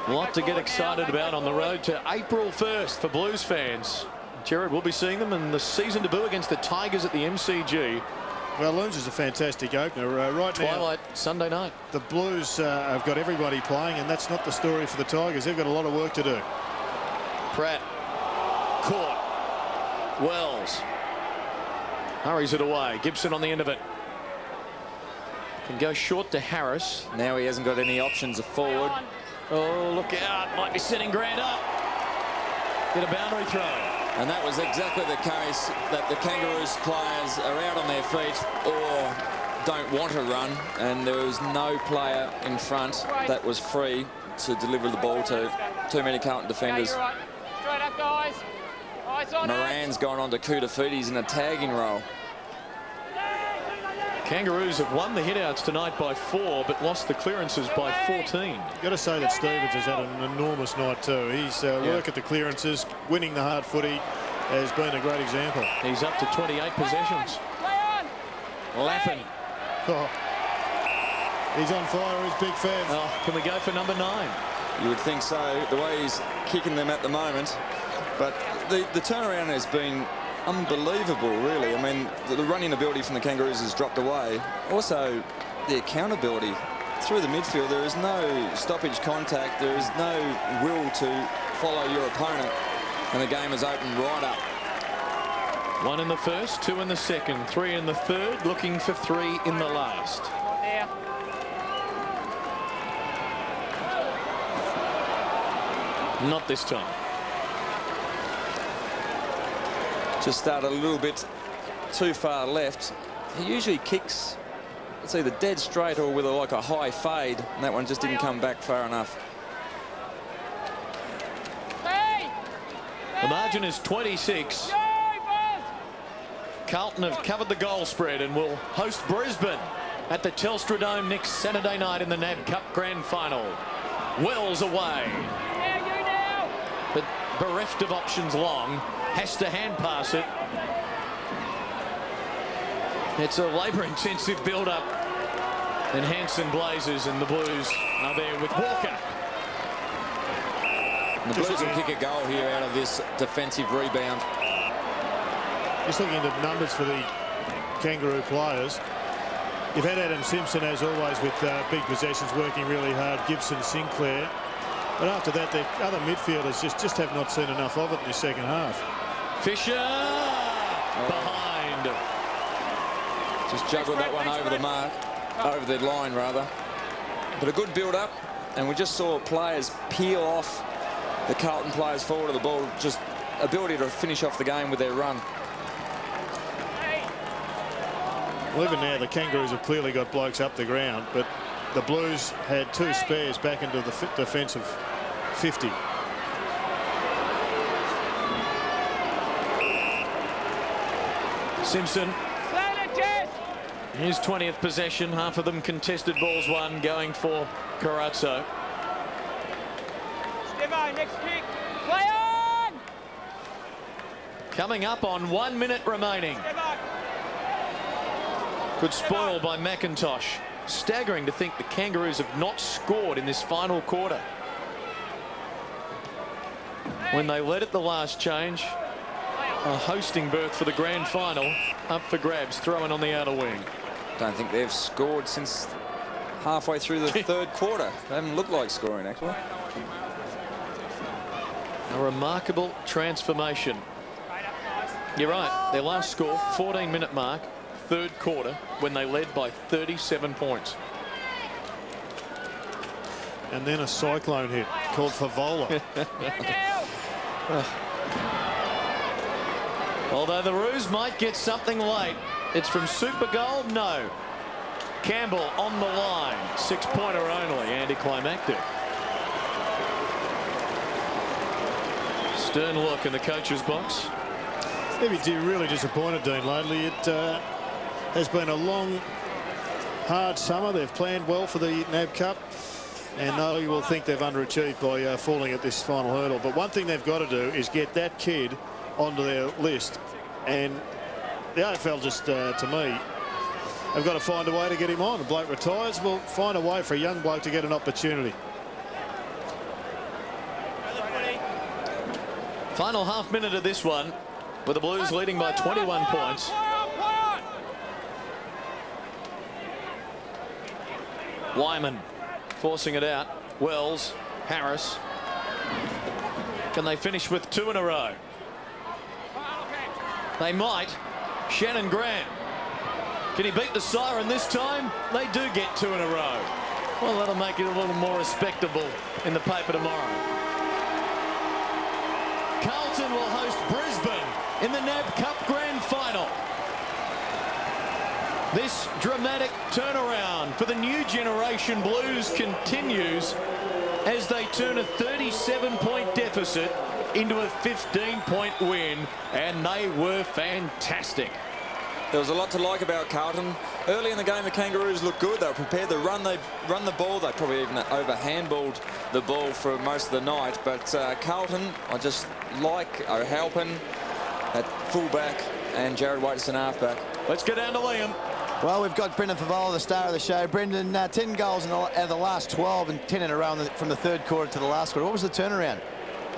A lot to get excited about on the road to April 1st for Blues fans. Jared, we'll be seeing them in the season debut against the Tigers at the MCG. Well, Loons is a fantastic opener. Right Twilight now, Sunday night. The Blues have got everybody playing, and that's not the story for the Tigers. They've got a lot of work to do. Pratt, caught. Wells hurries it away. Gibson on the end of it. Can go short to Harris. Now he hasn't got any options forward. Oh, look out. Might be setting Grant up. Get a boundary throw. And that was exactly the case, that the Kangaroos players are out on their feet or don't want to run, and there was no player in front that was free to deliver the ball to. Too many Carlton defenders. Straight up, guys. Eyes on Moran's gone on to Kutafuti's in a tagging role. Kangaroos have won the hitouts tonight by 4, but lost the clearances by 14. Got to say that Stevens has had an enormous night too. He's work at the clearances, winning the hard footy has been a great example. He's up to 28 possessions. Lappin. Oh, he's on fire, is Big Fev. Oh, can we go for number 9? You would think so, the way he's kicking them at the moment. But the turnaround has been unbelievable, really. I mean, the running ability from the Kangaroos has dropped away. Also, the accountability through the midfield. There is no stoppage contact. There is no will to follow your opponent. And the game is opened right up. 1 in the first, 2 in the second, 3 in the third, looking for 3 in the last. There. Not this time. Just started a little bit too far left. He usually kicks, it's either dead straight or with like a high fade, and that one just didn't come back far enough. The margin is 26. Carlton have covered the goal spread and will host Brisbane at the Telstra Dome next Saturday night in the NAB Cup Grand Final. Wells away. But bereft of options long, has to hand pass it. It's a labour-intensive build-up. And Hanson blazes, and the Blues are there with Walker. And the Blues will kick a goal here out of this defensive rebound. Just looking at the numbers for the Kangaroo players. You've had Adam Simpson, as always, with big possessions, working really hard. Gibson, Sinclair. But after that, the other midfielders just have not seen enough of it in the second half. Fisher behind. Just juggled that one over the mark, over the line rather. But a good build-up, and we just saw players peel off the Carlton players forward of the ball. Just ability to finish off the game with their run. Well, even now, the Kangaroos have clearly got blokes up the ground, but the Blues had 2 spares back into the defensive 50. Simpson. His 20th possession, half of them contested balls won, going for Carazzo. Next kick. Play on! Coming up on 1 minute remaining. Good spoil by McIntosh. Staggering to think the Kangaroos have not scored in this final quarter. When they led at the last change, a hosting berth for the grand final up for grabs, throwing on the outer wing. Don't think they've scored since halfway through the third quarter. They haven't looked like scoring, actually. A remarkable transformation. You're right, their last score, 14-minute mark, third quarter, when they led by 37 points. And then a cyclone hit called Favola. Although the Roos might get something late. It's from Super Gold? No. Campbell on the line. 6-pointer only, anticlimactic. Stern look in the coach's box. Maybe really disappointed, Dean, lately. It has been a long, hard summer. They've planned well for the NAB Cup, and no, you will think they've underachieved by falling at this final hurdle. But one thing they've got to do is get that kid onto their list, and the AFL just, to me, they've got to find a way to get him on. The bloke retires, we'll find a way for a young bloke to get an opportunity. Final half minute of this one, with the Blues leading by 21 points. Wyman forcing it out. Wells, Harris. Can they finish with 2 in a row? They might. Shannon Grant. Can he beat the siren this time? They do get 2 in a row. Well, that'll make it a little more respectable in the paper tomorrow. Carlton will host Brisbane in the NAB Cup Grand Final. This dramatic turnaround for the new generation Blues continues as they turn a 37-point deficit into a 15-point win, and they were fantastic. There was a lot to like about Carlton. Early in the game, the Kangaroos looked good. They were prepared to run the ball. They probably even over-handballed the ball for most of the night. But Carlton, I just like O'Halpin at fullback and Jared Waiterson halfback. Let's go down to Liam. Well, we've got Brendan Favola, the star of the show. Brendan, 10 goals out of the last 12 and 10 in a row from the third quarter to the last quarter. What was the turnaround?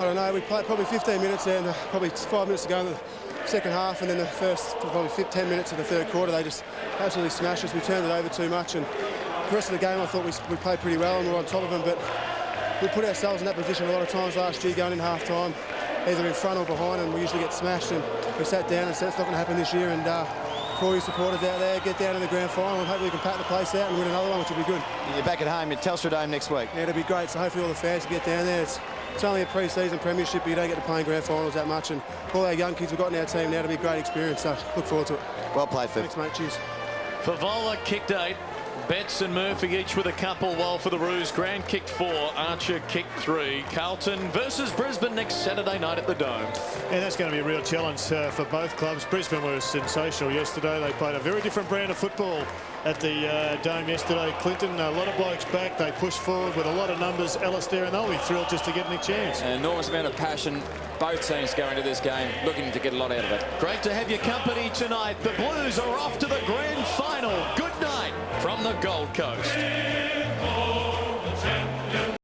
I don't know. We played probably 15 minutes there, and probably 5 minutes to go in the second half, and then the first probably 10 minutes of the third quarter, they just absolutely smashed us. We turned it over too much, and the rest of the game I thought we played pretty well and we were on top of them, but we put ourselves in that position a lot of times last year going in half-time, either in front or behind, and we usually get smashed, and we sat down and said it's not going to happen this year. And for all your supporters out there, get down in the grand final and hopefully we can pack the place out and win another one, which will be good. You're back at home at Telstra Dome next week. Yeah, it'll be great, so hopefully all the fans can get down there. It's only a pre-season premiership, but you don't get to play in grand finals that much, and all our young kids we've got in our team now, to be a great experience, so look forward to it. Well played, Phil. Thanks, mate. Cheers. Favola kicked 8. Betts and Murphy each with a couple, while for the Roos, Grant kicked 4, Archer kicked 3. Carlton versus Brisbane next Saturday night at the Dome. And that's going to be a real challenge for both clubs. Brisbane was sensational yesterday. They played a very different brand of football at the Dome yesterday. Clinton, a lot of blokes back. They pushed forward with a lot of numbers. Alistair, and they'll be thrilled just to get any chance. An enormous amount of passion. Both teams go into this game looking to get a lot out of it. Great to have your company tonight. The Blues are off to the grand final. Good night from the Gold Coast.